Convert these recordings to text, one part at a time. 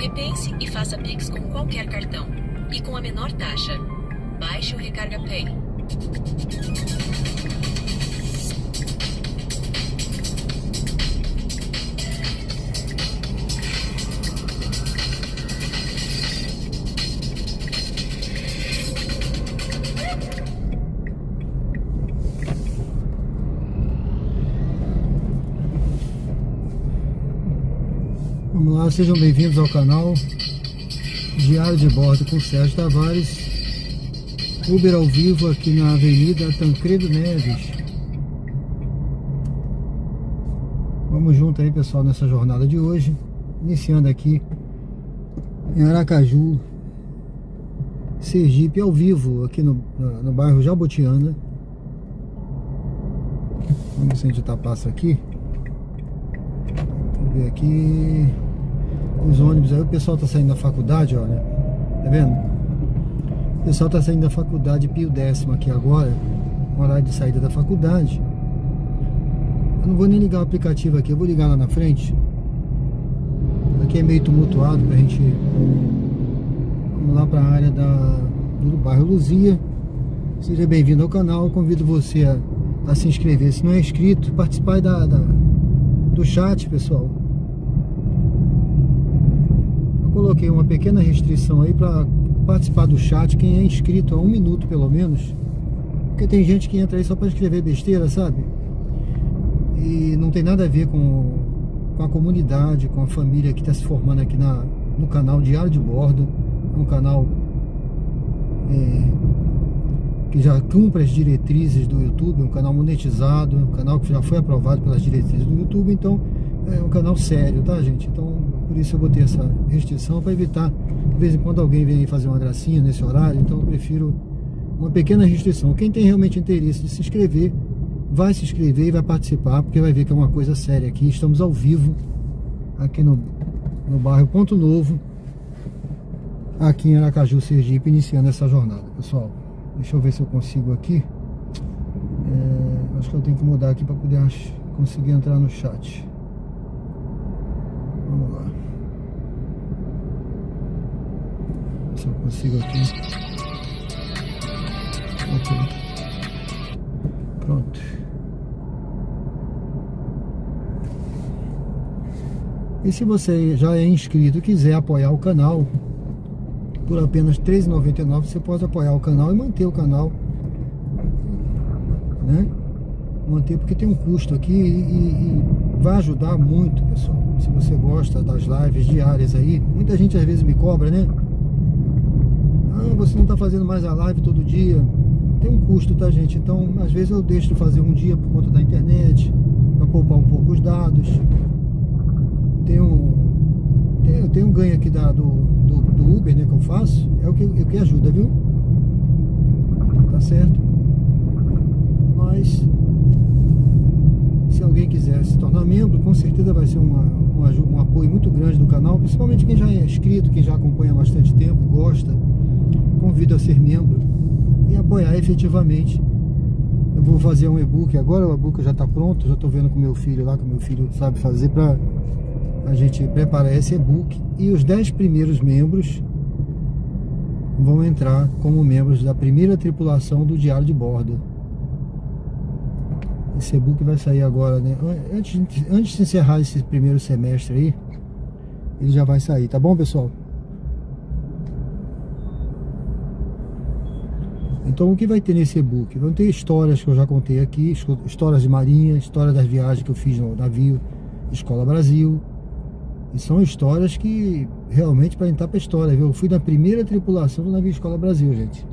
Repense e faça Pix com qualquer cartão. E com a menor taxa. Baixe o Recarga Pay. Vamos lá, sejam bem-vindos ao canal Diário de Bordo com Sérgio Tavares. Uber ao vivo aqui na Avenida Tancredo Neves. Vamos junto aí, pessoal, nessa jornada de hoje. Iniciando aqui em Aracaju, Sergipe, ao vivo, aqui no bairro Jabotiana. Vamos ver se a gente passa aqui. Vamos ver aqui os ônibus aí, o pessoal tá saindo da faculdade, olha, tá vendo? O pessoal tá saindo da faculdade Pio X aqui agora, horário de saída da faculdade. Eu não vou nem ligar o aplicativo aqui, eu vou ligar lá na frente. Aqui é meio tumultuado pra gente. Vamos lá pra área do bairro Luzia. Seja bem-vindo ao canal, convido você a se inscrever se não é inscrito, participar do chat, pessoal. Coloquei uma pequena restrição aí para participar do chat quem é inscrito há 1 minuto pelo menos, porque tem gente que entra aí só para escrever besteira, sabe? E não tem nada a ver com a comunidade, com a família que está se formando aqui no canal Diário de Bordo. É um canal que já cumpre as diretrizes do YouTube, um canal monetizado, um canal que já foi aprovado pelas diretrizes do YouTube, então é um canal sério, tá, gente? Então, por isso eu botei essa restrição para evitar, de vez em quando alguém vem aí fazer uma gracinha nesse horário, então eu prefiro uma pequena restrição. Quem tem realmente interesse de se inscrever, vai se inscrever e vai participar, porque vai ver que é uma coisa séria aqui. Estamos ao vivo, aqui no bairro Ponto Novo, aqui em Aracaju, Sergipe, iniciando essa jornada, pessoal. Deixa eu ver se eu consigo aqui. Acho que eu tenho que mudar aqui para poder conseguir entrar no chat. Vamos lá. Se eu consigo aqui. Ok. Pronto. E se você já é inscrito e quiser apoiar o canal, por apenas R$ 3,99 você pode apoiar o canal e manter o canal, né? Manter, porque tem um custo aqui e vai ajudar muito, pessoal. Se você gosta das lives diárias aí, muita gente às vezes me cobra, né? Ah, você não tá fazendo mais a live todo dia. Tem um custo, tá, gente? Então, às vezes eu deixo de fazer um dia por conta da internet, para poupar um pouco os dados. Tem um ganho aqui do Uber, né, que eu faço, é o que ajuda, viu? Tá certo? Mas se alguém quiser se tornar membro, com certeza vai ser um apoio muito grande do canal, principalmente quem já é inscrito, quem já acompanha há bastante tempo, gosta. Convido a ser membro e apoiar efetivamente. Eu vou fazer um e-book agora, o e-book já está pronto, já estou vendo com meu filho lá, que meu filho sabe fazer, para a gente preparar esse e-book. E os 10 primeiros membros vão entrar como membros da primeira tripulação do Diário de Bordo. Esse e-book vai sair agora, né? Antes de encerrar esse primeiro semestre aí, ele já vai sair, tá bom, pessoal? Então, o que vai ter nesse e-book? Vão ter histórias que eu já contei aqui, histórias de marinha, história das viagens que eu fiz no navio Escola Brasil. E são histórias que realmente para entrar para a história, viu? Eu fui na primeira tripulação do navio Escola Brasil, gente.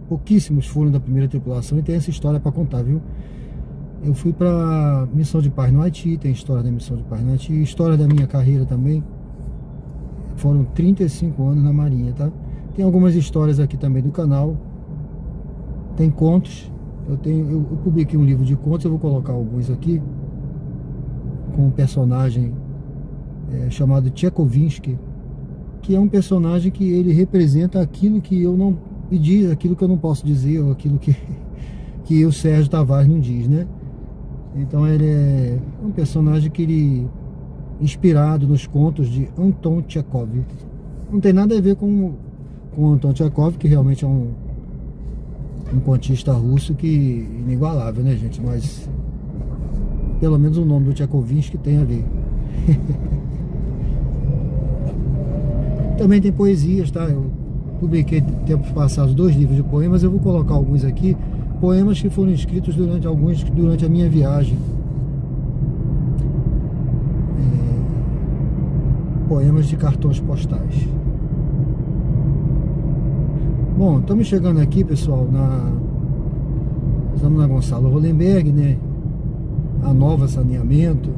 Pouquíssimos foram da primeira tripulação e tem essa história para contar, viu? Eu fui para Missão de Paz no Haiti, tem história da Missão de Paz no Haiti, história da minha carreira também. Foram 35 anos na Marinha, tá? Tem algumas histórias aqui também do canal. Tem contos. Eu publiquei um livro de contos, eu vou colocar alguns aqui, com um personagem chamado Tchaikovsky, que é um personagem que ele representa aquilo que eu não diz, aquilo que eu não posso dizer, ou aquilo que o Sérgio Tavares não diz, né? Então ele é um personagem que inspirado nos contos de Anton Chekhov. Não tem nada a ver com Anton Chekhov, que realmente é um contista russo que inigualável, né, gente? Mas pelo menos o nome do Tchaikovsky tem a ver. Também tem poesias, tá? Eu publiquei tempos passados 2 livros de poemas. Eu vou colocar alguns aqui, poemas que foram escritos durante a minha viagem. Poemas de cartões postais. Bom, estamos chegando aqui, pessoal, estamos na Gonçalo Hollenberg, né? A nova saneamento,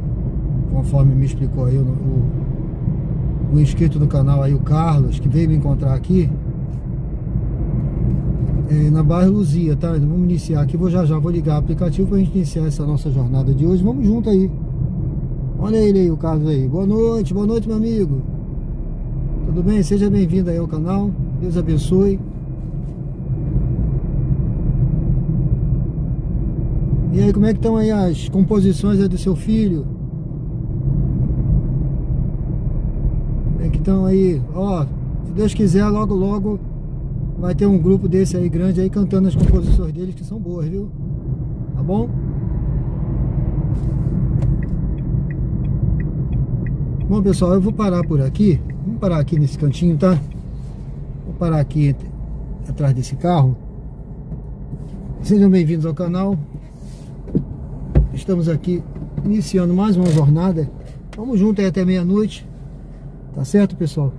conforme me explicou aí o inscrito do canal aí, o Carlos, que veio me encontrar aqui, na bairro Luzia, tá? Vamos iniciar aqui, já vou ligar o aplicativo para a gente iniciar essa nossa jornada de hoje. Vamos junto aí. Olha ele aí, o Carlos aí. Boa noite, meu amigo. Tudo bem? Seja bem-vindo aí ao canal. Deus abençoe. E aí, como é que estão aí as composições aí do seu filho? Como é que estão aí? Ó, se Deus quiser, logo vai ter um grupo desse aí grande aí cantando as composições deles, que são boas, viu? Tá bom? Bom, pessoal, eu vou parar por aqui. Vamos parar aqui nesse cantinho, tá? Vou parar aqui atrás desse carro. Sejam bem-vindos ao canal. Estamos aqui iniciando mais uma jornada. Vamos junto aí até meia-noite. Tá certo, pessoal?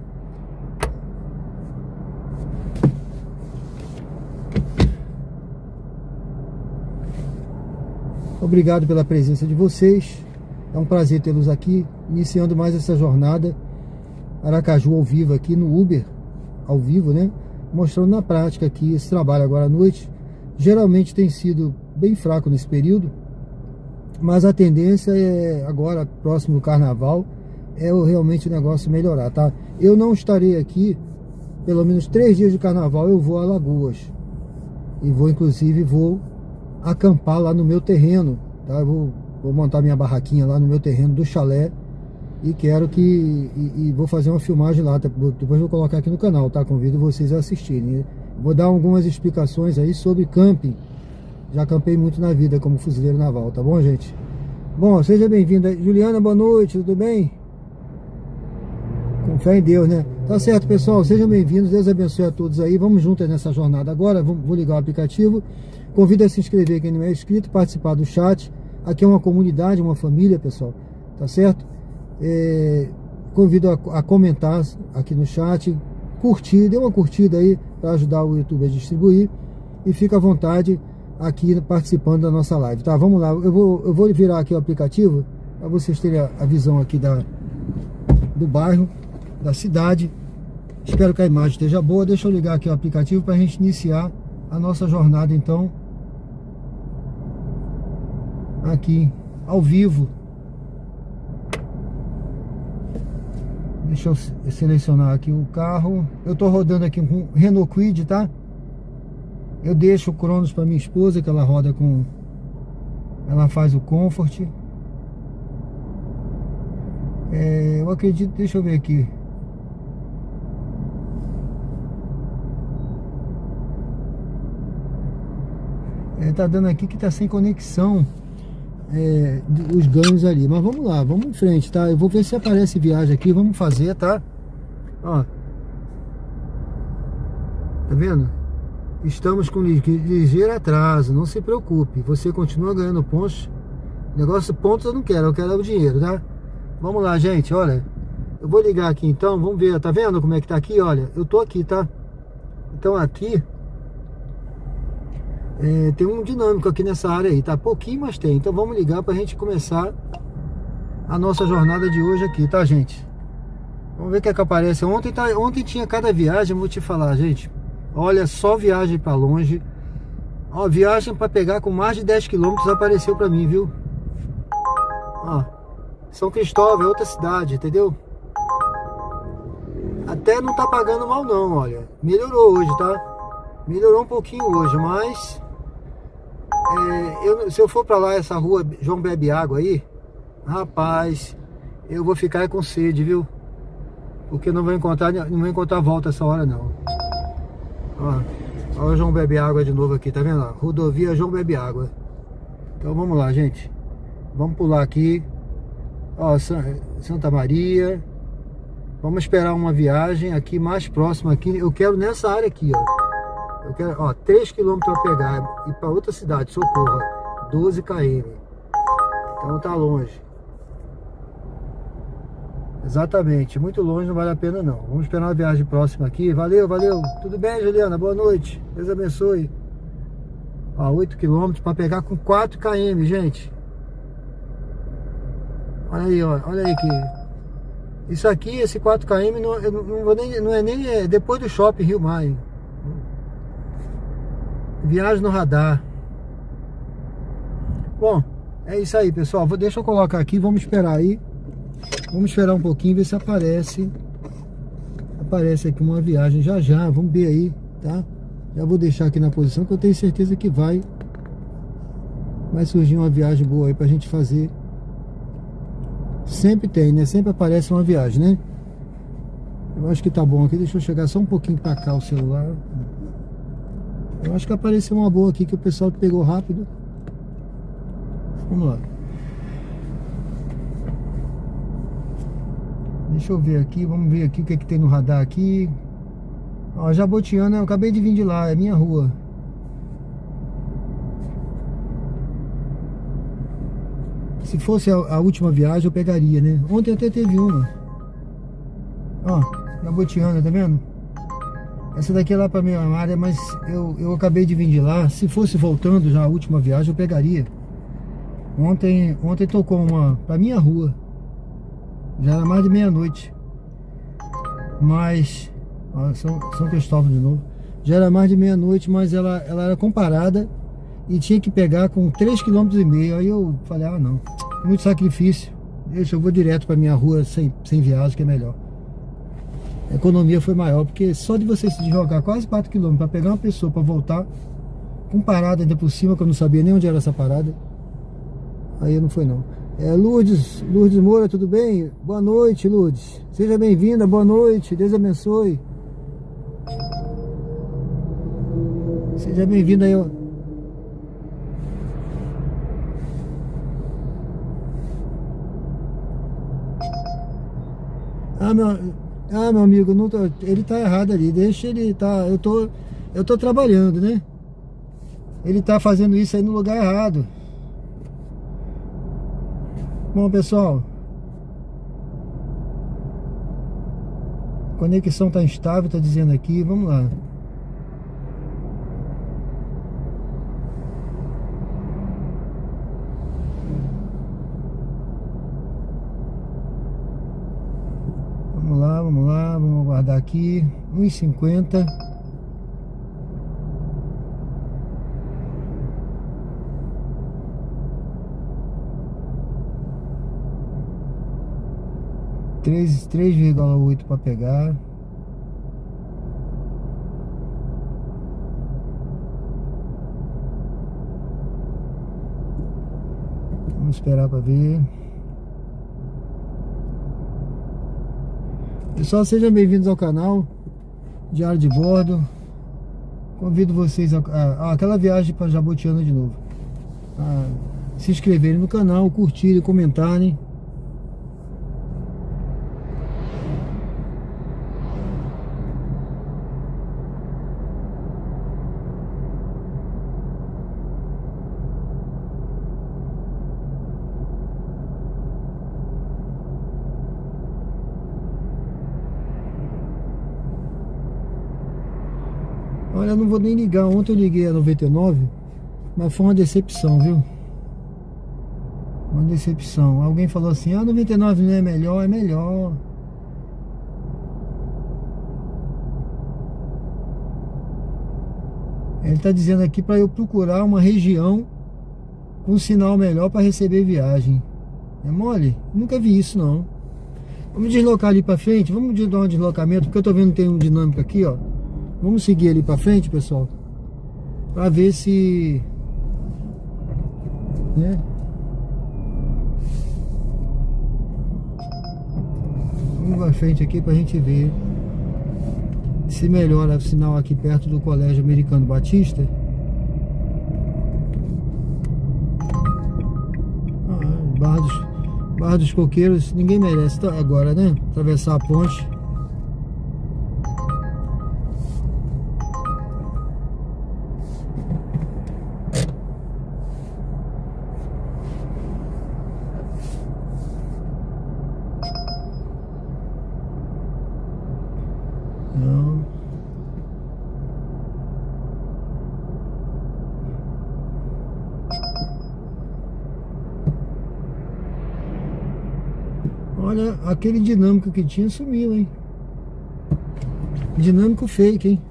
Obrigado pela presença de vocês. É um prazer tê-los aqui, iniciando mais essa jornada Aracaju ao vivo aqui no Uber, ao vivo, né? Mostrando na prática aqui esse trabalho agora à noite. Geralmente tem sido bem fraco nesse período, mas a tendência é agora, próximo do carnaval, realmente o negócio melhorar, tá? Eu não estarei aqui, pelo menos 3 dias de carnaval eu vou a Alagoas. E inclusive vou acampar lá no meu terreno, tá? Eu vou montar minha barraquinha lá no meu terreno do chalé e vou fazer uma filmagem lá, depois vou colocar aqui no canal, tá? Convido vocês a assistirem. Vou dar algumas explicações aí sobre camping. Já acampei muito na vida como fuzileiro naval, tá bom, gente? Bom, seja bem-vinda. Juliana, boa noite, tudo bem? Com fé em Deus, né? Tá certo, pessoal, sejam bem-vindos, Deus abençoe a todos aí. Vamos juntos nessa jornada agora, vou ligar o aplicativo. Convido a se inscrever quem não é inscrito, participar do chat. Aqui é uma comunidade, uma família, pessoal, tá certo? Convido a comentar aqui no chat, curtir, dê uma curtida aí para ajudar o YouTube a distribuir e fica à vontade aqui participando da nossa live, tá? Vamos lá, eu vou virar aqui o aplicativo para vocês terem a visão aqui do bairro, da cidade. Espero que a imagem esteja boa. Deixa eu ligar aqui o aplicativo para a gente iniciar a nossa jornada, então, aqui ao vivo. Deixa eu selecionar aqui o carro. Eu tô rodando aqui um Renault Kwid, tá? Eu deixo o Cronos para minha esposa, que ela roda com... Ela faz o Comfort. Eu acredito... Deixa eu ver aqui. Tá dando aqui que tá sem conexão. Os ganhos ali, mas vamos lá, vamos em frente, tá? Eu vou ver se aparece viagem aqui, vamos fazer, tá? Ó, tá vendo? Estamos com ligeiro atraso, não se preocupe, você continua ganhando pontos. Negócio pontos eu não quero, eu quero o dinheiro, tá? Vamos lá, gente, olha, eu vou ligar aqui então, vamos ver, tá vendo como é que tá aqui? Olha, eu tô aqui, tá? Então aqui tem um dinâmico aqui nessa área aí, tá? Pouquinho, mas tem. Então vamos ligar pra gente começar a nossa jornada de hoje aqui, tá, gente? Vamos ver o que é que aparece. Ontem tinha cada viagem, vou te falar, gente. Olha, só viagem pra longe. Ó, viagem pra pegar com mais de 10 km apareceu pra mim, viu? Ó, São Cristóvão é outra cidade, entendeu? Até não tá pagando mal não, olha. Melhorou hoje, tá? Melhorou um pouquinho hoje, mas... se eu for pra lá, essa rua João Bebe Água aí, rapaz, eu vou ficar com sede, viu? Porque não vou encontrar volta essa hora não. Ó, o João bebe água de novo aqui, tá vendo? Rodovia João bebe água. Então vamos lá, gente. Vamos pular aqui. Ó, Santa Maria. Vamos esperar uma viagem aqui mais próxima aqui. Eu quero nessa área aqui, ó. Eu quero, ó, 3 km para pegar e para outra cidade, Socorro, 12 km. Então tá longe. Exatamente, muito longe, não vale a pena não. Vamos esperar uma viagem próxima aqui. Valeu, valeu. Tudo bem, Juliana? Boa noite. Deus abençoe. Ó, 8 km para pegar com 4 km, gente. Olha aí, ó. Olha aí que isso aqui, esse 4 km, não é nem depois do shopping Rio Maio. Viagem no radar. Bom, é isso aí, pessoal. Deixa eu colocar aqui, vamos esperar aí. Vamos esperar um pouquinho, ver se aparece aqui uma viagem já já. Vamos ver aí, tá? Já vou deixar aqui na posição que eu tenho certeza que vai surgir uma viagem boa aí pra gente fazer. Sempre tem, né? Sempre aparece uma viagem, né? Eu acho que tá bom aqui. Deixa eu chegar só um pouquinho pra cá o celular. Eu acho que apareceu uma boa aqui que o pessoal pegou rápido. Vamos lá. Deixa eu ver aqui, vamos ver aqui o que é que tem no radar aqui. Ó, Jabotiana, eu acabei de vir de lá, é minha rua. Se fosse a última viagem eu pegaria, né? Ontem até teve uma. Ó, Jabotiana, tá vendo? Essa daqui é lá pra minha área, mas eu acabei de vir de lá. Se fosse voltando já a última viagem eu pegaria. Ontem tocou uma pra minha rua. Já era mais de meia-noite. Mas ó, São Cristóvão de novo. Já era mais de meia-noite, mas ela era comparada e tinha que pegar com 3,5 km. Aí eu falei, ah não, muito sacrifício. Deixa, eu vou direto pra minha rua sem viagem, que é melhor. A economia foi maior, porque só de você se deslocar quase 4 km para pegar uma pessoa para voltar, com parada ainda por cima, que eu não sabia nem onde era essa parada, aí não foi não. Lourdes Moura, tudo bem? Boa noite, Lourdes. Seja bem-vinda, boa noite, Deus abençoe. Seja bem-vinda aí. Meu amigo, não tô, ele tá errado ali, deixa ele, tá, eu tô trabalhando, né? Ele tá fazendo isso aí no lugar errado. Bom, pessoal, a conexão tá instável, tá dizendo aqui, vamos lá. Vamos lá, vamos aguardar aqui. 1h50. Três 3,8 para pegar. Vamos esperar para ver. Pessoal, sejam bem-vindos ao canal Diário de Bordo. Convido vocês a aquela viagem para Jabotiana de novo, a se inscreverem no canal, curtirem, comentarem. Olha, eu não vou nem ligar. Ontem eu liguei a 99, mas foi uma decepção, viu? Uma decepção. Alguém falou assim, 99 não é melhor, é melhor. Ele tá dizendo aqui para eu procurar uma região com sinal melhor para receber viagem. É mole? Nunca vi isso não. Vamos deslocar ali para frente, vamos dar um deslocamento, porque eu tô vendo que tem um dinâmico aqui, ó. Vamos seguir ali pra frente, pessoal, pra ver se, né? Vamos pra frente aqui pra gente ver se melhora o sinal aqui perto do Colégio Americano Batista. Barra dos Coqueiros, ninguém merece agora, né? Atravessar a ponte. Não. Olha, aquele dinâmico que tinha sumiu, hein? Dinâmico fake, hein?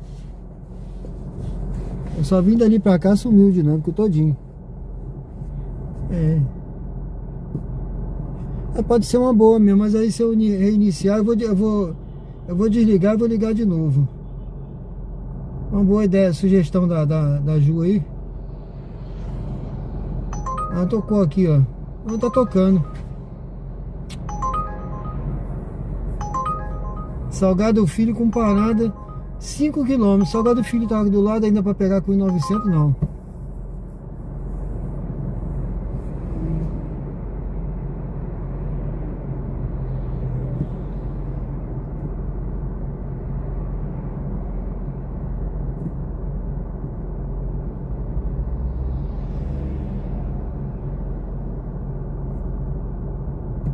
Eu só vim dali pra cá, sumiu o dinâmico todinho. Pode ser uma boa mesmo, mas aí se eu reiniciar, eu vou desligar e vou ligar de novo. Uma boa ideia, sugestão da Ju aí. Ah, tocou aqui, ó. Não tá tocando. Salgado Filho com parada 5 km. Salgado Filho tá do lado ainda pra pegar com 900, não.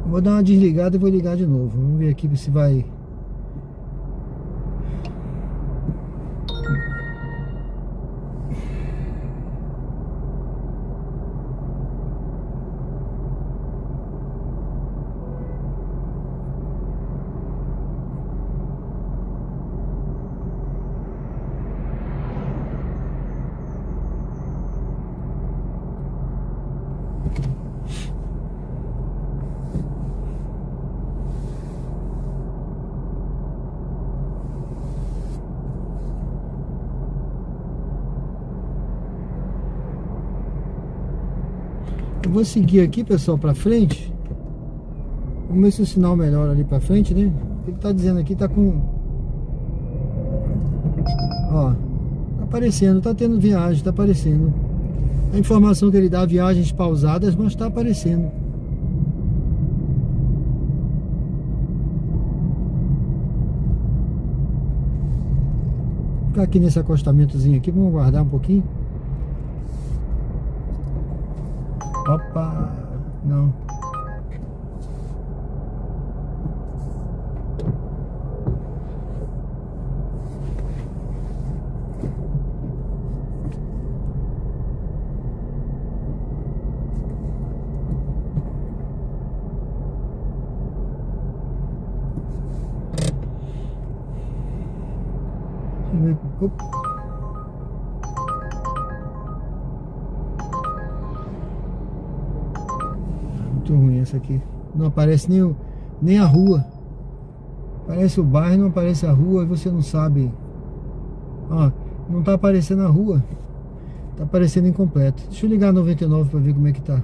Vou dar uma desligada e vou ligar de novo. Vamos ver aqui se vai. Eu vou seguir aqui, pessoal, pra frente. Vamos ver se o sinal melhora ali pra frente, né? Ele tá dizendo aqui, tá com... Ó, tá aparecendo, tá tendo viagem, tá aparecendo. A informação que ele dá, viagens pausadas, mas tá aparecendo. Vou ficar aqui nesse acostamentozinho aqui, vamos aguardar um pouquinho. Opa, não. Opa. Muito ruim essa aqui. Não aparece nem a rua. Aparece o bairro, não aparece a rua e você não sabe. Ó, não tá aparecendo a rua. Tá aparecendo incompleto. Deixa eu ligar a 99 para ver como é que tá.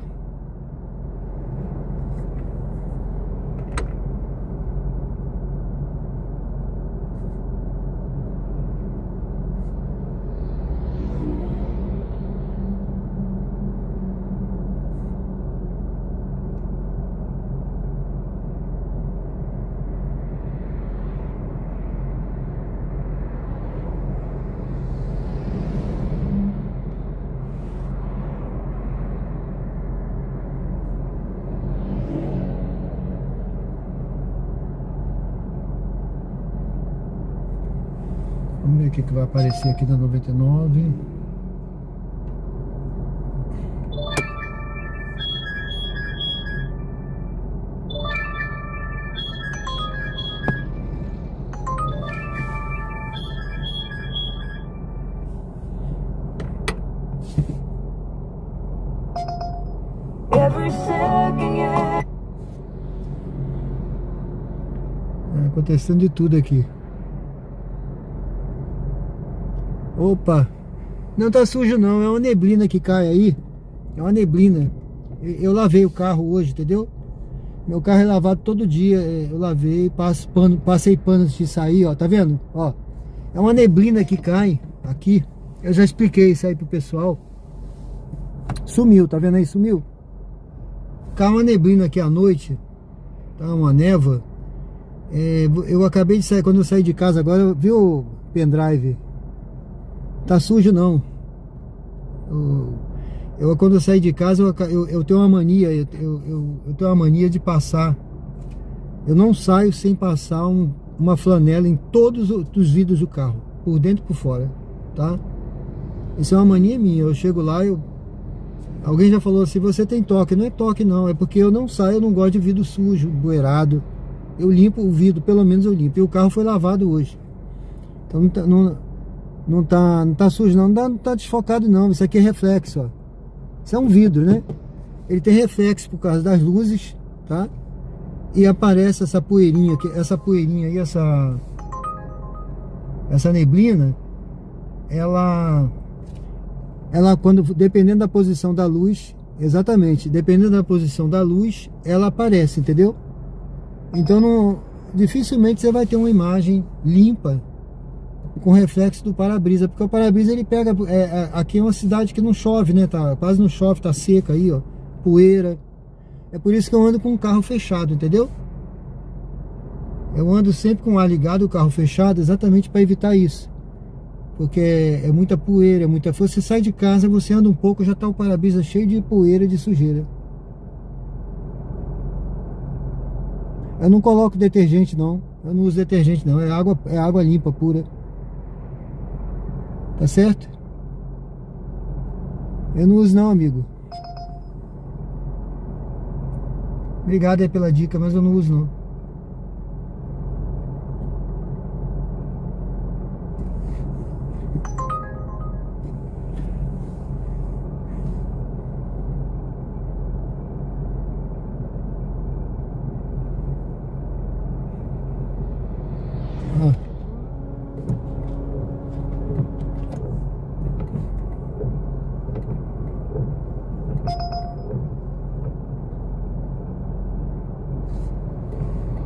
Vamos ver o que vai aparecer aqui da 99. Acontecendo de tudo aqui. Opa, não tá sujo não, é uma neblina que cai aí. É uma neblina. Eu lavei o carro hoje, entendeu? Meu carro é lavado todo dia, eu lavei, passei pano antes de sair, ó, tá vendo? Ó, é uma neblina que cai aqui. Eu já expliquei isso aí pro pessoal. Sumiu, tá vendo aí? Sumiu. Cai uma neblina aqui à noite, tá? Uma névoa. Eu acabei de sair, quando eu saí de casa agora, viu o pendrive? Tá sujo não. Quando eu saí de casa, eu tenho uma mania, eu tenho uma mania de passar. Eu não saio sem passar uma flanela em todos os vidros do carro, por dentro e por fora, tá? Isso é uma mania minha. Eu chego lá, alguém já falou assim, você tem toque. Não é toque não, é porque eu não saio, eu não gosto de vidro sujo, empoeirado. Eu limpo o vidro, pelo menos eu limpo. E o carro foi lavado hoje. Então não tá sujo não tá desfocado não. Isso aqui é reflexo, ó. Isso é um vidro, né? Ele tem reflexo por causa das luzes, tá? E aparece essa poeirinha aqui, aí, essa neblina, ela quando, dependendo da posição da luz, exatamente, dependendo da posição da luz, ela aparece, entendeu? Então dificilmente você vai ter uma imagem limpa com reflexo do para-brisa, porque o para-brisa ele pega, aqui é uma cidade que não chove, né, tá, quase não chove, tá seca aí, ó, poeira. É por isso que eu ando com o carro fechado, entendeu? Eu ando sempre com o ar ligado, o carro fechado, exatamente para evitar isso, porque é muita poeira, muita força. Você sai de casa, você anda um pouco, já tá o para-brisa cheio de poeira, de sujeira. Eu não coloco detergente não, eu não uso detergente não, é água limpa, pura. Tá certo? Eu não uso não, amigo. Obrigado aí pela dica, mas eu não uso não.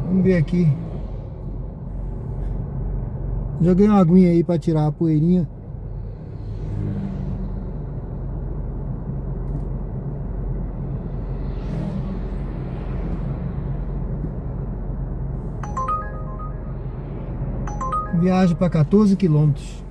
Vamos ver aqui. Joguei uma aguinha aí para tirar a poeirinha. Viagem para 14 quilômetros.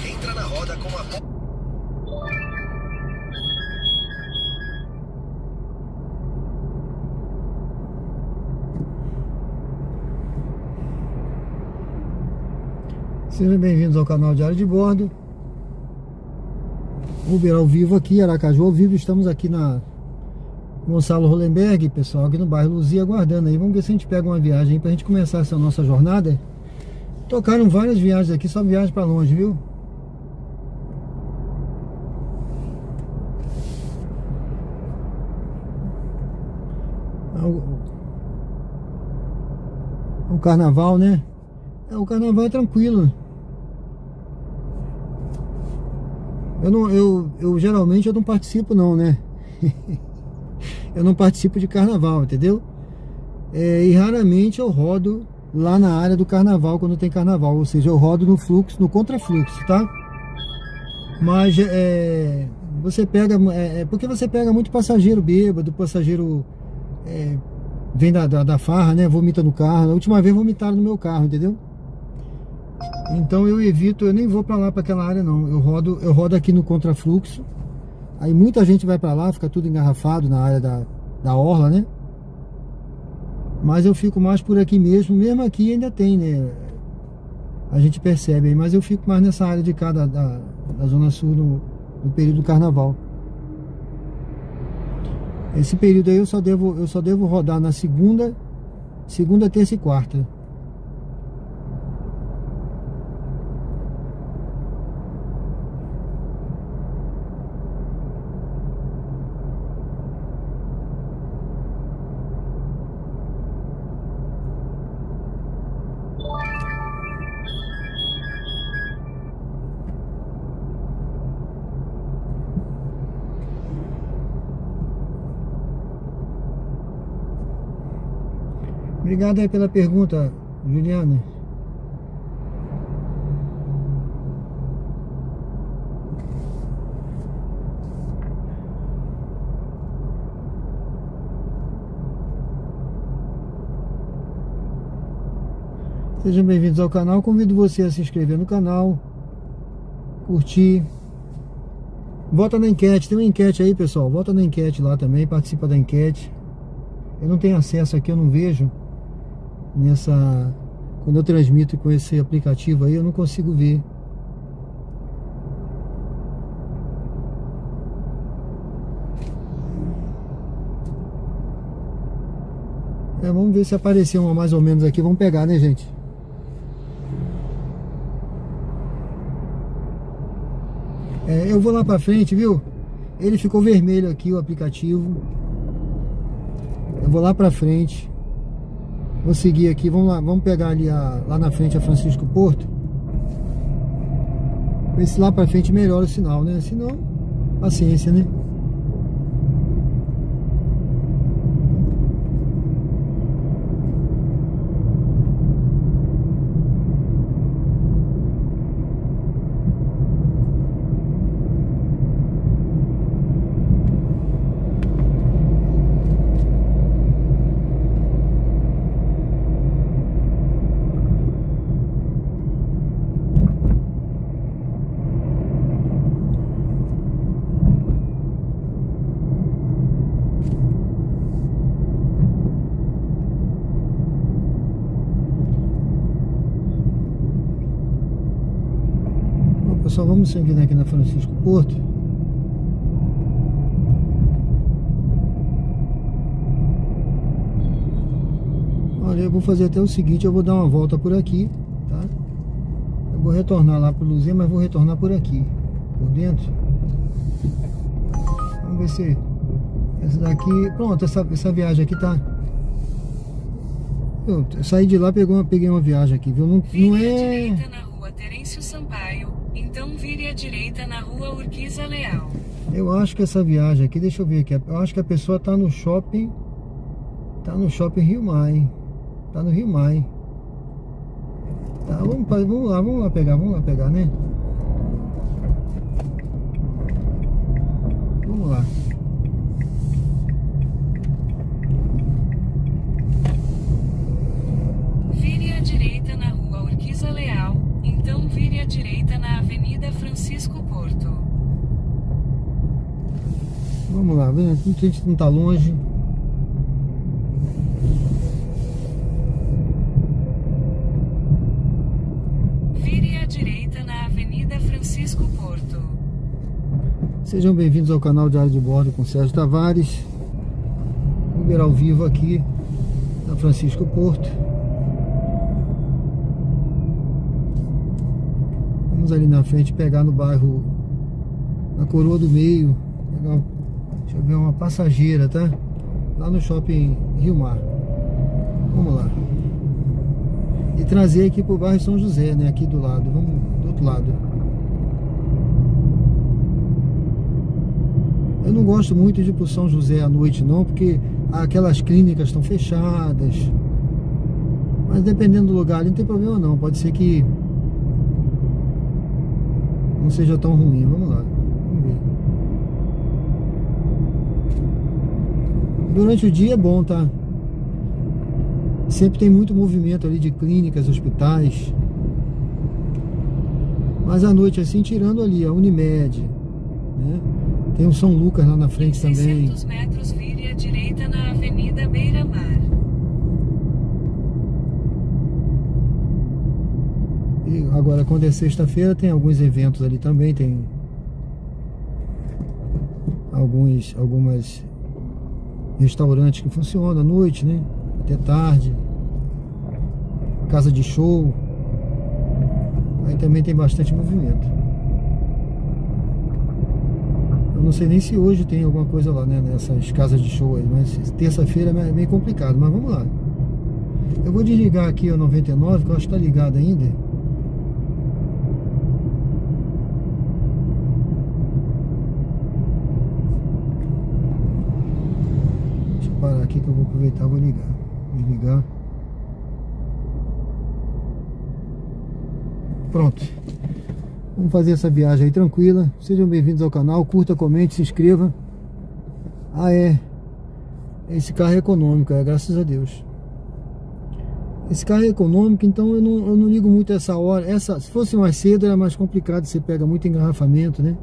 Entra na roda com a... Sejam bem-vindos ao canal Diário de Bordo. Uber ao vivo aqui, Aracaju ao vivo. Estamos aqui na Gonçalo Hollenberg, pessoal, aqui no bairro Luzia, aguardando aí. Vamos ver se a gente pega uma viagem aí pra gente começar essa nossa jornada. Tocaram várias viagens aqui, só viagem pra longe, viu? O carnaval, né? O carnaval é tranquilo. Eu geralmente eu não participo não, né? Eu não participo de carnaval, entendeu? E raramente eu rodo lá na área do carnaval quando tem carnaval, ou seja, eu rodo no fluxo, no contrafluxo, tá? Mas Você pega, porque você pega muito passageiro bêbado, passageiro vem da farra, né? Vomita no carro. A última vez vomitaram no meu carro, entendeu? Então eu evito, eu nem vou pra lá, pra aquela área não. Eu rodo aqui no contrafluxo. Aí muita gente vai pra lá, fica tudo engarrafado na área da orla, né? Mas eu fico mais por aqui mesmo. Mesmo aqui ainda tem, né? A gente percebe aí. Mas eu fico mais nessa área de cá da Zona Sul no período do carnaval. Esse período aí eu só devo rodar na segunda, terça e quarta. Obrigado aí pela pergunta, Juliana. Sejam bem-vindos ao canal. Convido você a se inscrever no canal, curtir. Vota na enquete, tem uma enquete aí, pessoal. Vota na enquete lá também, participa da enquete. Eu não tenho acesso aqui, eu não vejo quando eu transmito com esse aplicativo aí, eu não consigo ver. Vamos ver se apareceu uma mais ou menos aqui. Vamos pegar, né, gente? Eu vou lá pra frente, viu? Ele ficou vermelho aqui, o aplicativo. Eu vou lá pra frente. Vou seguir aqui, vamos lá, vamos pegar ali lá na frente a Francisco Porto. Ver se lá pra frente melhora o sinal, né? Se não, paciência, né? Pessoal, vamos seguir aqui na Francisco Porto. Olha, eu vou fazer até o seguinte, eu vou dar uma volta por aqui, tá? Eu vou retornar lá pro Luzia, mas vou retornar por aqui, por dentro. Vamos ver se essa daqui, pronto, essa viagem aqui tá. Eu saí de lá, peguei uma viagem aqui, viu? Não é. Direita na rua Terêncio Sampaio, então vire à direita na rua Urquiza Leal. Eu acho que essa viagem aqui, deixa eu ver aqui, eu acho que a pessoa tá no shopping Rio Mar, hein? Tá no Rio Mar. Tá, vamos lá pegar, né? Vamos lá. Vire à direita na rua Urquiza Leal, então vire à direita na Avenida Francisco Porto. Vamos lá, a gente não tá longe. Vire à direita na Avenida Francisco Porto. Sejam bem-vindos ao canal Diário de Bordo com Sérgio Tavares. Uber ao vivo aqui na Francisco Porto. Vamos ali na frente pegar no bairro, na Coroa do Meio, pegar, deixa eu ver, uma passageira, tá? Lá no shopping Rio Mar. Vamos lá. E trazer aqui pro bairro São José, né? Aqui do lado, vamos do outro lado. Eu não gosto muito de ir pro São José à noite não, porque aquelas clínicas estão fechadas. Mas dependendo do lugar, não tem problema não, pode ser que não seja tão ruim. Vamos lá, vamos ver. Durante o dia é bom, tá? Sempre tem muito movimento ali de clínicas, hospitais. Mas à noite, assim, tirando ali a Unimed, né? Tem o São Lucas lá na frente também. 600 metros, vire à direita na Avenida Beira-Mar. E agora, quando é sexta-feira, tem alguns eventos ali também. Tem algumas restaurantes que funcionam à noite, né? Até tarde. Casa de show. Aí também tem bastante movimento. Eu não sei nem se hoje tem alguma coisa lá, né? Nessas casas de show aí. Mas terça-feira é meio complicado. Mas vamos lá. Eu vou desligar aqui o 99, que eu acho que tá ligado ainda. Deixa eu parar aqui que eu vou aproveitar e vou ligar. Desligar. Pronto. Vamos fazer essa viagem aí tranquila. Sejam bem-vindos ao canal. Curta, comente, se inscreva. Ah, é. Esse carro é econômico, graças a Deus. Esse carro é econômico, então eu não ligo muito essa hora. Se fosse mais cedo era mais complicado. Você pega muito engarrafamento, né?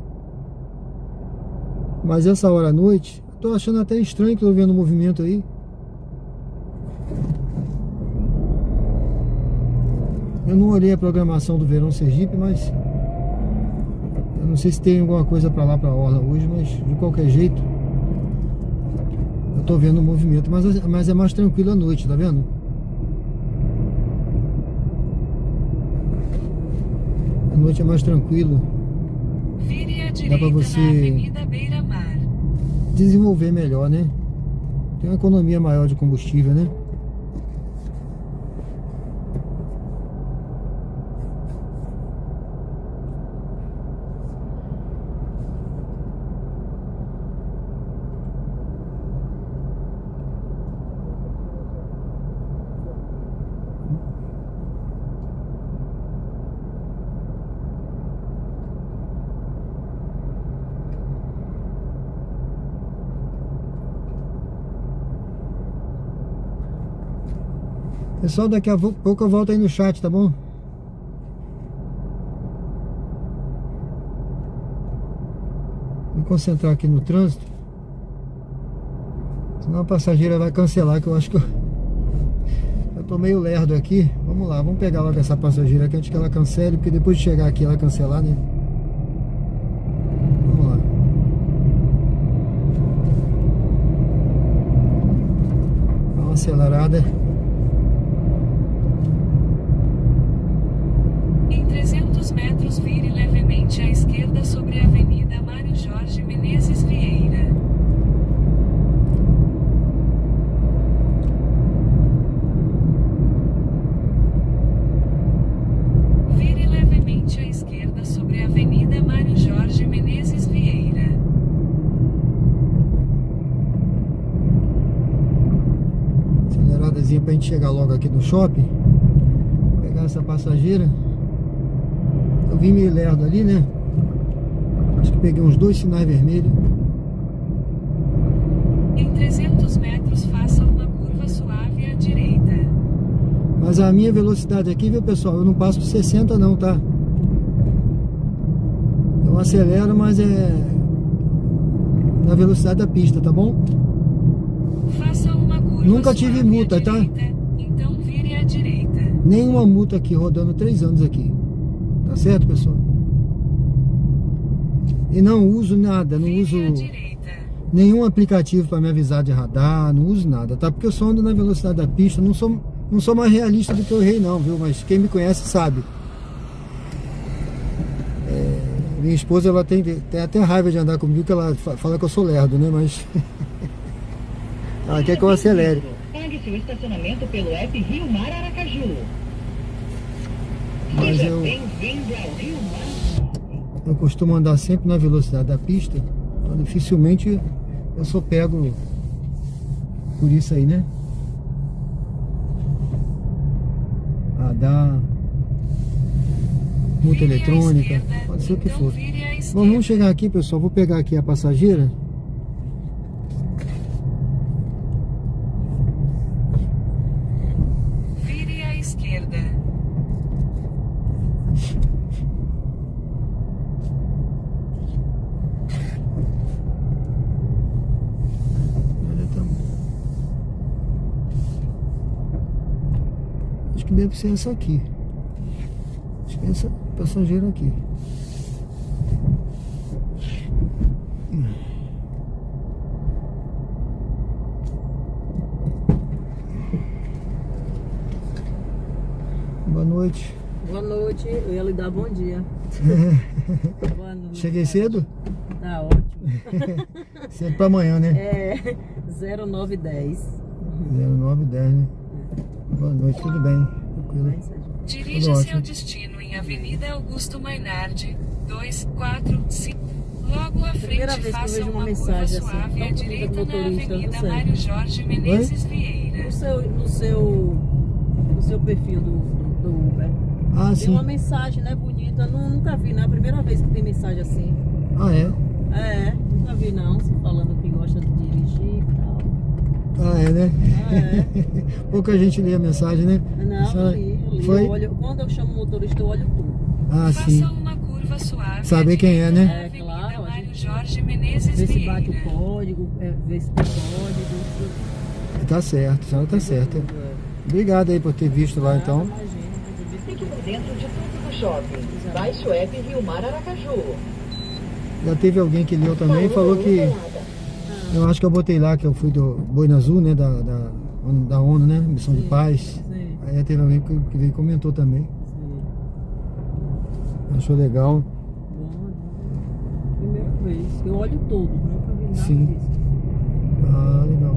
Mas essa hora à noite, eu tô achando até estranho que eu tô vendo o movimento aí. Eu não olhei a programação do Verão Sergipe, mas eu não sei se tem alguma coisa pra lá, pra Orla hoje, mas de qualquer jeito eu tô vendo o movimento, mas é mais tranquilo à noite, tá vendo? À noite é mais tranquilo. Vire à direita Dá pra você na Avenida Beira-Mar. desenvolver melhor, né? Tem uma economia maior de combustível, né? Pessoal, daqui a pouco eu volto aí no chat, tá bom? Vou me concentrar aqui no trânsito. Senão a passageira vai cancelar, que eu acho que eu tô meio lerdo aqui. Vamos lá, vamos pegar logo essa passageira aqui antes que ela cancele, porque depois de chegar aqui ela cancelar, né? Vamos lá. Dá uma acelerada. Em 300 metros, vire levemente à esquerda sobre a Avenida Mário Jorge Menezes Vieira. Vire levemente à esquerda sobre a Avenida Mário Jorge Menezes Vieira. Aceleradazinha pra gente chegar logo aqui no shopping. Pegar essa passageira. Eu vim meio lerdo ali, né? Acho que peguei uns 2 sinais vermelhos. Em 300 metros, faça uma curva suave à direita. Mas a minha velocidade aqui, viu, pessoal? Eu não passo de 60 não, tá? Eu acelero, mas é na velocidade da pista, tá bom? Faça uma curva Nunca tive suave multa, à tá? direita, então vire à direita. Nenhuma multa aqui, rodando 3 anos aqui. Tá certo, pessoal? E não uso nada, não Vire uso à direita. nenhum aplicativo para me avisar de radar, não uso nada, tá? Porque eu só ando na velocidade da pista, não sou mais realista do que eu errei não, viu? Mas quem me conhece sabe. Minha esposa, ela tem até raiva de andar comigo, que ela fala que eu sou lerdo, né? Mas ela quer que eu acelere. Pague seu estacionamento pelo app Rio Mar Aracaju. Mas Seja eu bem-vindo ao Rio Mar. costumo andar sempre na velocidade da pista, então dificilmente eu sou pego por isso aí, né? Radar, multa Vire à eletrônica, esquerda, pode ser o que então for. vire à esquerda. Bom, vamos chegar aqui, pessoal. Vou pegar aqui a passageira. que deve ser essa aqui. Acho que é essa passageira aqui. Boa noite. Boa noite, eu ia lhe dar bom dia. Boa noite. Cheguei cedo? Tá ótimo. Cedo pra amanhã, né? É, 0910. 0910, né? Boa noite, tudo bem? Tranquilo. Dirige-se ao destino em Avenida Augusto Mainardi, 245. Logo à Primeira frente, vez que eu faça vejo uma uma curva mensagem assim, suave à tão bonita direita do na motorista, Avenida não sei. Mário Jorge Menezes Vieira. No seu perfil do Uber. Ah, Tem sim. uma mensagem, né, bonita. Nunca vi, né? A primeira vez que tem mensagem assim. Ah, é? É, nunca vi não. Você falando que gosta de dirigir e tal. Ah, é, né? Ah, é. Pouca gente lê a mensagem, né? Não, Só- eu li. Foi? Eu olho, quando eu chamo o motorista, eu olho tudo. Ah, sim. Faça uma curva suave. Saber à quem é, direita né? na É, Avenida claro, a Mário gente Jorge Menezes Ver se bate Vieira. o código, ver se tem código. Tá certo, a senhora tá certa. Obrigado aí por ter visto lá, então. Fique por dentro de tudo do shopping. Baixe o app Rio Mar Aracaju. Já teve alguém que leu também e falou que... Eu acho que eu botei lá que eu fui do Boina Azul, né? Da ONU, né? Missão de Paz. Sim, Aí teve alguém que veio e comentou também. sim. Achou legal. Bom, primeira vez. Eu olho todos, nunca vi nada Sim. disso. Ah, legal.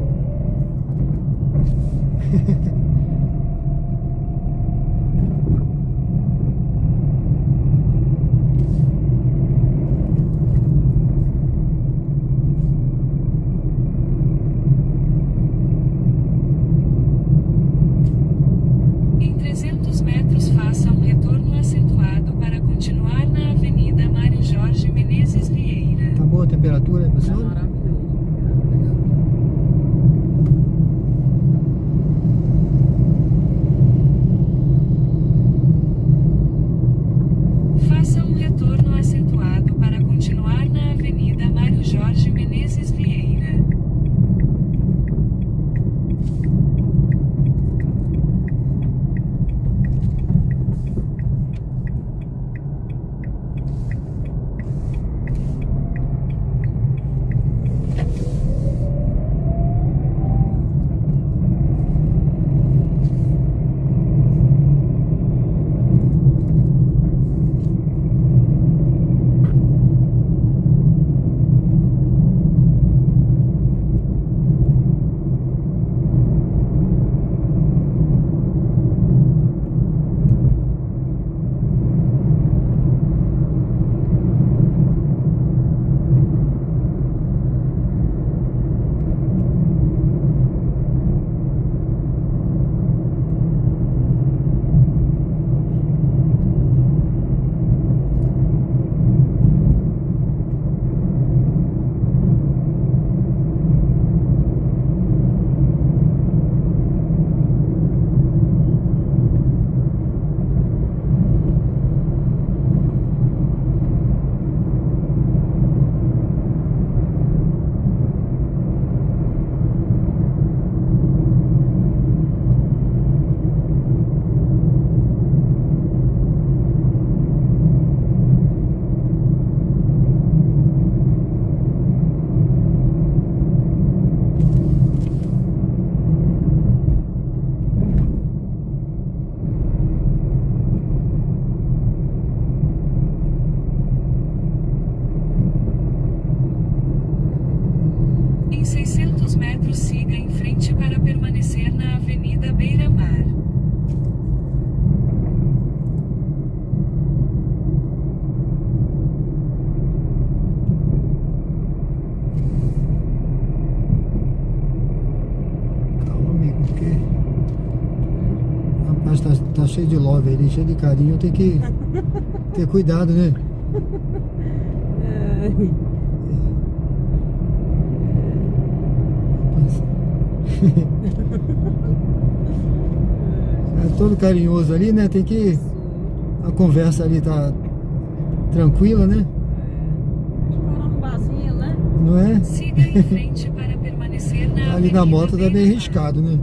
Em 300 metros, faça um retorno acentuado para continuar na Avenida Mário Jorge Menezes Vieira. Tá boa a temperatura aí, Tá pessoal? maravilhoso. Faça um retorno acentuado para continuar na Avenida Mário Jorge Menezes Vieira. Em 600 metros, siga em frente para permanecer na Avenida Beira-Mar. Calma, amigo, porque... Rapaz, tá cheio de love ali, cheio de carinho. Tem que ter cuidado, né? É todo carinhoso ali, né? Tem que... A conversa ali tá tranquila, né? Parar no barzinho, né? Não é? Siga em frente para permanecer na Ali Avenida na moto tá bem Beira-Mar. arriscado, né?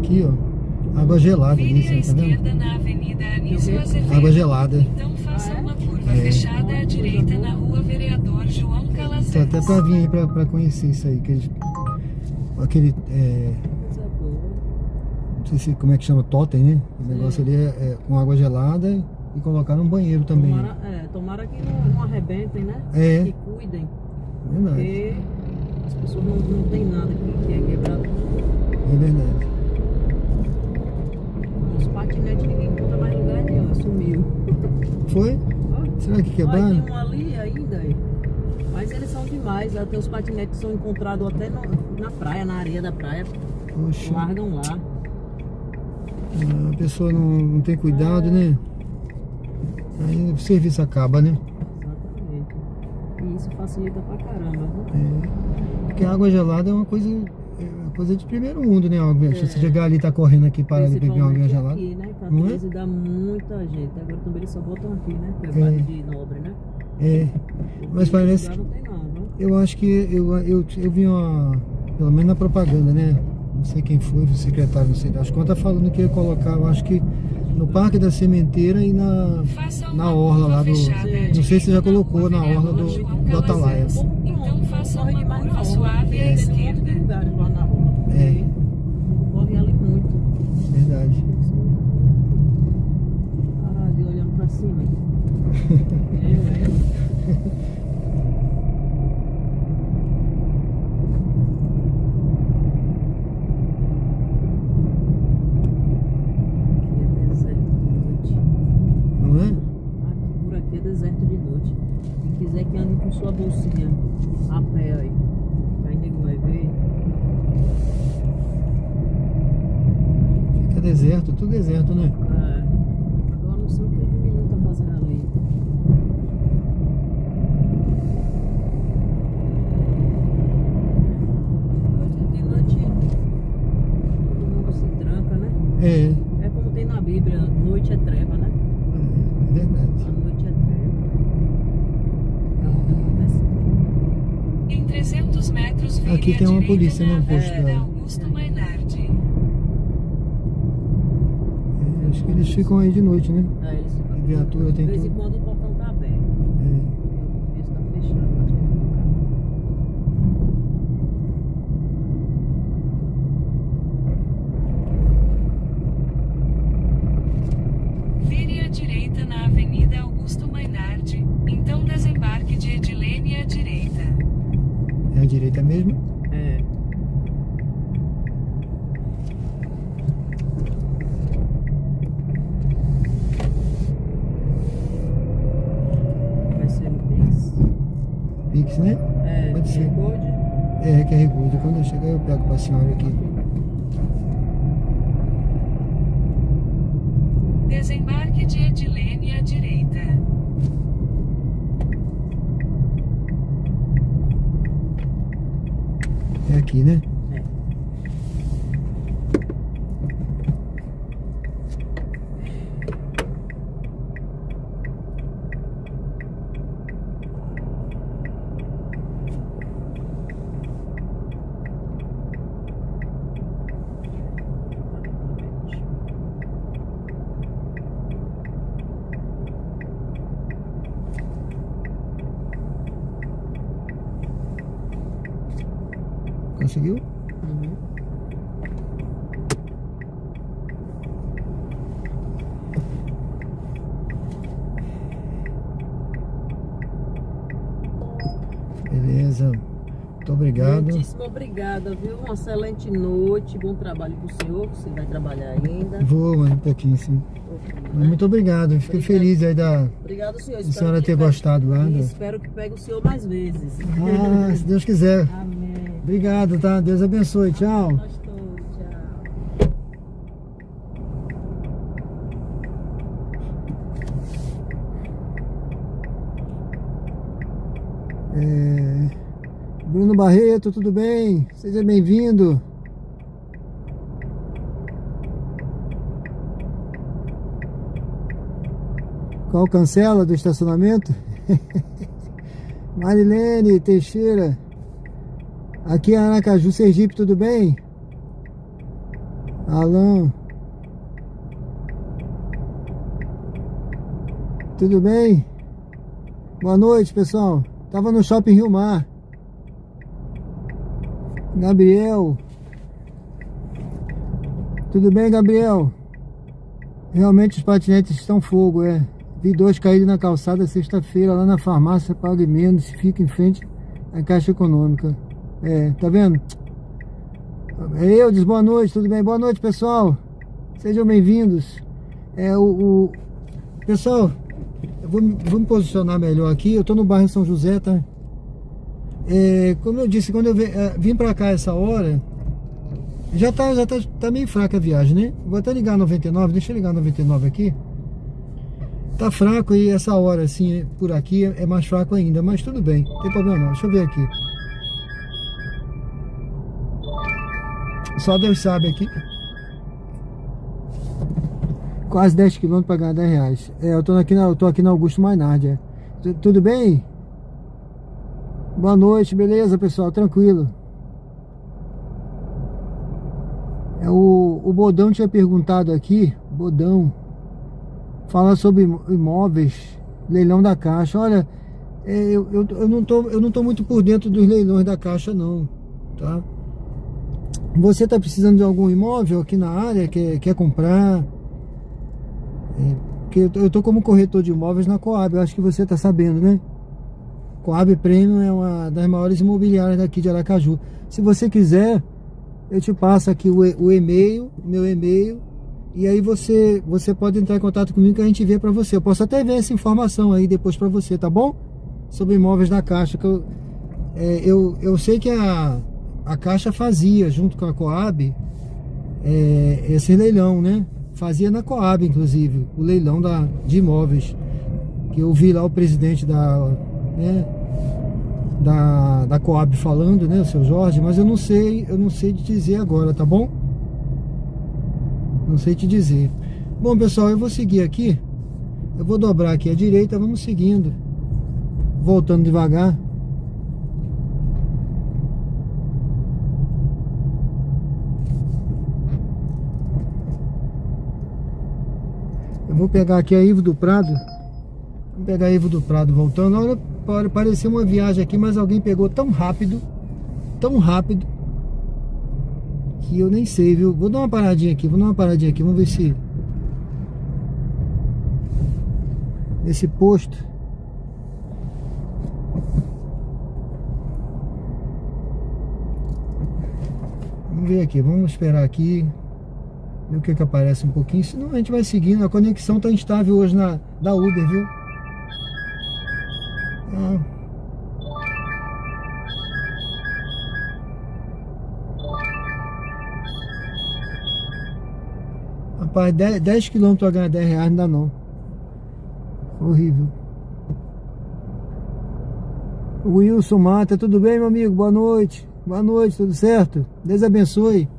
Aqui, ó. Água gelada ali, Vire à você tá vendo? esquerda na Avenida Anísio Azevedo. Água gelada. Então faça uma curva É. fechada à direita na rua Vereador João Tô Calazans. até pra vir aí pra conhecer isso aí. Aquele, Coisa boa. não sei se, como é que chama, totem, né? O negócio ali é com água gelada e colocar num banheiro também. Tomara que não arrebentem, né? É. Que cuidem. Verdade, Porque as pessoas não tem nada que é quebrado. é verdade. Os patinetes ninguém encontra mais lugar nenhum. Sumiu. Foi? Ó. Será que Olha, quebraram? tem um ali ainda. Mas eles são demais. Até os patinetes são encontrados até na praia, na areia da praia. Poxa, Largam lá. a pessoa não tem cuidado, né? Aí o serviço acaba, né? Exatamente. E isso facilita pra caramba, viu? Porque a água gelada é uma coisa de primeiro mundo, né? Se você chegar ali, tá correndo aqui, parar de beber uma água Principalmente gelada. aqui, né? Não é? 14 dá muita gente. Agora também eles só botam aqui, né? Que é É. bairro de Nobre, né? É, mas parece Lugar não tem não, viu? eu acho que eu vi pelo menos na propaganda, né? Não sei quem foi, o secretário, não sei das contas, falando que ia colocar, eu acho que no Parque da Sementeira e Faça uma na orla lá do. curva fechada à Não sei se já direita na colocou na rua orla Vereador João do Atalaia. Calazans. Então faça Corre uma demais na curva orla. suave à Tem um monte de esquerda. lugares lá na rua. É. Corre ali muito. Verdade. Parar de olhando pra cima. É. Não é? Por aqui é deserto de noite. Quem quiser que ande com sua bolsinha a pé aí. Aí nego vai ver. Fica deserto, tudo deserto, né? Agora não sei o que o menino tá fazendo ali. De noite todo mundo se tranca, né? É, É como tem na Bíblia, noite é treva, né? é verdade. A noite é treva. É o que acontece. Em 300 metros, vire Aqui à tem uma direita polícia, na né? Um posto Avenida da- Augusto Mainardi. Acho que eles ficam aí de noite, né? Eles ficam. A viatura tem De vez em tudo. quando o portão tá aberto. É. E outro dia está fechado, mas tem muito carro. Vire à direita na Avenida Augusto Mainardi. Então desembarque de Edilene à direita. É a direita mesmo? É. Vai ser no Pix. Pix, né? É, Pode ser. Code. É, QR Code. Quando eu chegar, eu pego pra senhora aqui. Desembarque de Edilene à direita. É aqui, né? É. Conseguiu? Uhum. Beleza. Muito obrigado. Muitíssimo obrigada, viu? Uma excelente noite, bom trabalho pro senhor, que você vai trabalhar ainda. Vou, mas um pouquinho, sim. Né? Muito obrigado. Fiquei Obrigado. feliz aí da Obrigado, senhor. senhora que ter pegue- gostado lá. E espero que pegue o senhor mais vezes. Ah, se Deus quiser. Amém. Obrigado, tá? Deus abençoe. Tchau. Nós todos, tchau. Bruno Barreto, tudo bem? Seja bem-vindo. Qual cancela do estacionamento? Marilene Teixeira. Aqui é Aracaju, Sergipe, tudo bem? Alan. Tudo bem? Boa noite, pessoal. Tava no Shopping Rio Mar. Gabriel. Tudo bem, Gabriel? Realmente os patinetes estão fogo, é. Vi 2 caírem na calçada sexta-feira lá na farmácia, pague menos, fica em frente à Caixa Econômica. É, tá vendo? Eudes, boa noite, tudo bem? Boa noite, pessoal. Sejam bem-vindos. Pessoal, eu vou me posicionar melhor aqui. Eu tô no bairro São José, tá? Como eu disse, quando eu vim pra cá essa hora, já tá meio fraca a viagem, né? Vou até ligar a 99, deixa eu ligar a 99 aqui. Tá fraco e essa hora, assim, por aqui é mais fraco ainda, mas tudo bem, não tem problema não. Deixa eu ver aqui. Só Deus sabe aqui. Quase 10 km para ganhar 10 reais. Eu tô aqui na Augusto Mainardi. Tudo bem? Boa noite, beleza, pessoal? Tranquilo. O Bodão tinha perguntado aqui. Bodão. Fala sobre imóveis. Leilão da Caixa. Olha, eu não tô muito por dentro dos leilões da Caixa, não. Tá? Você está precisando de algum imóvel aqui na área, quer comprar? Porque eu tô como corretor de imóveis na Coab, eu acho que você está sabendo, né? Coab Premium é uma das maiores imobiliárias daqui de Aracaju. Se você quiser, eu te passo aqui o e-mail, meu e-mail, e aí você pode entrar em contato comigo que a gente vê para você. Eu posso até ver essa informação aí depois para você, tá bom? Sobre imóveis da Caixa, que eu sei que a Caixa fazia, junto com a Coab, esse leilão, né? Fazia na Coab, inclusive, o leilão de imóveis. Que eu vi lá o presidente da Coab falando, né? O seu Jorge, mas eu não sei te dizer agora, tá bom? Não sei te dizer. Bom, pessoal, eu vou seguir aqui. Eu vou dobrar aqui à direita, vamos seguindo. Voltando devagar. Vou pegar aqui a Ivo do Prado. Vou pegar a Ivo do Prado voltando. Olha, pode parecer uma viagem aqui, mas alguém pegou tão rápido, que eu nem sei, viu? Vou dar uma paradinha aqui, vamos ver se nesse posto. Vamos ver aqui, vamos esperar aqui. Ver o que aparece um pouquinho. Senão a gente vai seguindo. A conexão tá instável hoje da Uber, viu? Rapaz, 10 km para ganhar 10 reais não dá não. Horrível. Wilson Mata, tudo bem, meu amigo? Boa noite. Boa noite, tudo certo? Deus abençoe.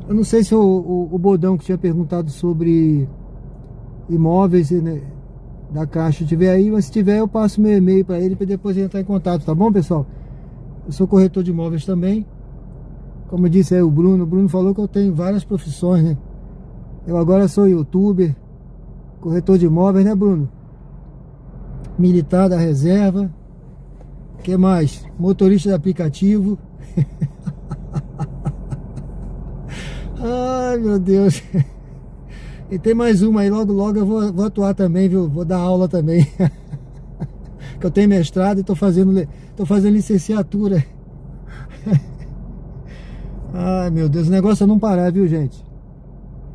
Eu não sei se o Bodão que tinha perguntado sobre imóveis, né, da Caixa tiver aí, mas se tiver eu passo meu e-mail para ele para depois ele entrar em contato, tá bom, pessoal? Eu sou corretor de imóveis também. Como disse aí o Bruno falou que eu tenho várias profissões, né? Eu agora sou youtuber, corretor de imóveis, né, Bruno? Militar da reserva. O que mais? Motorista de aplicativo. Ai, meu Deus. E tem mais uma aí, logo eu vou atuar também, viu? Vou dar aula também. Que eu tenho mestrado e tô fazendo licenciatura. Ai, meu Deus, o negócio é não parar, viu, gente?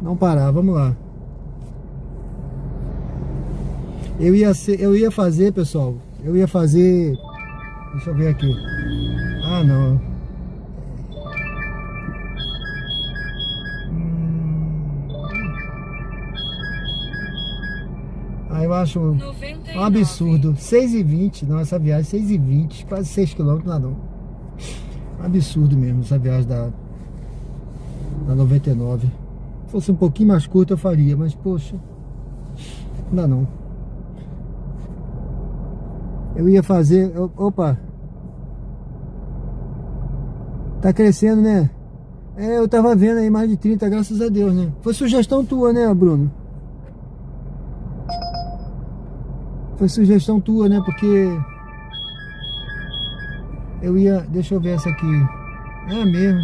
Não parar, vamos lá. Eu ia fazer, pessoal. Deixa eu ver aqui. Ah, não. Eu acho um absurdo. 6h20, não, essa viagem 6h20, quase 6 km, não. Um absurdo mesmo essa viagem da 99. Se fosse um pouquinho mais curta eu faria, mas poxa, não dá não. Eu ia fazer, opa, tá crescendo, né? Eu tava vendo aí mais de 30, graças a Deus, né? Foi sugestão tua, né, Bruno? Foi sugestão tua, né? Porque eu ia... Deixa eu ver essa aqui. É mesmo.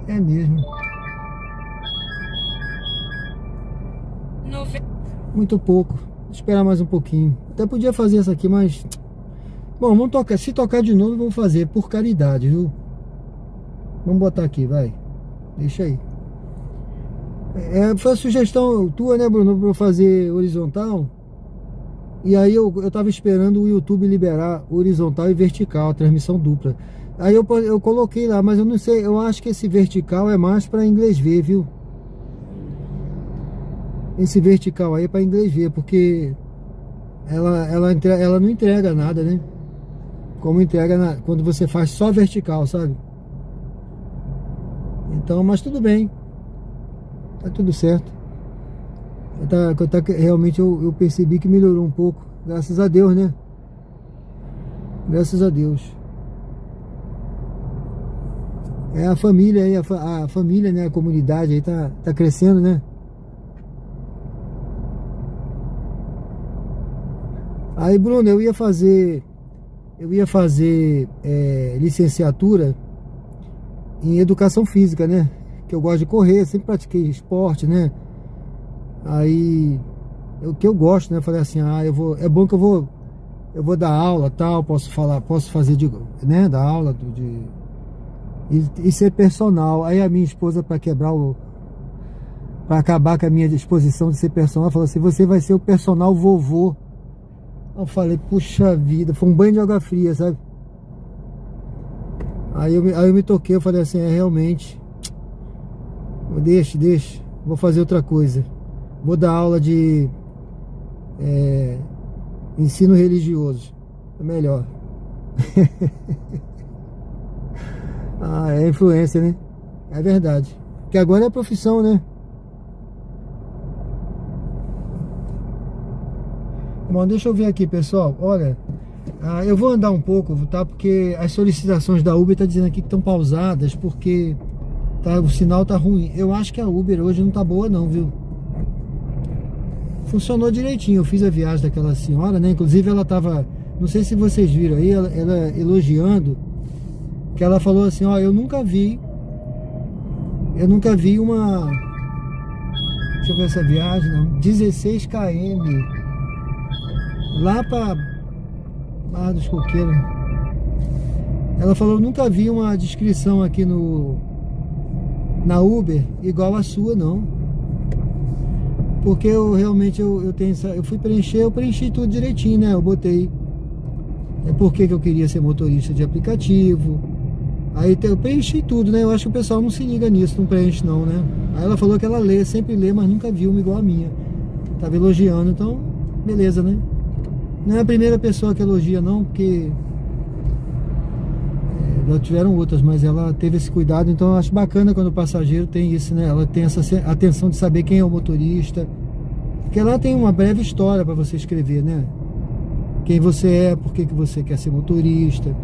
É mesmo. Muito pouco. Vou esperar mais um pouquinho. Até podia fazer essa aqui, mas... Bom, vamos tocar. Se tocar de novo, vamos fazer. Por caridade, viu? Vamos botar aqui, vai. Deixa aí. Foi a sugestão tua, né, Bruno? Pra eu fazer horizontal. E aí eu tava esperando o YouTube liberar horizontal e vertical, a transmissão dupla. Aí eu coloquei lá, mas eu não sei. Eu acho que esse vertical é mais pra inglês ver, viu? Esse vertical aí é pra inglês ver, porque ela não entrega nada, né? Como entrega quando você faz só vertical, sabe? Então, mas tudo bem. Tá tudo certo. Realmente eu percebi que melhorou um pouco. Graças a Deus, né? Graças a Deus. A família aí, a família, né? A comunidade aí tá crescendo, né? Aí, Bruno, eu ia fazer licenciatura em educação física, né? Que eu gosto de correr, sempre pratiquei esporte, né? Aí, o que eu gosto, né? Eu falei assim, é bom que eu vou dar aula, tal, posso fazer, né? Dar aula e ser personal. Aí a minha esposa, para acabar com a minha disposição de ser personal, falou assim, você vai ser o personal vovô. Eu falei, puxa vida, foi um banho de água fria, sabe? Aí eu me toquei, eu falei assim, realmente, deixa, vou fazer outra coisa. Vou dar aula de ensino religioso, é melhor. É influência, né? É verdade. Porque agora é profissão, né? Bom, deixa eu ver aqui, pessoal. Olha, eu vou andar um pouco, tá? Porque as solicitações da Uber tá dizendo aqui que estão pausadas, porque o sinal tá ruim. Eu acho que a Uber hoje não tá boa não, viu? Funcionou direitinho. Eu fiz a viagem daquela senhora, né? Inclusive ela tava, não sei se vocês viram aí, ela elogiando, que ela falou assim, ó, eu nunca vi uma, deixa eu ver essa viagem, não, 16 km lá pra Barra dos Coqueiros. Ela falou, nunca vi uma descrição aqui na Uber igual a sua, não. Porque eu realmente eu fui preencher, eu preenchi tudo direitinho, né? Eu botei porque que eu queria ser motorista de aplicativo. Aí eu preenchi tudo, né? Eu acho que o pessoal não se liga nisso, não preenche não, né? Aí ela falou que ela sempre lê, mas nunca viu uma igual a minha. Tava elogiando, então beleza, né? Não é a primeira pessoa que elogia não, porque já tiveram outras, mas ela teve esse cuidado. Então eu acho bacana quando o passageiro tem isso, né? Ela tem essa atenção de saber quem é o motorista, porque lá tem uma breve história para você escrever, né? Quem você é, por que você quer ser motorista,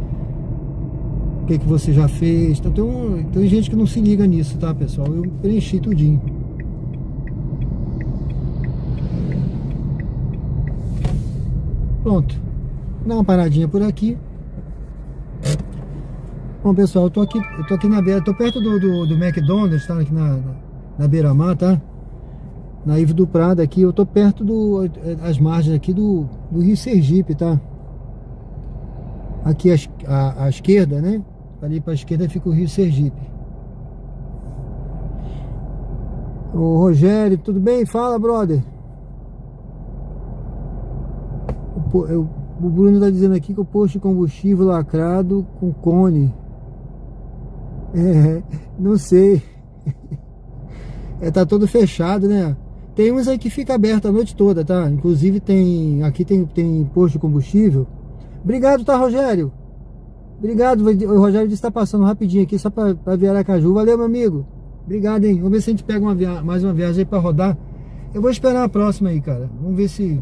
o que você já fez. Então tem gente que não se liga nisso, tá, pessoal? Eu preenchi tudinho. Pronto, dá uma paradinha por aqui. Bom, pessoal, eu tô aqui na beira, tô perto do McDonald's, tá aqui na beira-mar, tá? Na Ivo do Prado aqui, eu tô perto as margens aqui do Rio Sergipe, tá? Aqui à esquerda, né? Ali pra esquerda fica o Rio Sergipe. Ô Rogério, tudo bem? Fala, brother. O Bruno tá dizendo aqui que o posto de combustível lacrado com cone. Não sei. Tá todo fechado, né? Tem uns aí que fica aberto a noite toda, tá? Inclusive aqui tem posto de combustível. Obrigado, tá, Rogério? Obrigado, o Rogério disse que tá passando rapidinho aqui só pra ver Aracaju. Valeu, meu amigo. Obrigado, hein? Vamos ver se a gente pega mais uma viagem aí pra rodar. Eu vou esperar a próxima aí, cara. Vamos ver se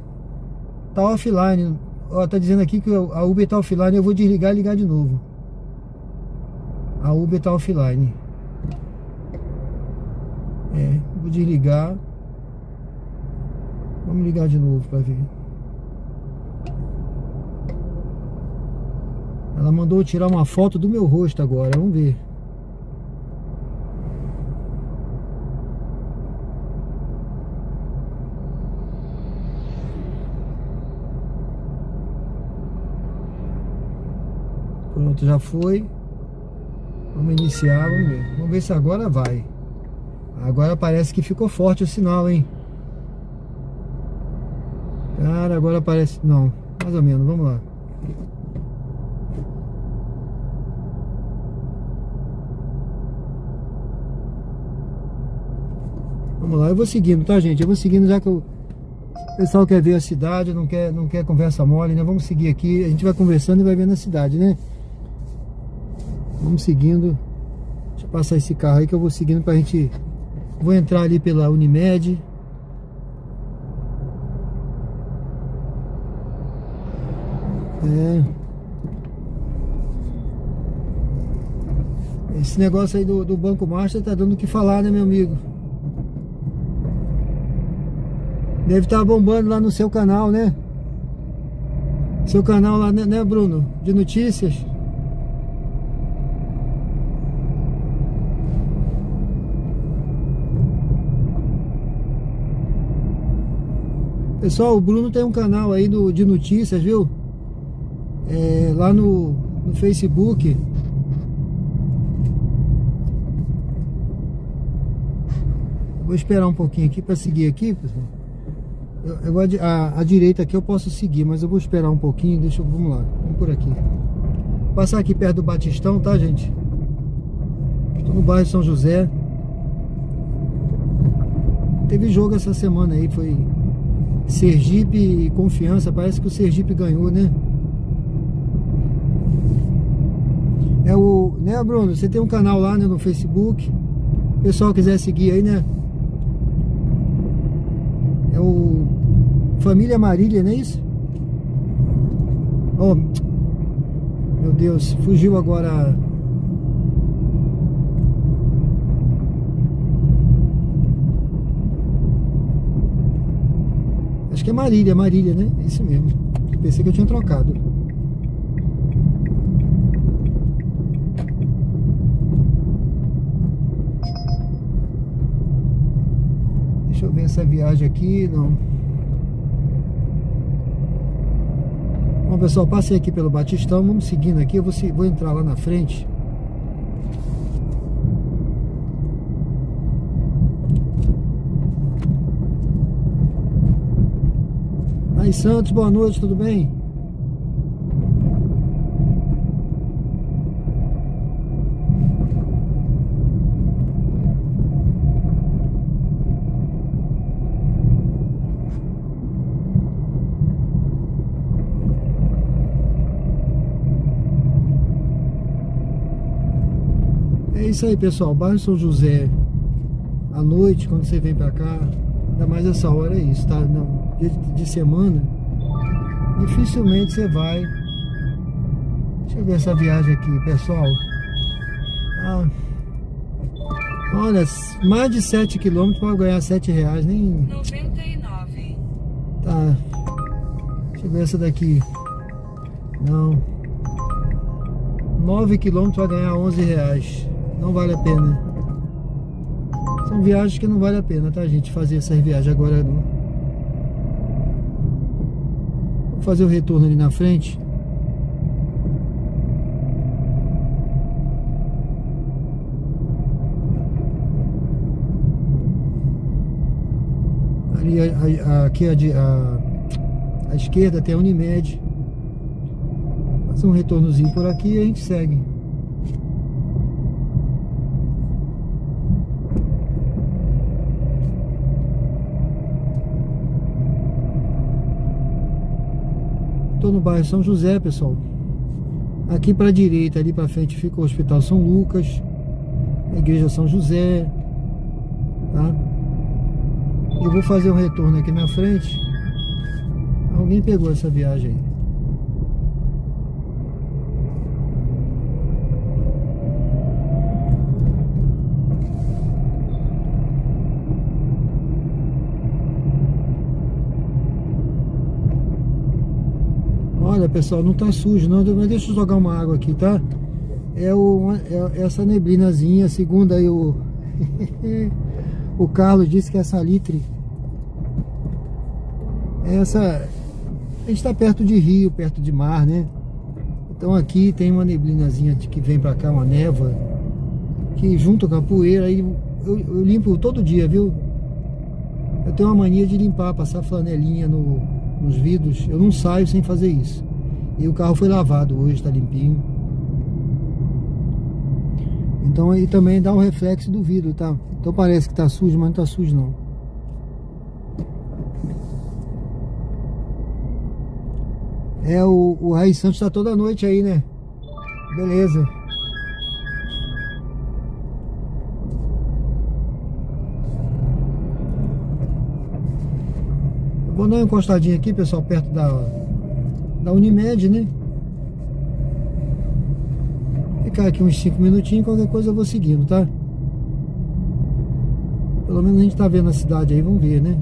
tá offline. Ó, tá dizendo aqui que a Uber tá offline. Eu vou desligar e ligar de novo. A Uber tá offline. Vou desligar. Vamos ligar de novo para ver. Ela mandou eu tirar uma foto do meu rosto agora, vamos ver. Pronto, já foi. Vamos iniciar, vamos ver. Vamos ver se agora vai. Agora parece que ficou forte o sinal, hein? Cara, agora parece... Não, mais ou menos, vamos lá. Vamos lá, eu vou seguindo, tá, gente? Eu vou seguindo, já que o pessoal quer ver a cidade, não quer conversa mole, né? Vamos seguir aqui, a gente vai conversando e vai vendo a cidade, né? Vamos seguindo. Deixa eu passar esse carro aí que eu vou seguindo pra gente... Vou entrar ali pela Unimed. Esse negócio aí do Banco Master tá dando o que falar, né, meu amigo? Deve estar bombando lá no seu canal, né? Seu canal lá, né, Bruno? De notícias. Pessoal, o Bruno tem um canal aí de notícias, viu? Lá no Facebook. Vou esperar um pouquinho aqui para seguir aqui, pessoal. Eu vou a direita aqui eu posso seguir, mas eu vou esperar um pouquinho. Vamos lá, vamos por aqui. Vou passar aqui perto do Batistão, tá, gente? Estou no bairro São José. Teve jogo essa semana aí, foi Sergipe e Confiança. Parece que o Sergipe ganhou, né? Né, Bruno? Você tem um canal lá, né, no Facebook. O pessoal quiser seguir aí, né? É o Família Marília, não é isso? Oh, meu Deus, fugiu agora. Acho que é Marília, né? É isso mesmo. Pensei que eu tinha trocado. Deixa eu ver essa viagem aqui. Não. Bom, pessoal, passei aqui pelo Batistão. Vamos seguindo aqui. Eu vou entrar lá na frente. Aí, Santos, boa noite, tudo bem? É isso aí, pessoal. Bairro São José, à noite, quando você vem pra cá, ainda mais essa hora, é isso, tá? Não, dia de semana, dificilmente você vai. Deixa eu ver essa viagem aqui, pessoal. Olha, mais de 7 km para ganhar R$7, nem... 99. Tá. Deixa eu ver essa daqui. Não. 9 km para ganhar R$11. Não vale a pena. São viagens que não vale a pena, tá, gente? Fazer essas viagens agora não. Vou fazer o retorno ali na frente. Ali aqui à esquerda tem a Unimed. Fazer um retornozinho por aqui e a gente segue. Estou no bairro São José, pessoal. Aqui para a direita, ali para frente, fica o Hospital São Lucas, a Igreja São José, tá? Eu vou fazer um retorno aqui na frente. Alguém pegou essa viagem aí. pessoal, não tá sujo não, mas deixa eu jogar uma água aqui, tá? É essa neblinazinha, segundo aí o o Carlos disse que é salitre. Essa, a gente tá perto de rio, perto de mar, né? Então aqui tem uma neblinazinha que vem pra cá, uma névoa, que junto com a poeira, aí eu limpo todo dia, viu? Eu tenho uma mania de limpar, passar flanelinha nos vidros. Eu não saio sem fazer isso. E o carro foi lavado hoje, tá limpinho. Então aí também dá um reflexo do vidro, tá? Então parece que tá sujo, mas não tá sujo não. O Raiz Santos tá toda noite aí, né? Beleza. Eu vou dar uma encostadinha aqui, pessoal, perto da Unimed, né? Ficar aqui uns 5 minutinhos, qualquer coisa eu vou seguindo, tá? Pelo menos a gente tá vendo a cidade aí, vamos ver, né?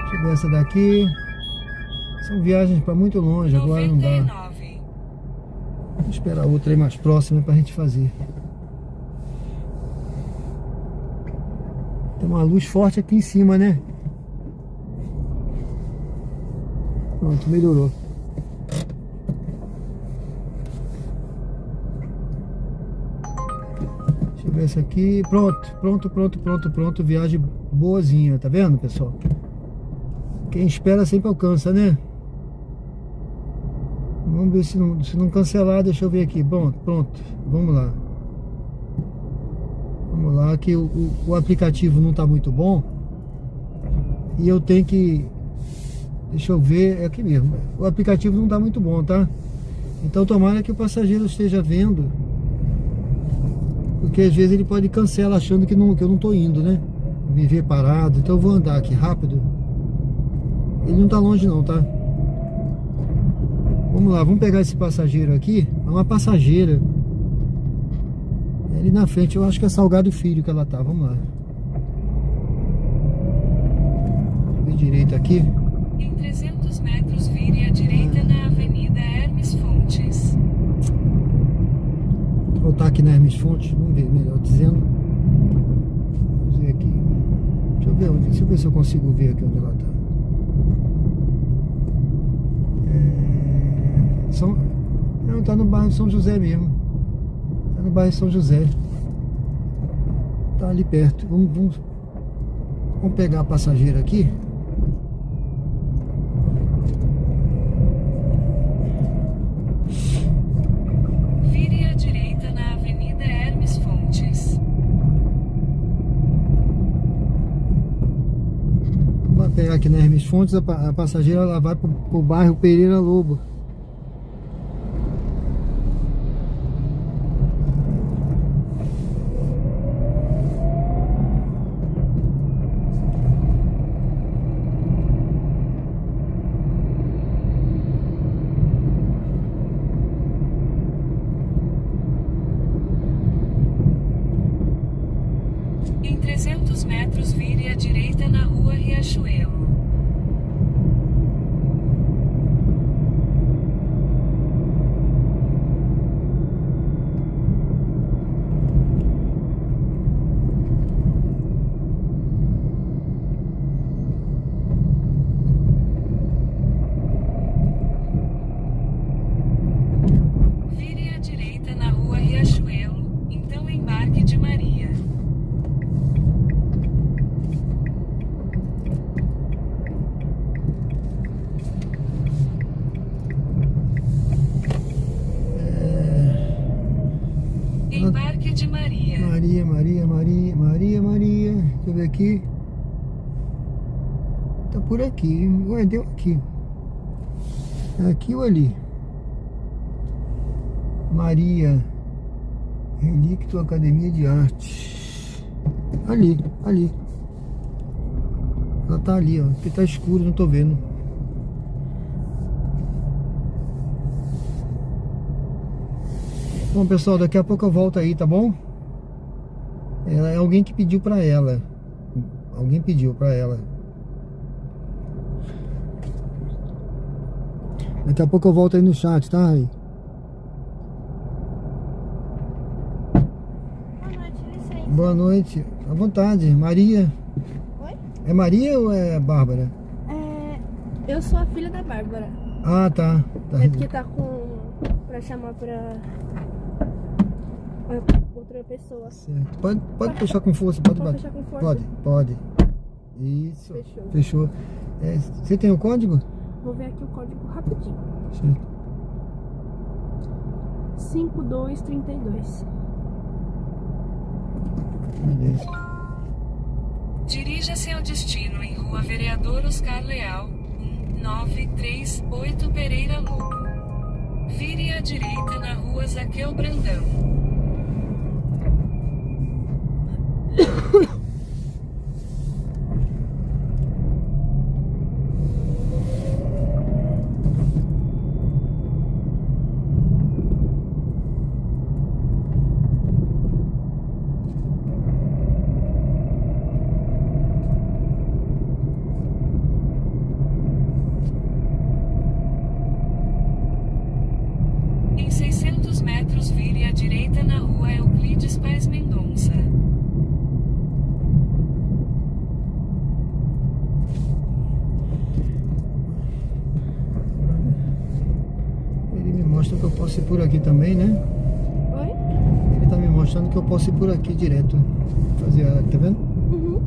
Deixa eu ver essa daqui. São viagens para muito longe, agora não dá. 99. Vou esperar outra aí mais próxima pra gente fazer. Tem uma luz forte aqui em cima, né? Pronto, melhorou. Deixa eu ver essa aqui. Pronto. Viagem boazinha, tá vendo, pessoal? Quem espera sempre alcança, né? Vamos ver se não cancelar, deixa eu ver aqui. Pronto, vamos lá. Vamos lá, que o aplicativo não tá muito bom. E eu tenho que... Deixa eu ver, é aqui mesmo. O aplicativo não tá muito bom, tá? Então tomara que o passageiro esteja vendo. Porque às vezes ele pode cancelar achando que eu não tô indo, né? Me ver parado. Então eu vou andar aqui rápido. Ele não tá longe não, tá? Vamos lá, vamos pegar esse passageiro aqui. É uma passageira. É ali na frente, eu acho que é Salgado Filho que ela tá. Vamos lá. Vou ver direito aqui. Em 300 metros, vire à direita na Avenida Hermes Fontes. Vou voltar aqui na Hermes Fontes. Vamos ver melhor dizendo. Vamos ver aqui. Deixa eu ver se eu consigo ver aqui onde ela tá. Não, tá no bairro São José mesmo. Tá no bairro São José. Tá ali perto. Vamos pegar a passageira aqui. Vire à direita na Avenida Hermes Fontes. Vamos pegar aqui na Hermes Fontes. A passageira ela vai pro bairro Pereira Lobo. Em 300 metros, vire à direita na Rua Riachuelo. Vire à direita na Rua Riachuelo, então embarque de Maria. Embarque de Maria. Maria. Deixa eu ver aqui. Tá por aqui. Ué, deu aqui. Aqui ou ali? Maria. Relicto Academia de Arte. Ali. Ela tá ali, ó. Porque tá escuro, não tô vendo. Bom, pessoal, daqui a pouco eu volto aí, tá bom? É alguém que pediu pra ela. Alguém pediu pra ela. Daqui a pouco eu volto aí no chat, tá, Rai? Boa noite, licença. Boa noite. À vontade. Maria. Oi? É Maria ou é Bárbara? Eu sou a filha da Bárbara. Ah, tá. É porque tá com... pra chamar pra... outra pessoa. Certo. Pode puxar com força, pode Pode bater. puxar com força? Pode. Isso. Fechou. Fechou. Você tem o código? Vou ver aqui o código rapidinho. Sim. 5232. Beleza. Dirija-se ao destino em Rua Vereador Oscar Leal, 1938 Pereira Lobo. Vire à direita na Rua Zaqueu Brandão. Em 600 metros, vire à direita na Rua Euclides Paes Mendonça. Ele me mostra que eu posso ir por aqui também, né? Oi? Ele tá me mostrando que eu posso ir por aqui direto. Fazer a... Tá vendo? Uhum.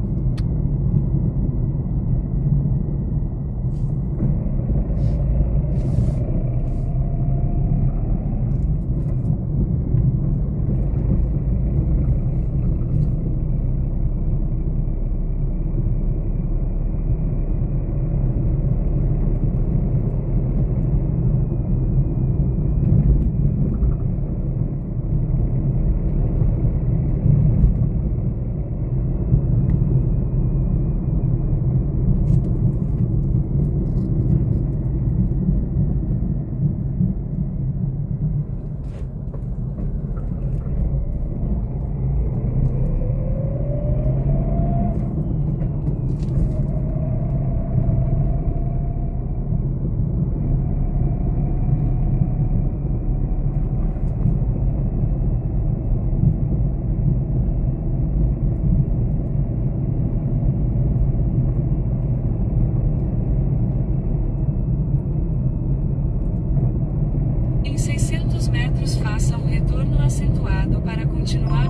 Em 600 metros, faça um retorno acentuado para continuar.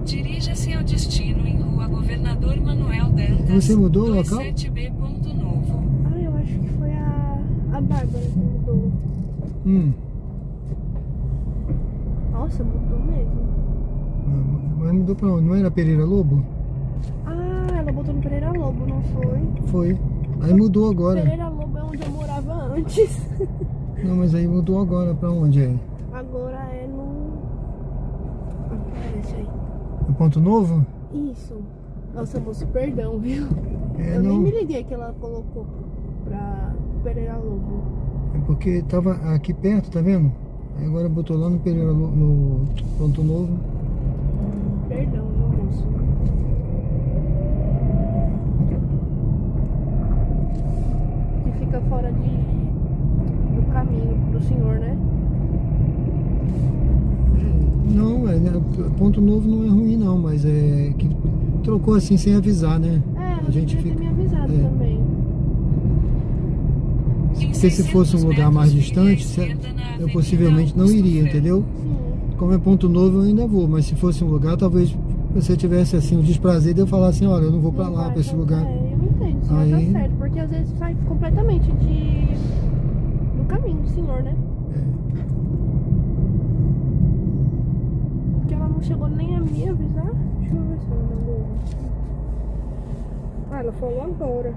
Dirija-se ao destino em Rua Governador Manuel Dantas. Você mudou o local? 27B Ponto Novo. Ah, eu acho que foi a Bárbara que mudou. Nossa, mudou mesmo. Mas mudou pra onde? Não era Pereira Lobo? Ah, ela botou no Pereira Lobo, não foi? Foi. Aí mudou agora. Pereira Lobo é onde eu morava antes. Não, mas aí mudou agora. Pra onde é? Agora é no... Aparece aí. É Ponto Novo? Isso. Nossa, moço, perdão, viu? É, Eu nem não. me liguei que ela colocou pra Pereira Lobo. É porque tava aqui perto, tá vendo? Aí agora botou lá no Pereira Lobo, no Ponto Novo. Perdão, meu moço. Que fica fora do caminho do senhor, né? Não, Ponto Novo não é ruim não, mas é que trocou assim sem avisar, né? É, A gente devia ter fica... me avisado é. também. Porque se fosse um lugar mais distante, eu possivelmente não iria, entendeu? Sim. Como é Ponto Novo eu ainda vou, mas se fosse um lugar, talvez você tivesse assim o desprazer de eu falar assim, olha, eu não vou pra Não lá, vai, pra esse não lugar. vai. Eu entendo, o senhor Aí- tá certo, porque às vezes sai completamente do caminho do senhor, né? Porque ela não chegou nem a me avisar. Deixa eu ver se ela mandou. Ah, ela falou agora.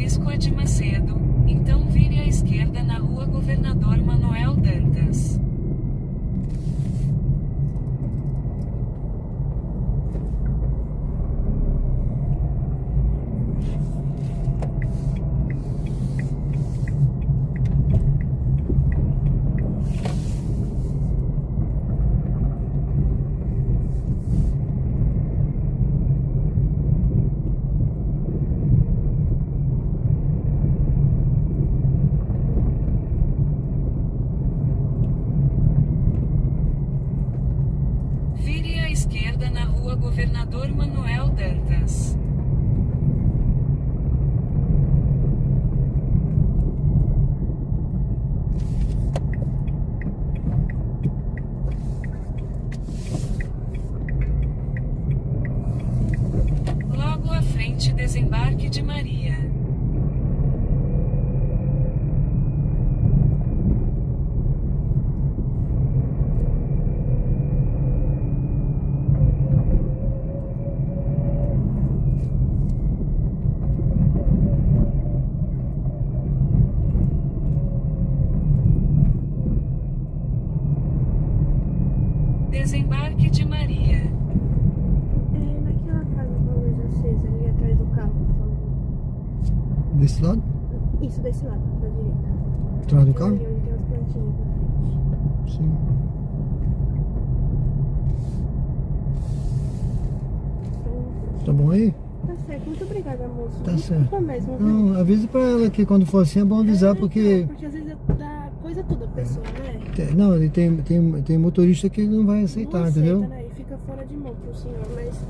Francisco A. de Macedo, então vire à esquerda na Rua Governador Manuel Dantas. Vire à esquerda na Rua Governador Manuel Dantas. Logo à frente, desembarque de Maria. Desembarque de Maria. É naquela casa com a luz acesa ali atrás do carro, por favor. Desse lado? Isso, desse lado, pra direita. Atrás do carro? Ali onde tem as plantinhas pra frente. Sim. Então, Tá bom aí? tá certo. Muito obrigada, moço. Tá Desculpa certo. mesmo, viu? Não, avise pra ela que quando for assim é bom avisar, porque... Porque às vezes dá coisa toda a pessoa, né? Não, ele tem motorista que não vai aceitar, Não aceita, entendeu? né? E fica fora de mão pro senhor, mas...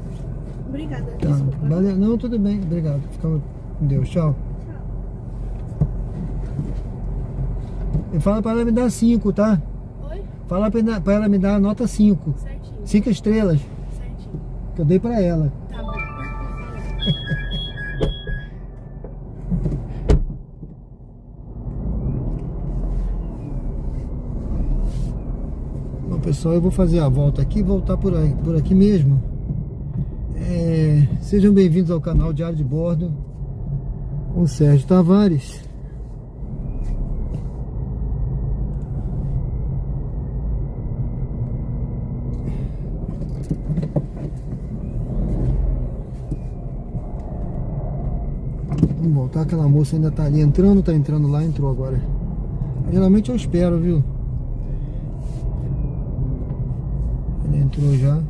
Obrigada, Tá, desculpa. valeu. Não, tudo bem, obrigado. Fica com Deus, tchau. Tchau. E fala pra ela me dar 5, tá? Oi? Fala pra ela me dar a nota 5. Certinho. 5 estrelas, Certinho. que eu dei pra ela. Tá bom. Bom, pessoal, eu vou fazer a volta aqui e voltar por aqui mesmo. Sejam bem-vindos ao canal Diário de Bordo com Sérgio Tavares. Vamos voltar, aquela moça ainda tá ali entrando, tá entrando lá, entrou agora. Geralmente eu espero, viu? Ela entrou já.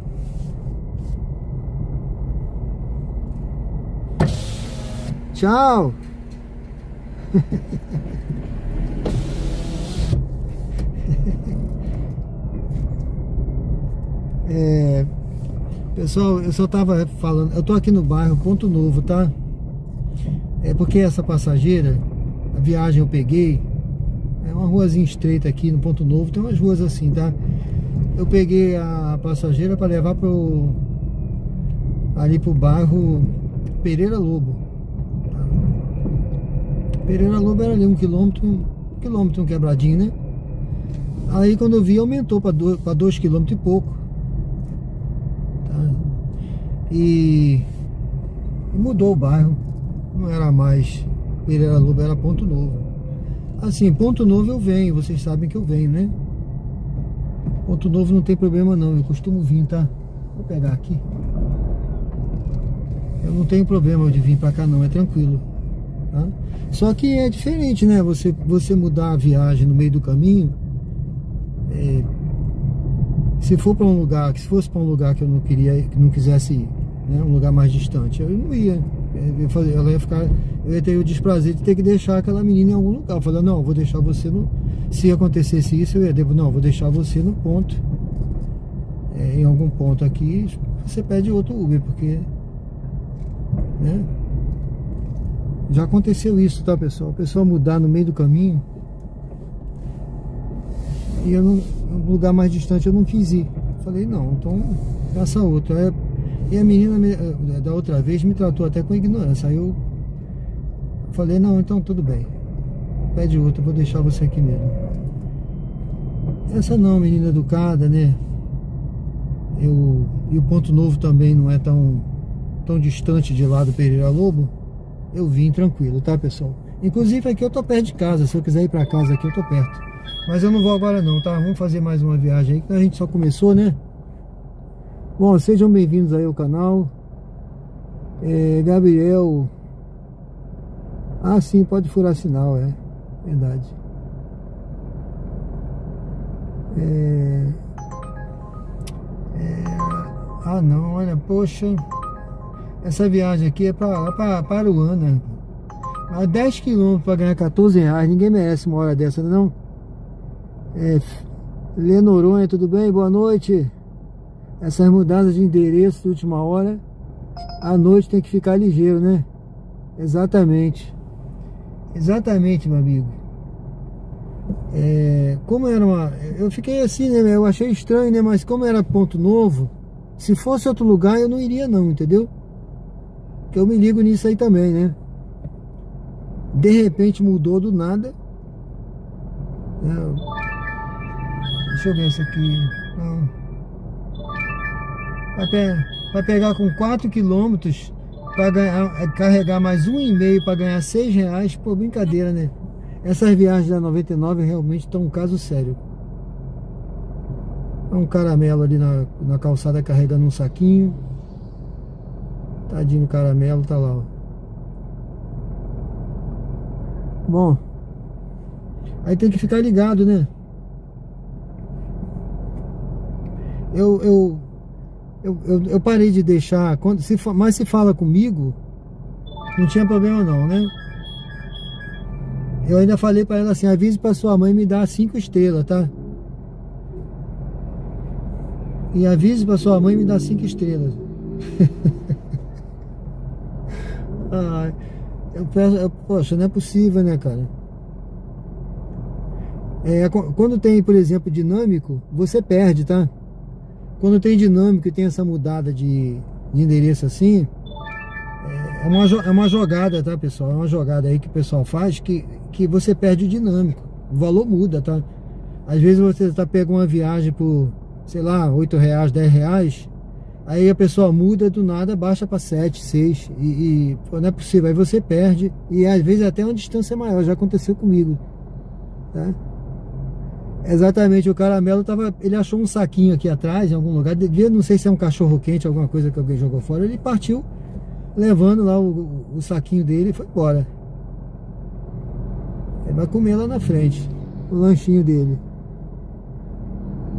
Tchau! Pessoal, eu só tava falando, eu tô aqui no bairro Ponto Novo, tá? É porque essa passageira, a viagem eu peguei, é uma ruazinha estreita aqui no Ponto Novo, tem umas ruas assim, tá? Eu peguei a passageira para levar ali pro bairro Pereira Lobo. Pereira Lobo era ali 1 quilômetro, um quebradinho, né? Aí quando eu vi, aumentou para 2 km e pouco, tá? E mudou o bairro, não era mais Pereira Lobo, era Ponto Novo. Assim, Ponto Novo eu venho, vocês sabem que eu venho, né? Ponto Novo não tem problema não, eu costumo vir, tá? Vou pegar aqui. Eu não tenho problema de vir pra cá não, é tranquilo, tá? Só que é diferente, né? Você mudar a viagem no meio do caminho. Se fosse para um lugar que eu não queria, que não quisesse ir, né? Um lugar mais distante, eu não ia. Eu ia ter o desprazer de ter que deixar aquela menina em algum lugar. Eu falei, não, eu vou deixar você no... Se acontecesse isso, eu ia dizer, não, eu vou deixar você no ponto. Em algum ponto aqui, você pede outro Uber, porque... né? Já aconteceu isso, tá, pessoal? A pessoa mudar no meio do caminho e eu não, um lugar mais distante eu não quis ir. Falei, não, então passa outra. E a menina da outra vez me tratou até com ignorância. Aí eu falei, não, então tudo bem, pede outra, eu vou deixar você aqui mesmo. Essa não, menina educada, né? E o Ponto Novo também não é tão distante de lá do Pereira Lobo. eu vim tranquilo, tá, pessoal? Inclusive aqui eu tô perto de casa, se eu quiser ir pra casa aqui eu tô perto. Mas eu não vou agora não, tá? Vamos fazer mais uma viagem aí, que a gente só começou, né? Bom, sejam bem-vindos aí ao canal. Gabriel... Ah, sim, pode furar sinal, é verdade. Ah não, olha, poxa, essa viagem aqui é para Aruana, a 10 km para ganhar 14 reais, ninguém merece uma hora dessa, não? Lê Noronha, tudo bem? Boa noite. Essas mudanças de endereço de última hora, à noite tem que ficar ligeiro, né? Exatamente. Exatamente, meu amigo. Como era eu fiquei assim, né? Eu achei estranho, né? Mas como era Ponto Novo, se fosse outro lugar eu não iria não, entendeu? Porque eu me ligo nisso aí também, né? De repente mudou do nada. Deixa eu ver isso aqui. Para pegar com 4 km, para carregar mais 1,5 para ganhar 6 reais, pô, brincadeira, né? Essas viagens da 99 realmente estão um caso sério. É um caramelo ali na calçada carregando um saquinho. Tadinho, caramelo, tá lá, ó. Bom, aí tem que ficar ligado, né? Eu parei de deixar, mas se fala comigo, não tinha problema não, né? Eu ainda falei para ela assim, avise para sua mãe me dar 5 estrelas, tá? E avise para sua mãe me dar 5 estrelas. Poxa, não é possível, né, cara? Quando tem, por exemplo, dinâmico, você perde, tá? Quando tem dinâmico e tem essa mudada de endereço assim, é uma jogada, tá, pessoal? É uma jogada aí que o pessoal faz que você perde o dinâmico. O valor muda, tá? Às vezes você pegando uma viagem por, sei lá, 8 reais, 10 reais, aí a pessoa muda do nada, baixa para 7, 6 e não é possível. Aí você perde e às vezes até uma distância maior. Já aconteceu comigo, tá? Exatamente, o caramelo ele achou um saquinho aqui atrás, em algum lugar, não sei se é um cachorro quente, alguma coisa que alguém jogou fora, ele partiu levando lá o saquinho dele e foi embora. Ele vai comer lá na frente o lanchinho dele.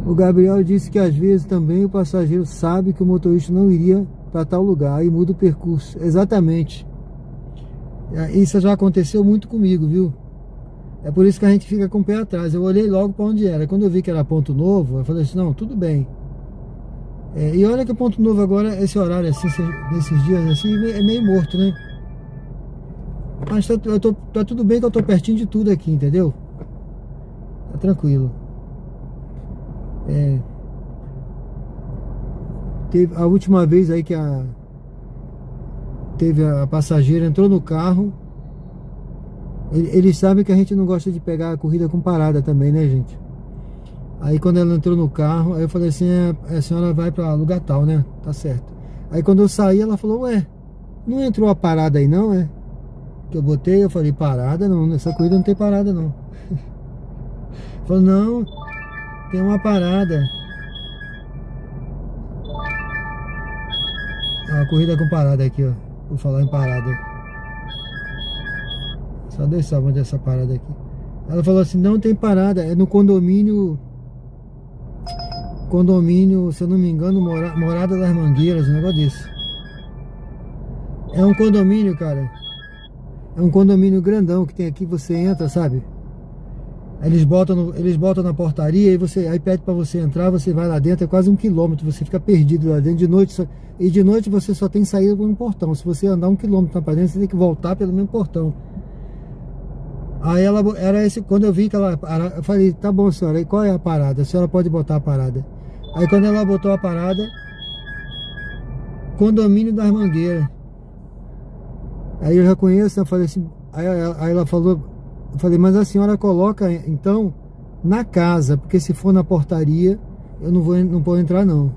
O Gabriel disse que às vezes também o passageiro sabe que o motorista não iria para tal lugar e muda o percurso. Exatamente. Isso já aconteceu muito comigo, viu? É por isso que a gente fica com o pé atrás. Eu olhei logo para onde era. Quando eu vi que era Ponto Novo, eu falei assim, não, tudo bem. E olha que o Ponto Novo agora, esse horário assim, nesses dias assim, é meio morto, né? Mas tá tudo bem que eu tô pertinho de tudo aqui, entendeu? Tá tranquilo. Teve a última vez aí que teve a passageira, entrou no carro. Eles sabem que a gente não gosta de pegar a corrida com parada também, né, gente? Aí quando ela entrou no carro, aí eu falei assim, a senhora vai pra lugar tal, né? Tá certo. Aí quando eu saí, ela falou, ué, não entrou a parada aí não, é? Que eu botei, eu falei, parada não, nessa corrida não tem parada não. Falou, não, tem uma parada. A corrida com parada aqui, ó. Vou falar em parada. Só Deus sabe onde é essa parada aqui. Ela falou assim, não tem parada, é no condomínio, se eu não me engano, Morada das Mangueiras, um negócio desse. É um condomínio, cara. É um condomínio grandão que tem aqui, você entra, sabe? Eles botam na portaria aí pede pra você entrar, você vai lá dentro, é quase 1 quilômetro, você fica perdido lá dentro de noite. E de noite você só tem saída por um portão. Se você andar 1 quilômetro pra dentro, você tem que voltar pelo mesmo portão. Aí era esse, quando eu vi que ela, eu falei, tá bom senhora, e qual é a parada? A senhora pode botar a parada. Aí quando ela botou a parada, condomínio das Mangueiras. Aí eu já conheço, eu falei assim, aí ela falou, eu falei, mas a senhora coloca então na casa, porque se for na portaria, eu não vou entrar não.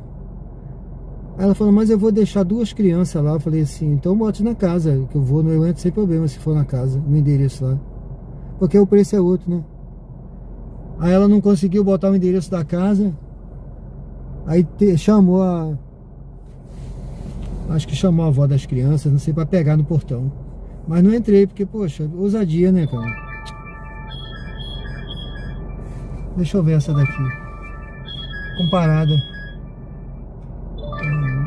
Aí ela falou, mas eu vou deixar 2 crianças lá. Eu falei assim, então bote na casa, que eu entro sem problema se for na casa, no endereço lá. Porque o preço é outro, né? Aí ela não conseguiu botar o endereço da casa. Aí chamou acho que chamou a avó das crianças, não sei, pra pegar no portão. Mas não entrei, porque, poxa, ousadia, né, cara? Deixa eu ver essa daqui. Comparada. Uhum.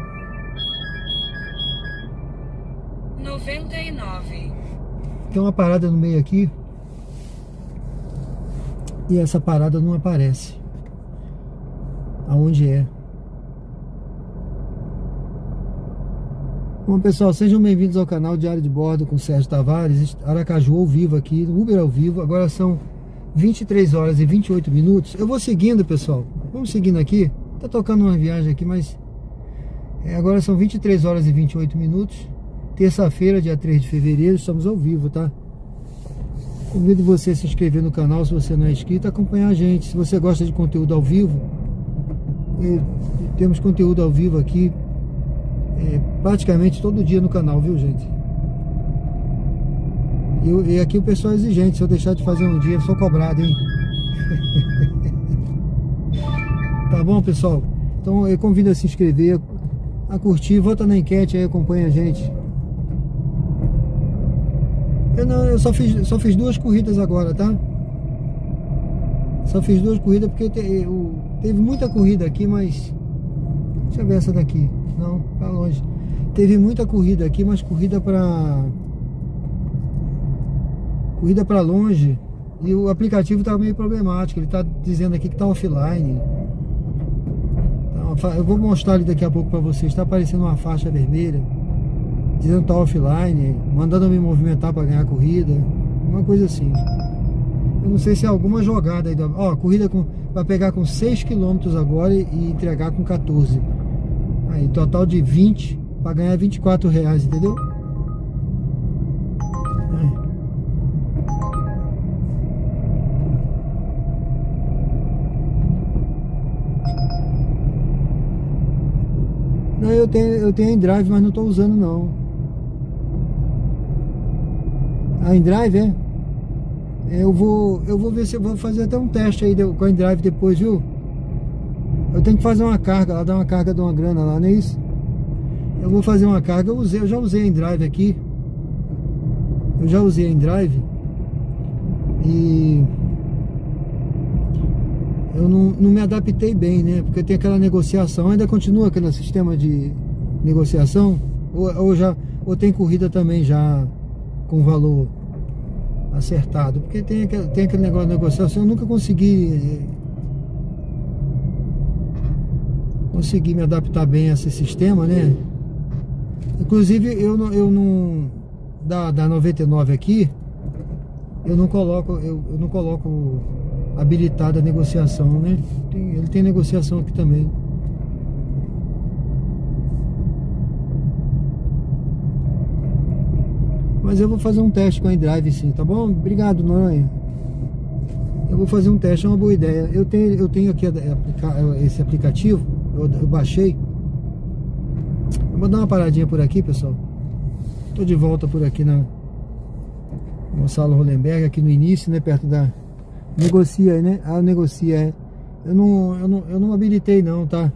99. Tem uma parada no meio aqui. E essa parada não aparece. Aonde é? Bom, pessoal, sejam bem-vindos ao canal Diário de Bordo com Sérgio Tavares, Aracaju ao vivo aqui, Uber ao vivo. Agora são 23 horas e 28 minutos. Eu vou seguindo, pessoal. Vamos seguindo aqui. Tá tocando uma viagem aqui, mas agora são 23 horas e 28 minutos. Terça-feira, dia 3 de fevereiro, estamos ao vivo, tá? Convido você a se inscrever no canal se você não é inscrito, acompanhar a gente. Se você gosta de conteúdo ao vivo, temos conteúdo ao vivo aqui praticamente todo dia no canal, viu, gente? E aqui o pessoal é exigente. Se eu deixar de fazer um dia, eu sou cobrado, hein? Tá bom, pessoal? Então eu convido a se inscrever, a curtir, vota na enquete aí, acompanha a gente. Eu só fiz 2 corridas agora, tá? Só fiz 2 corridas porque teve muita corrida aqui, mas... Deixa eu ver essa daqui. Não, tá longe. Teve muita corrida aqui, mas corrida pra longe. E o aplicativo tá meio problemático. Ele tá dizendo aqui que tá offline. Eu vou mostrar ali daqui a pouco pra vocês. Tá aparecendo uma faixa vermelha dizendo que tá offline, mandando me movimentar pra ganhar a corrida. Uma coisa assim. Eu não sei se é alguma jogada aí. Ó, corrida pra pegar com 6 km agora e entregar com 14. Aí, total de 20 pra ganhar R$24, entendeu? Não, eu tenho a InDrive, mas não tô usando não. A InDrive eu vou ver se eu vou fazer até um teste aí com a InDrive depois, viu? Eu tenho que fazer uma carga lá, dar uma carga de uma grana lá, não é isso? Eu vou fazer uma carga, eu já usei a InDrive aqui. Eu já usei a InDrive. E eu não me adaptei bem, né? Porque tem aquela negociação. Ainda continua aquele sistema de negociação? Ou tem corrida também já com valor acertado? Porque tem aquele negócio de negociação. Eu nunca consegui me adaptar bem a esse sistema, né? Inclusive eu não da 99 aqui, eu não coloco habilitada a negociação, né? Ele tem negociação aqui também. Mas eu vou fazer um teste com a InDrive sim, tá bom? Obrigado, Noronha. Eu vou fazer um teste, é uma boa ideia. Eu tenho aqui esse aplicativo, eu baixei. Eu vou dar uma paradinha por aqui, pessoal. Tô de volta por aqui na Gonçalo Hollenberg, aqui no início, né? Perto da... Negocia aí, né? Ah, negocia, Eu não habilitei não, tá?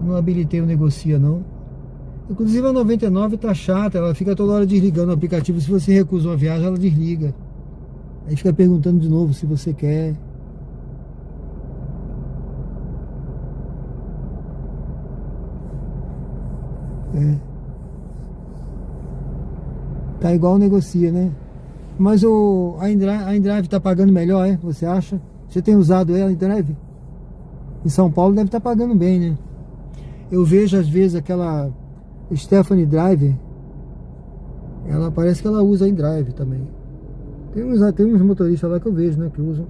Eu não habilitei o negocia não. Inclusive a 99 tá chata, ela fica toda hora desligando o aplicativo. Se você recusa uma viagem, ela desliga. Aí fica perguntando de novo se você quer. Tá igual o negocia, né? Mas a InDrive tá pagando melhor, você acha? Você tem usado ela, a InDrive? Em São Paulo deve estar pagando bem, né? Eu vejo às vezes aquela Stephanie Driver. Ela parece que ela usa a InDrive também. Tem uns motoristas lá que eu vejo, né? Que usam.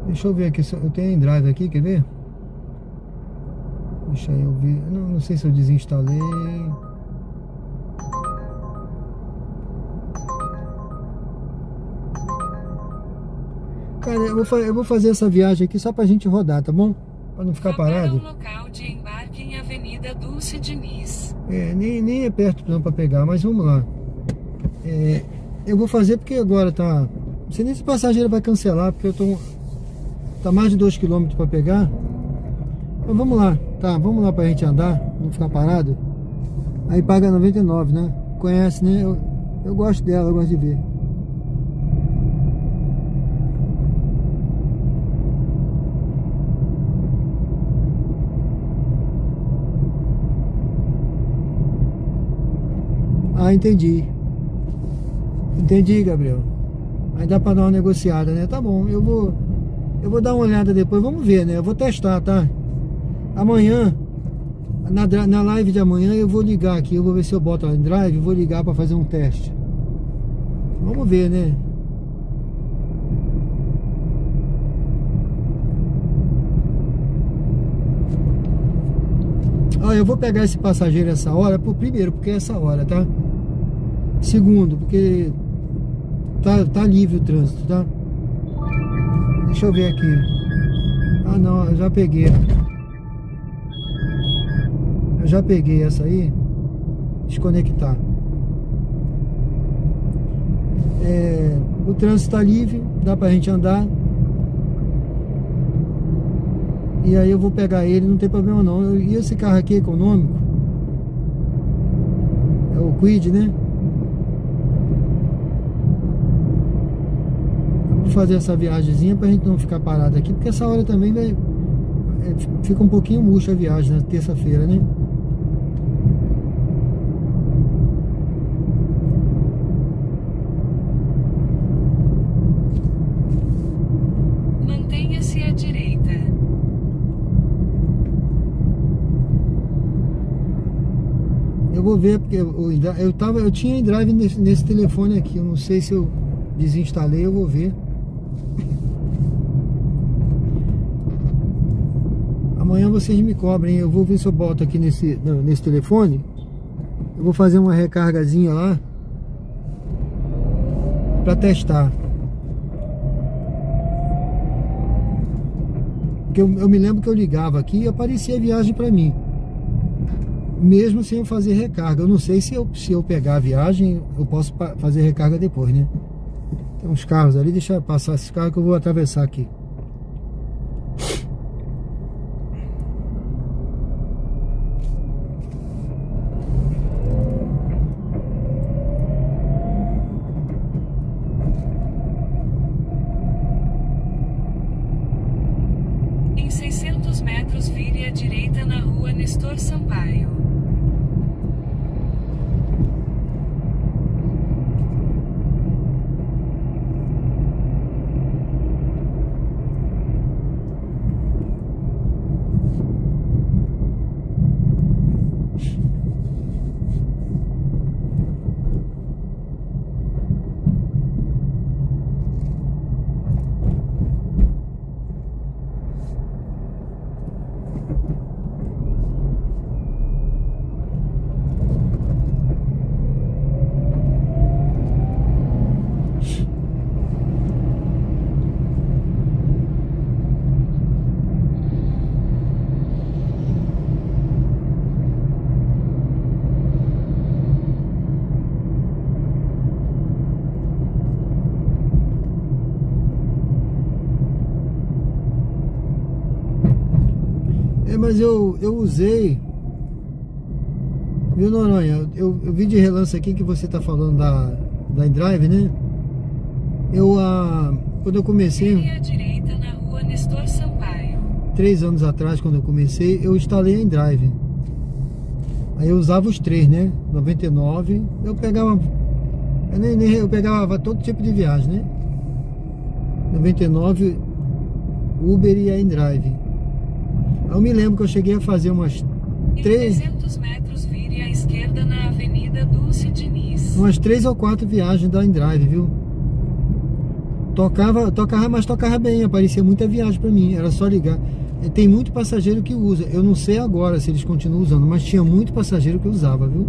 Deixa eu ver aqui, eu tenho a InDrive aqui, quer ver? Deixa eu ver. Não sei se eu desinstalei. Cara, eu vou fazer essa viagem aqui só pra gente rodar, tá bom? Pra não ficar parado. Para o local de embarque em Avenida Dulce Diniz. Nem é perto não pra pegar, mas vamos lá. Eu vou fazer porque agora tá... Não sei nem se o passageiro vai cancelar, porque eu tô... Tá mais de 2 km pra pegar. Então vamos lá, tá? Vamos lá pra gente andar, não ficar parado. Aí paga 99, né? Conhece, né? Eu gosto dela, eu gosto de ver. Ah, entendi. Entendi, Gabriel. Aí dá pra dar uma negociada, né? Tá bom, eu vou dar uma olhada depois, vamos ver, né? Eu vou testar, tá? Amanhã, na live de amanhã, eu vou ligar aqui, eu vou ver se eu boto ela em drive, vou ligar pra fazer um teste. Vamos ver, né? Ah, eu vou pegar esse passageiro essa hora, primeiro, porque é essa hora, tá? Segundo, porque tá livre o trânsito, tá? Deixa eu ver aqui. Ah, não, eu já peguei. Eu já peguei essa aí. Desconectar. O trânsito tá livre, dá pra gente andar. E aí eu vou pegar ele, não tem problema não. E esse carro aqui é econômico. É o Kwid, né? Vou fazer essa viagemzinha pra gente não ficar parado aqui, porque essa hora também fica um pouquinho murcha a viagem na terça-feira, né? Mantenha-se à direita. Eu vou ver, porque eu tinha em drive nesse telefone aqui. Eu não sei se eu desinstalei, eu vou ver. Amanhã vocês me cobrem. Eu vou ver se eu boto aqui nesse telefone. Eu vou fazer uma recargazinha lá pra testar. Porque eu me lembro que eu ligava aqui e aparecia a viagem pra mim, mesmo sem eu fazer recarga. Eu não sei se eu pegar a viagem, eu posso fazer recarga depois, né? Tem uns carros ali, deixa eu passar esses carros que eu vou atravessar aqui. Em 600 metros vire à direita na rua Nestor Sampaio. Mas eu usei, viu, Noronha? Eu vi de relance aqui que você tá falando da InDrive, né? Quando eu comecei, Vire à direita na rua Nestor Sampaio. 3 anos atrás, quando eu comecei, eu instalei a InDrive. Aí eu usava os 3, né? 99, eu pegava todo tipo de viagem, né? 99, Uber e a InDrive. Eu me lembro que eu cheguei a fazer umas 300 metros vire à esquerda na Avenida Dulce Diniz. Umas 3 ou 4 viagens da InDrive, viu? Tocava, mas tocava bem, aparecia muita viagem pra mim, era só ligar. Tem muito passageiro que usa. Eu não sei agora se eles continuam usando, mas tinha muito passageiro que usava, viu?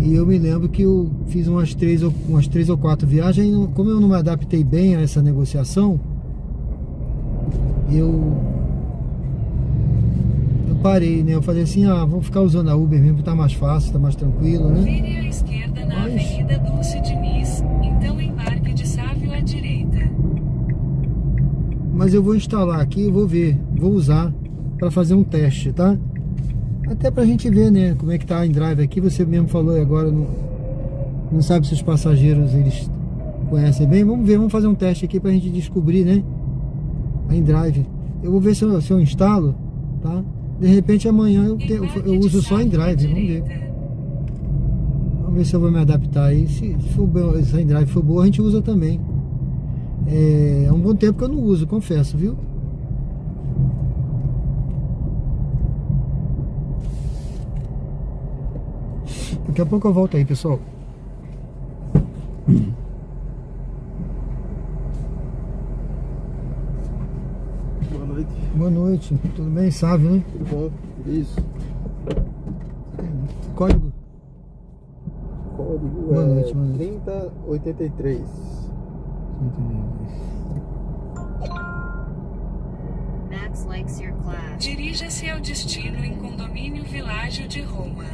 E eu me lembro que eu fiz umas 3 ou 4 viagens. Como eu não me adaptei bem a essa negociação, eu parei, né? Eu falei assim, vamos ficar usando a Uber mesmo, tá mais fácil, tá mais tranquilo, né? Vire à esquerda na Avenida Dulce Diniz, então embarque de Sávio à direita. Mas eu vou instalar aqui, eu vou ver, vou usar para fazer um teste, tá? Até pra gente ver, né, como é que tá a InDrive aqui. Você mesmo falou agora, não sabe se os passageiros eles conhecem bem. Vamos ver, vamos fazer um teste aqui pra gente descobrir, né, a InDrive. Eu vou ver se eu instalo, tá? De repente amanhã eu uso só a InDrive, vamos ver. Vamos ver se eu vou me adaptar aí. Se a InDrive for boa, a gente usa também. É um bom tempo que eu não uso, confesso, viu? Daqui a pouco eu volto aí, pessoal. Boa noite. Boa noite, tudo bem? Sávio, né? Tudo bom? Isso. Código? Código Boa é noite, boa noite. 3083. Max likes your class. Dirija-se ao destino em Condomínio Világio de Roma.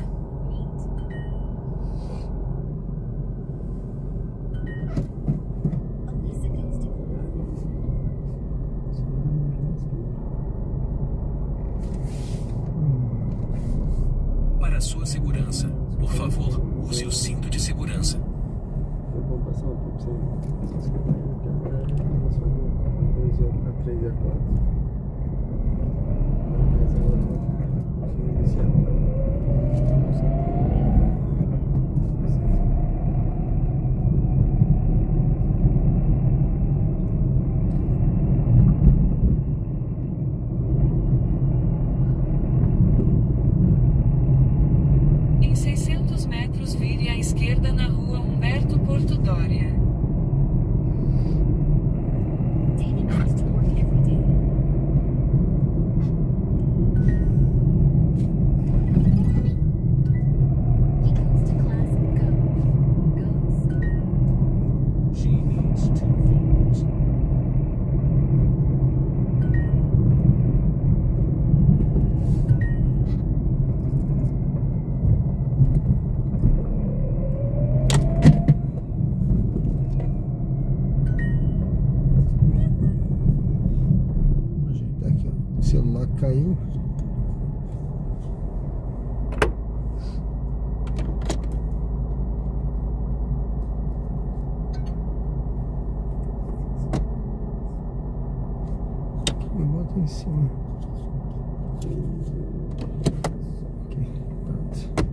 Para sua segurança, por favor, use o cinto de segurança. Eu vou passar um pouco sem que agora a a 3 e a 4. Mas agora vou iniciar. Em 600 metros vire à esquerda na rua Humberto Porto Dória. Daily goes to work every day. He goes to class. Goes. She needs two things. Vou ajeitar aqui, ó. O celular caiu. Eu boto em cima. Aqui, pronto.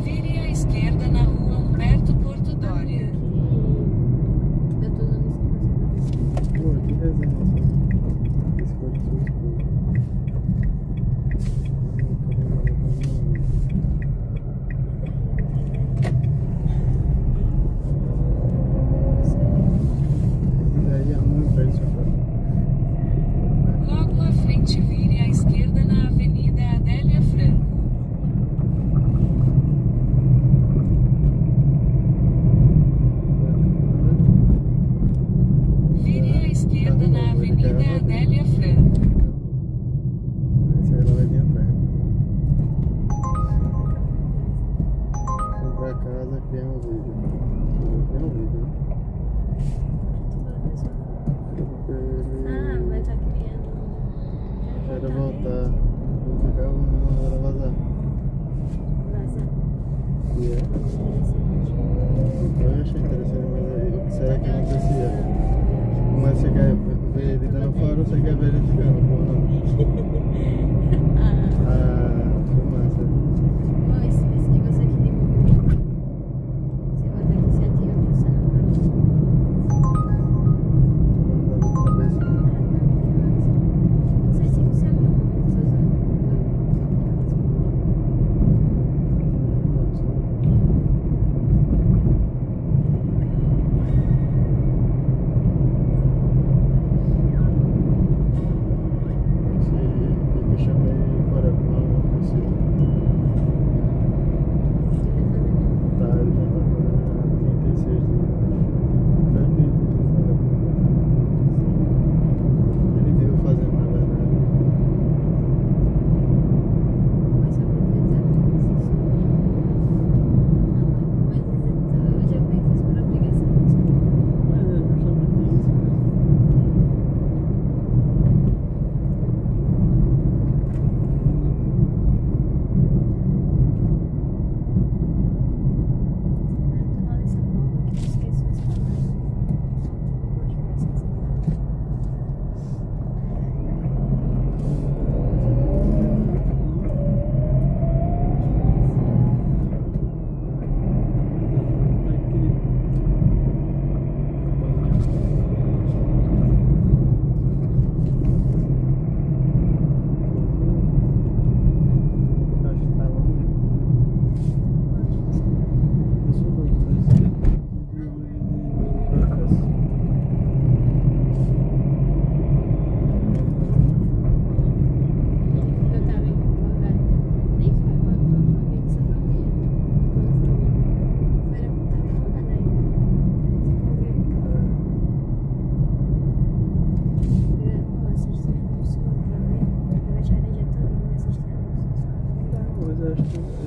Vire à esquerda na rua Humberto Porto Dória. Eu tô usando esse aqui. Pô, que resenha essa. Esse código seu esposo. E aí arruma pra isso agora. Logo à frente vire à esquerda na Avenida Adélia Franco. Vire à esquerda na Avenida Adélia Franco. Esse aí ela vai vir atrás. Vou pra casa, criar um vídeo. Vou criar um vídeo, né? Ah, vai estar criando. Quero voltar. Vou ficar uma hora vazar. Vazar. E é? Então eu achei interessante, mas aí o que será que acontecia? Mas chegar Verificando fora, você quer verificando, porra. Que massa. Esse negócio aqui de movimento. Você bota aqui, você ativa aqui o celular. Não sei se funciona não, mas tô usando.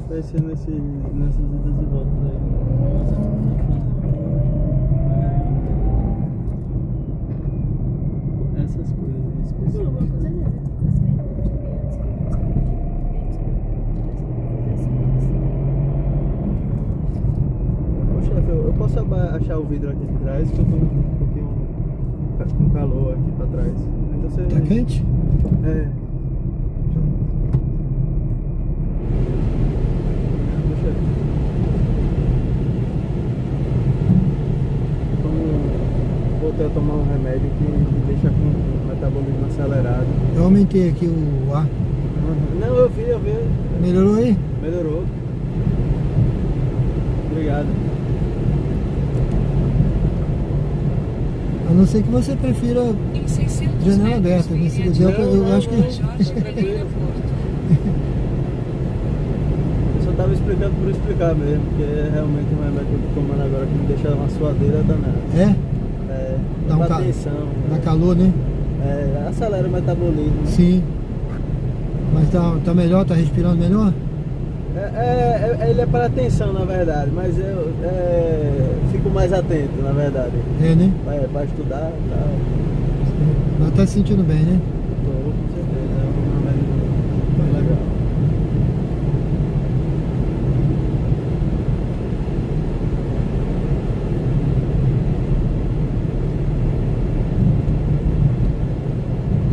Vai ser nessas idas e voltas aí. Essas coisas específicas. Não, com certeza, tem coisa bem Ô chefe, eu posso achar o vidro aqui de trás, que eu tô um pouquinho com calor aqui pra trás. Então você... Tá quente? É. Voltei a tomar um remédio que me deixa com o metabolismo acelerado. Eu aumentei aqui o ar. Não, eu vi. Melhorou aí? Melhorou. Obrigado. A não ser que você prefira Em 600 janela metros, aberta. Nesse vire dia, à eu direita acho na que... Rua Jorge Pereira Porto. Eu só tava explicando por explicar mesmo, porque é realmente um remédio que eu tô tomando agora que me deixa uma suadeira danada. É? É, Dá um atenção. Dá calor, né? É, acelera o metabolismo. Sim. Mas tá melhor? Tá respirando melhor? Ele é para atenção, na verdade, mas eu fico mais atento, na verdade. É, né? Para estudar e tal. Mas tá se sentindo bem, né? Tô, com certeza. É um remédio bem legal.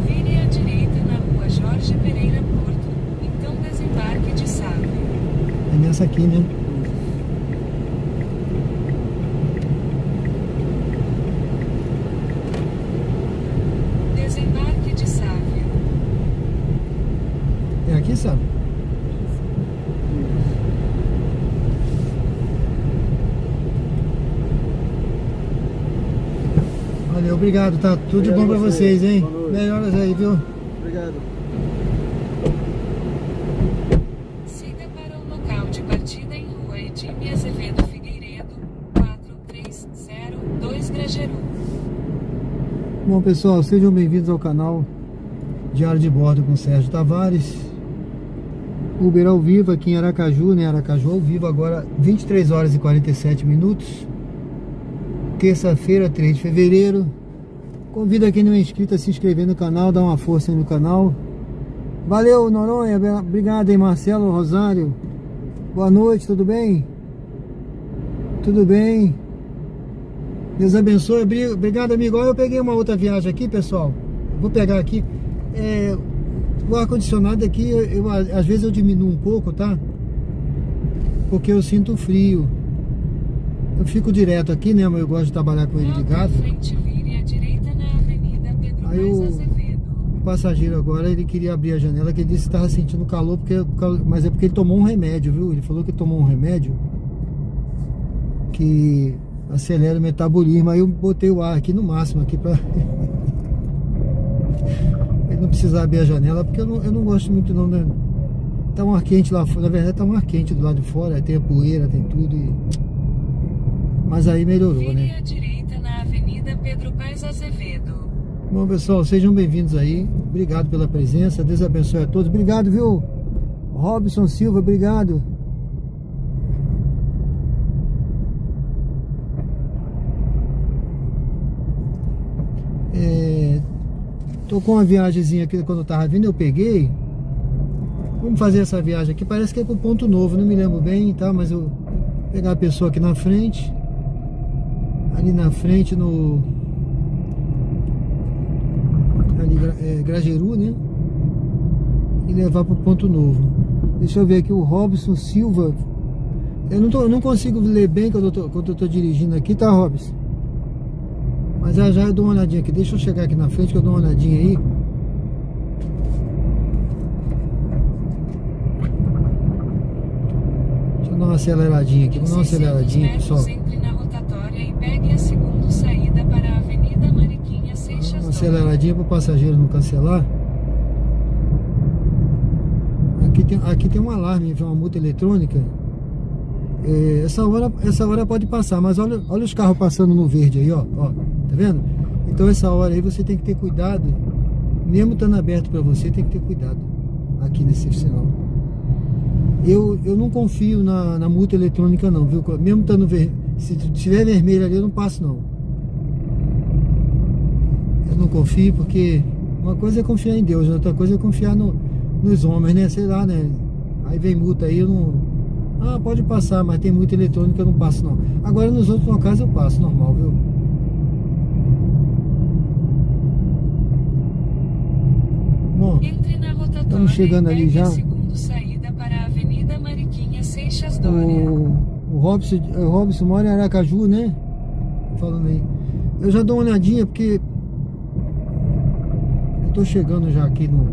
Vire à direita na Rua Jorge Pereira Porto, então desembarque de Sávio. É nessa aqui, né? Desembarque de Sávio. É aqui, sabe? Valeu, obrigado, tá? Tudo de bom pra vocês, hein? Boa noite. Melhoras aí, viu? Obrigado. Siga para o local de partida em Rua Edime Azevedo Figueiredo, 4302 Grajaú. Bom, pessoal, sejam bem-vindos ao canal Diário de Bordo com Sérgio Tavares. Uber ao vivo aqui em Aracaju, né? Aracaju ao vivo agora, 23 horas e 47 minutos. Terça-feira, 3 de fevereiro. Convido quem não é inscrito a se inscrever no canal, dar uma força aí no canal. Valeu, Noronha. Obrigado, hein, Marcelo, Rosário. Boa noite, tudo bem? Tudo bem? Deus abençoe. Obrigado, amigo. Olha, eu peguei uma outra viagem aqui, pessoal. Vou pegar aqui. O ar-condicionado aqui, às vezes eu diminuo um pouco, tá? Porque eu sinto frio. Eu fico direto aqui, né? Mas eu gosto de trabalhar com ele ligado. Aí o passageiro agora, ele queria abrir a janela, que ele disse que estava sentindo calor, mas é porque ele tomou um remédio, viu? Ele falou que tomou um remédio que acelera o metabolismo. Aí eu botei o ar aqui no máximo, aqui pra ele não precisar abrir a janela, porque eu não gosto muito não, né? Tá um ar quente lá fora, na verdade tá um ar quente do lado de fora, tem a poeira, tem tudo mas aí melhorou, né? Vire à direita na Avenida Pedro Paes Azevedo. Bom, pessoal, sejam bem-vindos aí. Obrigado pela presença. Deus abençoe a todos. Obrigado, viu? Robson Silva, obrigado. Tô com uma viagemzinha aqui, quando eu tava vindo eu peguei. Vamos fazer essa viagem aqui. Parece que é pro Ponto Novo, não me lembro bem, tá? Mas eu vou pegar a pessoa aqui na frente. Ali na frente no... ali Grajeru, né? E levar pro Ponto Novo. Deixa eu ver aqui o Robson Silva. Eu não consigo ler bem quando eu tô dirigindo aqui, tá, Robson? Mas já eu dou uma olhadinha aqui. Deixa eu chegar aqui na frente que eu dou uma olhadinha aí. Deixa eu dar uma aceleradinha aqui. Vamos dar uma aceleradinha, pessoal. Entre na rotatória e pegue a segunda saída para a Avenida Mariquinha Seixas. Uma aceleradinha para o passageiro não cancelar. Aqui tem um alarme, uma multa eletrônica. Essa hora pode passar, mas olha os carros passando no verde aí, ó, tá vendo? Então essa hora aí você tem que ter cuidado, mesmo estando aberto para você, tem que ter cuidado aqui nesse sinal. Eu não confio na multa eletrônica não, viu? Mesmo estando se tiver vermelho ali eu não passo não. Eu não confio porque uma coisa é confiar em Deus, outra coisa é confiar nos homens, né? Sei lá, né? Aí vem multa aí, eu não... Ah, pode passar, mas tem multa eletrônica, eu não passo não. Agora nos outros locais eu passo, normal, viu? Bom, estamos chegando ali já. Saída para a Avenida Mariquinha Seixas Dória. O Robson mora em Aracaju, né? Falando aí. Eu já dou uma olhadinha porque eu tô chegando já aqui no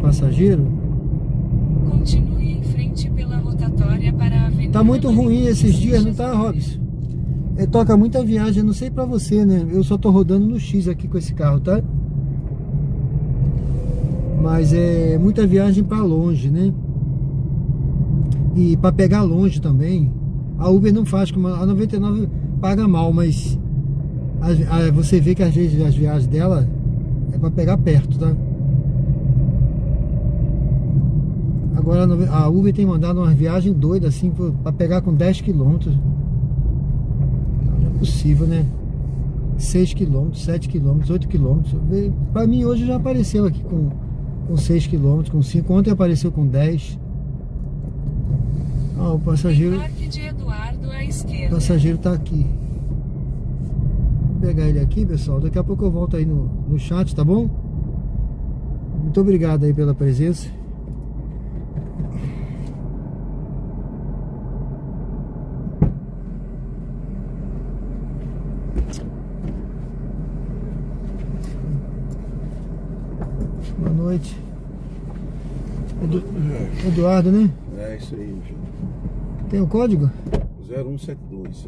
passageiro. Continue em frente pela rotatória para a Avenida. Tá muito ruim esses dias, não tá, Robson? Toca muita viagem, não sei pra você, né? Eu só tô rodando no X aqui com esse carro, tá? Mas é muita viagem pra longe, né? E pra pegar longe também. A Uber não faz, como a 99 paga mal, mas você vê que às vezes as viagens dela é pra pegar perto, tá? Agora a Uber tem mandado umas viagens doidas assim pra pegar com 10 km. Não é possível, né? 6 km, 7 km, 8 km. Pra mim hoje já apareceu aqui com 6 km, com 5. Ontem apareceu com 10. O passageiro. Parque de Eduardo à esquerda. O passageiro tá aqui. Vou pegar ele aqui, pessoal. Daqui a pouco eu volto aí no chat, tá bom? Muito obrigado aí pela presença. Boa noite. Eduardo, né? É isso aí, meu filho. Tem o código? 0172.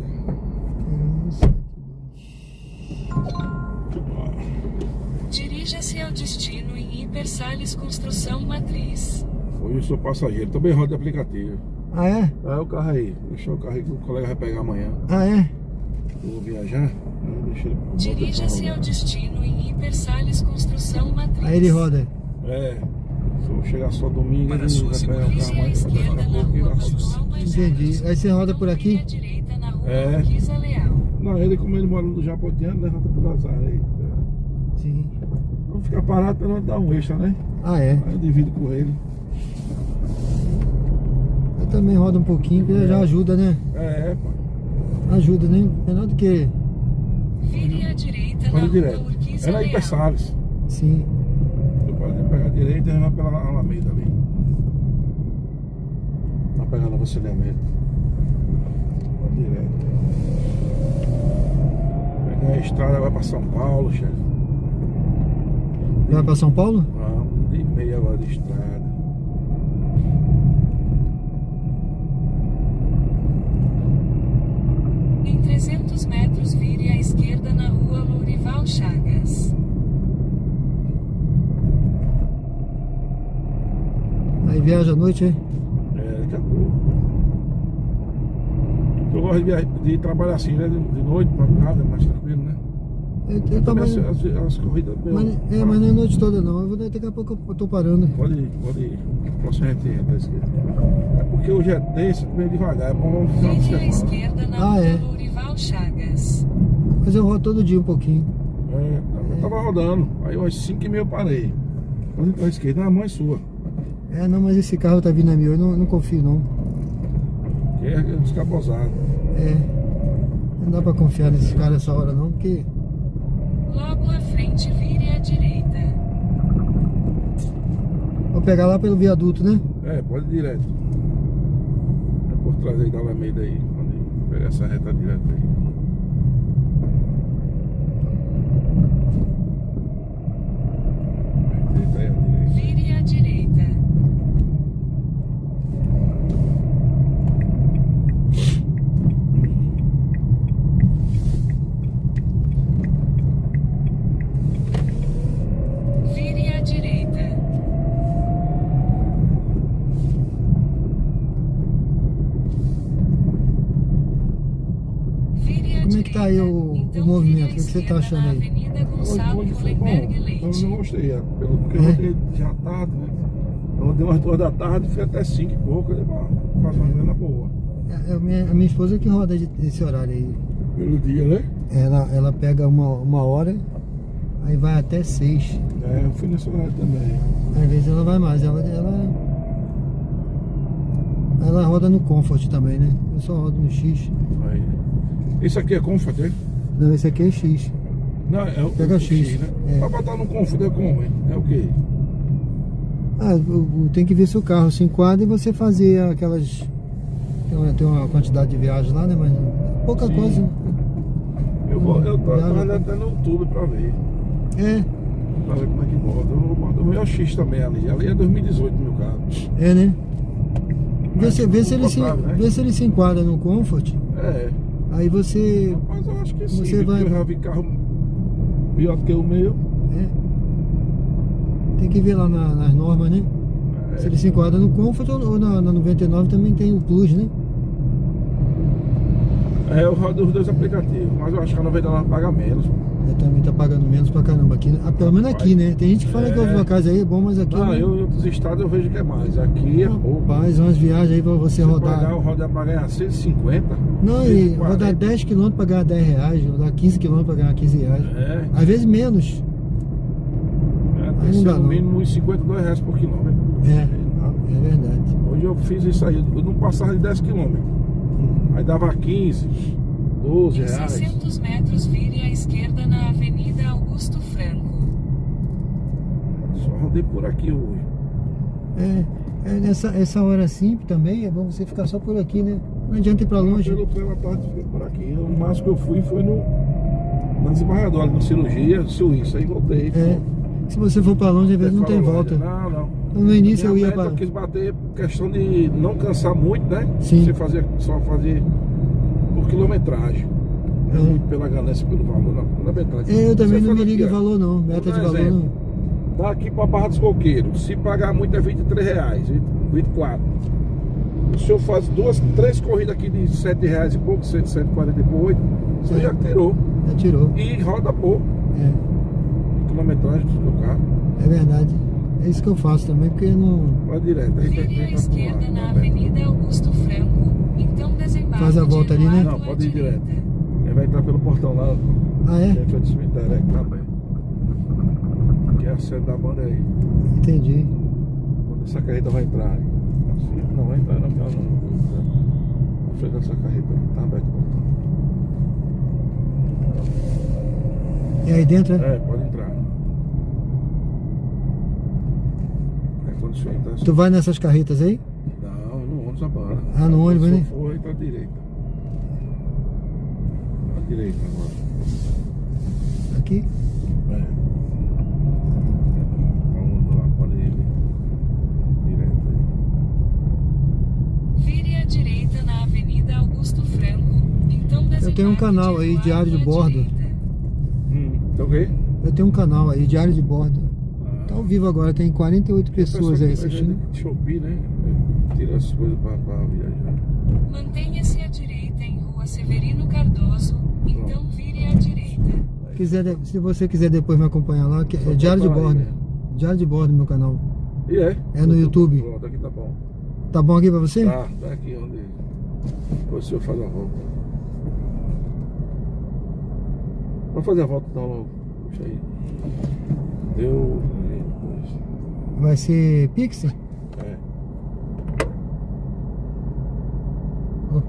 Dirija-se ao destino em Hipersales Construção Matriz. Hoje eu sou passageiro, também rodo de aplicativo. Ah, é? O carro aí. Deixa o carro aí que o colega vai pegar amanhã. Ah, é? Eu vou viajar. Dirija-se ao destino em Hipersales Construção Matriz. Aí ele roda. Se eu chegar só domingo, Para ele sua vai pegar o carro à esquerda na rua Pascoal Mais Entendi. Aí você roda por aqui? À direita na rua Marquisa Leal. Não, ele como ele mora no Japotiano, levanta por azar aí. Sim. Vamos ficar parado pra não dar um extra, né? Ah, é? Aí eu divido com ele. Eu também rodo um pouquinho, que já ajuda, né? Pô. Ajuda, né? Melhor do que... Vire à direita na Pode ir rua direto. Urquiza Era aí Leal. pra Salles. Sim. Você pode pegar a direita e vai pela Alameda ali. Tá pegando o auxiliamento. Pode ir direto. Pegar a estrada, vai pra São Paulo, chefe. Vai pra São Paulo? Vamos, de meia hora de estrada. Em 300 metros vire à esquerda na rua Lourival Chagas. Aí viaja à noite, hein? É, daqui a pouco. Eu gosto de trabalhar assim, né? De noite, madrugada, é mais tranquilo, né? Eu Também também... as corridas... Mas não é a noite toda não. Eu vou daqui a pouco eu tô parando. Pode ir. Próxima gente entra à esquerda. É porque hoje é denso, meio devagar. É bom ficar Vire à observando. esquerda na rua é. Lourival Chagas. Mas eu rodo todo dia um pouquinho. Eu tava rodando. Aí umas 5h30 eu parei. Quando entrou à esquerda, na mão é sua. É, não, mas esse carro tá vindo a mil. Eu não confio, não. Que é uns cabosados. É. Não dá pra confiar nesse cara essa hora, não. Porque... Logo à frente vire à direita. Vou pegar lá pelo viaduto, né? É, pode ir direto. É por trás aí da Alameda aí. Pode pegar essa reta direto aí. Direita aí, à direita. Vire à direita. Vire à direita. Vire à Como é que tá aí direita. o Então, movimento? vire à O que você tá esquerda achando na aí? Avenida Gonçalo Hoje foi bom. Mullenberg Eu Leite. não gostei, porque eu rodei já tarde, né? Eu rodei umas 2 da tarde, fui até 5 e pouco, eu faço uma grana boa. A minha esposa que roda esse horário aí. Pelo dia, né? Ela pega uma hora, aí vai até 6. É, eu fui nesse horário também. Às vezes ela vai mais. Ela roda no Comfort também, né? Eu só rodo no X. Aí. Isso aqui é Comfort, hein? Não, esse aqui é X. Não, é o Pega X, né? é. Pra botar no Comfort é como, hein? É o quê? Tem que ver se o carro se enquadra e você fazer aquelas... Tem uma quantidade de viagens lá, né? Mas pouca Sim. coisa. Eu tô olhando até no YouTube pra ver. É, Pra ver como é que bota. Eu vou botar o meu X também ali. Ali é 2018 meu carro. né? Vê se ele confortável, né? vê se ele se enquadra no Comfort. É. Aí você... Mas eu acho que sim. Você vai- Eu já vi carro pior do que o meu. Tem que ver lá nas normas, né? Se ele se enquadra no Comfort ou na 99 também tem o Plus, né? É, eu rodo os dois aplicativos. Mas eu acho que a 99 paga menos. Eu também tá pagando menos pra caramba aqui, pelo menos aqui, né? Tem gente que fala que É. outros locais aí é bom, mas aqui... Não, eu em outros estados eu vejo que é mais. Aqui é pouco. Rapaz, umas viagens aí pra você rodar... Eu rodar pra ganhar 150. Não, e 140. rodar 10 km pra ganhar 10 reais, rodar 15 km pra ganhar 15 reais. É. Às vezes menos. Tem Aí que não ser dá, no não. mínimo uns R$52 por quilômetro. É verdade. Hoje eu fiz isso aí, eu não passava de 10 quilômetros. Aí dava 15, 12 Em reais. 600 metros vire à esquerda na Avenida Augusto Franco. Só rodei por aqui hoje. Essa hora simples também é bom você ficar só por aqui, né? Não adianta ir pra longe. Pela tarde fiquei por aqui. O máximo que eu fui foi na desembargadora, no cirurgia, Suíça. Aí voltei. Se você for pra longe, às vezes não tem volta. Não. Então, no início eu ia Minha meta, pra... eu quis bater por questão de não cansar muito, né? Sim. Você só fazer por quilometragem. Não é muito pela ganância, pelo valor, não. Quilometragem. Eu também Você não me faz ligo em aqui, ó. valor não, meta Vou de dar um valor exemplo. não. Daqui pra Barra dos Coqueiros, se pagar muito é R$23, 24. O senhor faz 3 corridas aqui de R$7 e pouco, 148, você já tirou. Já tirou. E roda pouco. Quilometragem do seu carro. É verdade. É isso que eu faço também, porque não... Vai direto. Aí Vire à esquerda na Avenida Augusto Franco. Então desembarque Faz a volta de ali, né? Eduardo Não, à pode ir direita. direto. Ele vai entrar pelo portão lá. Ah, é? Que é feito cemitério, que tá bem. Que é a sede da banda aí. Entendi. Quando essa carreta vai entrar. Sim, não vai entrar, não, porque ela não. Na frente dessa carreta aí, tá aberto o portão. É aí dentro, né? É, pode entrar. É condições, tá? Tu vai nessas carretas aí? Não, no ônibus agora. Ah, no ônibus, Se né? for, aí pra direita. Pra direita agora. Aqui? É. Vamos lá, pode ir. Direto aí. Vire à direita na Avenida Augusto Franco, então Eu tenho um canal aí, Diário de Bordo. Tá ok? Eu tenho um canal aí, Diário de Bordo. Tá ao vivo agora, tem 48 pessoas aí assistindo. Shopee, né? Tira as coisas pra viajar. Mantenha-se à direita em Rua Severino Cardoso, então vire à direita. Se você quiser depois me acompanhar lá, que é Só Diário de pra falar Bordo. aí, né? Diário de Bordo, meu canal. E é? É no YouTube. Pronto, aqui tá bom. Tá bom aqui pra você? Tá aqui onde o senhor faz a volta. Vamos fazer a volta então logo. Puxa aí. Deu. Vai ser Pix? É. Oh.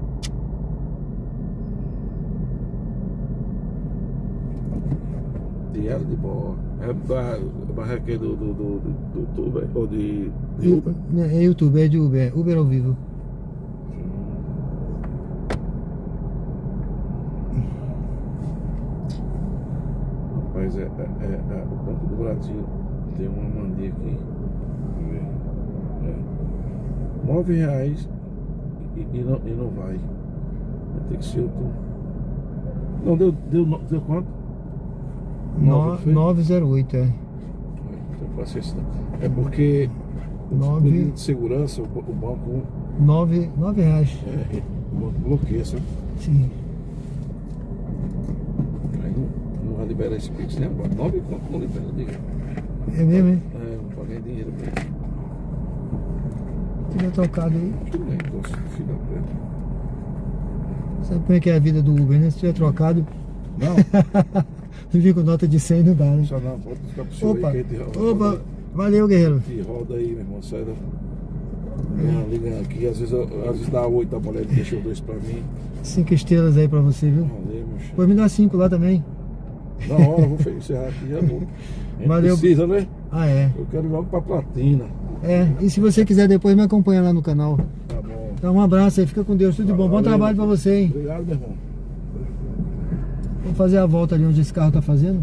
Diário de Bordo. É barraqueiro do YouTube ou de Uber? É YouTube, é de Uber, é Uber ao vivo. Rapaz, é o Banco do Brasil. Tem uma mania aqui. R$9 e não vai. Vai ter que ser outro. Não, deu quanto? 908, é. É porque o 9 de segurança, o banco. R$9. O banco bloqueia, sabe? Sim. Aí não vai liberar esse Pix nem agora. 9 conto não libera, diga. É mesmo, hein? É, não paguei dinheiro pra ele. Tiver trocado aí. Tudo bem, então, filho da puta. Sabe como é que é a vida do Uber, né? Se tiver trocado, Não, vir com nota de 100 não dá, né? só não, pode ficar pro senhor Opa, aí que a gente opa, valeu, guerreiro. roda aí, meu irmão, sai da. Liga aqui, às vezes dá 8 a mulher deixou 2 pra mim. 5 estrelas aí pra você, viu? Valeu, meu Depois me dá 5 lá também. Na hora, vou encerrar aqui, já vou. Valeu. Precisa, né? Ah, é. Eu quero ir logo pra platina. É, e se você quiser depois me acompanha lá no canal. Tá bom. Então um abraço aí, fica com Deus, tudo de bom. Bom Valeu. trabalho pra você, hein? Obrigado, meu irmão. Vamos fazer a volta ali onde esse carro tá fazendo.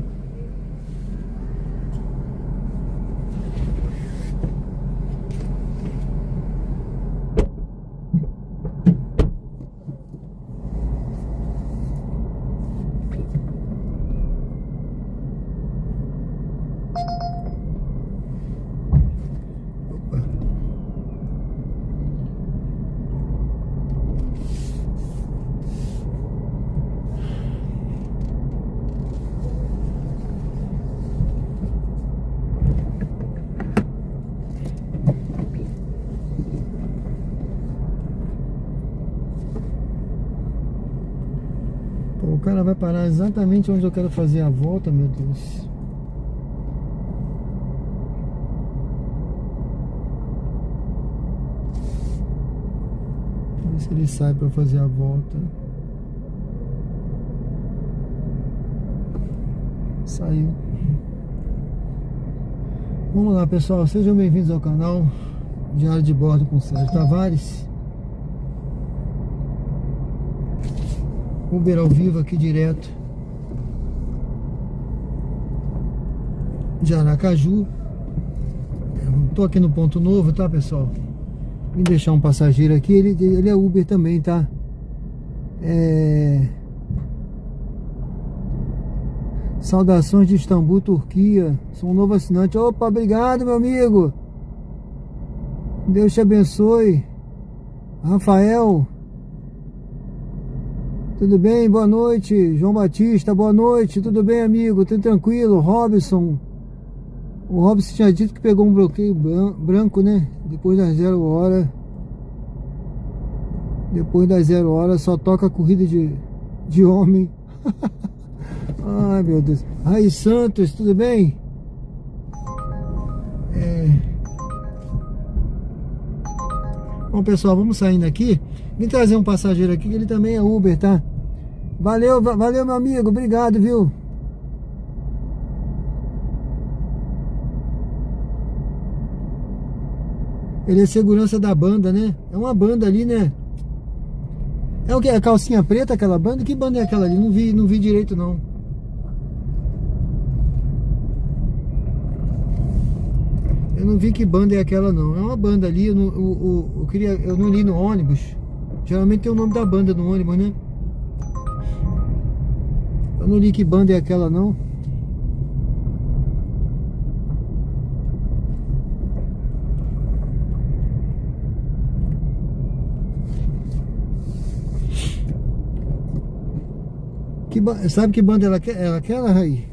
Opa. Pô, o cara vai parar exatamente onde eu quero fazer a volta, meu Deus. Vamos ver se ele sai para fazer a volta. Saiu. Vamos lá, pessoal, sejam bem-vindos ao canal Diário de Bordo com Sérgio Tavares. Uber ao vivo aqui direto de Aracaju. Tô aqui no Ponto Novo, tá, pessoal? Vim deixar um passageiro aqui, ele é Uber também, tá? Saudações de Istambul, Turquia. Sou um novo assinante. Opa, obrigado, meu amigo. Deus te abençoe. Rafael. Tudo bem? Boa noite. João Batista, boa noite. Tudo bem, amigo? Tudo tranquilo? Robson. O Robson tinha dito que pegou um bloqueio branco, né? Depois das 0 horas. Depois das 0 horas só toca corrida de homem. Ai, meu Deus. Aí, Santos, tudo bem? Bom, pessoal, vamos saindo aqui. Vim trazer um passageiro aqui, que ele também é Uber, tá? Valeu, meu amigo. Obrigado, viu? Ele é segurança da banda, né? É uma banda ali, né? É o que? A calcinha preta, aquela banda? Que banda é aquela ali? Não vi direito, não. Eu não vi que banda é aquela, não. É uma banda ali, eu não li no ônibus. Geralmente tem o nome da banda no ônibus, né? Eu não li que banda é aquela, não. Sabe que banda ela aquela, Raí?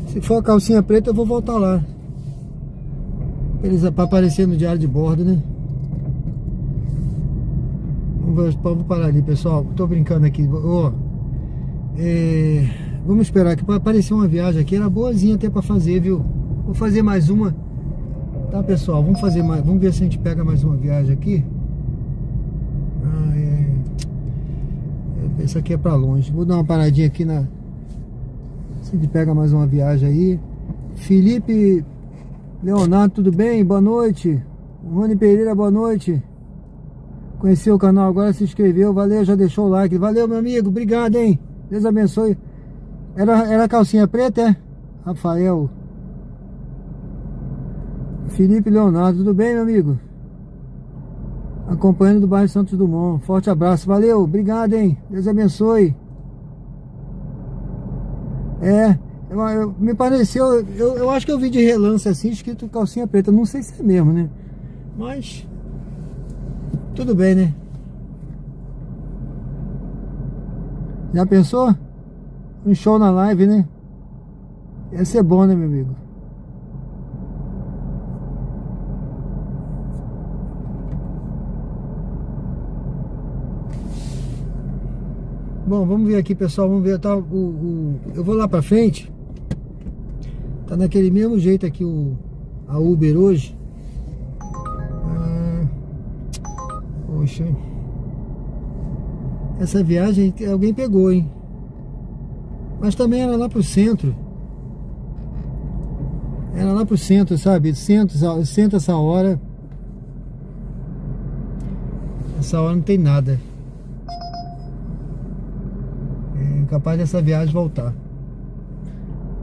Se for a calcinha preta, eu vou voltar lá. Pra aparecer no diário de bordo, né? Vamos parar ali, pessoal. Tô brincando aqui. Vamos esperar aqui para aparecer uma viagem aqui. Era boazinha até para fazer, viu? Vou fazer mais uma. Tá, pessoal? Vamos fazer mais. Vamos ver se a gente pega mais uma viagem aqui. Essa aqui é para longe. Vou dar uma paradinha aqui na... Se a gente pega mais uma viagem aí. Felipe Leonardo, tudo bem? Boa noite. Rony Pereira, boa noite. Conheceu o canal, agora se inscreveu. Valeu, já deixou o like. Valeu, meu amigo. Obrigado, hein? Deus abençoe. Era calcinha preta, é? Rafael. Felipe Leonardo, tudo bem, meu amigo? Acompanhando do bairro Santos Dumont. Forte abraço, valeu, obrigado, hein? Deus abençoe. Me pareceu, eu acho que eu vi de relance assim, escrito calcinha preta. Não sei se é mesmo, né? Mas tudo bem, né? Já pensou? Um show na live, né? Ia ser bom, né, meu amigo? Bom, vamos ver aqui, pessoal. Vamos ver, tá? Eu vou lá pra frente. Tá naquele mesmo jeito aqui a Uber hoje. Poxa. Essa viagem alguém pegou, hein? Mas também era lá pro centro. Era lá pro centro, sabe? Centro essa hora. Essa hora não tem nada. É capaz dessa viagem voltar.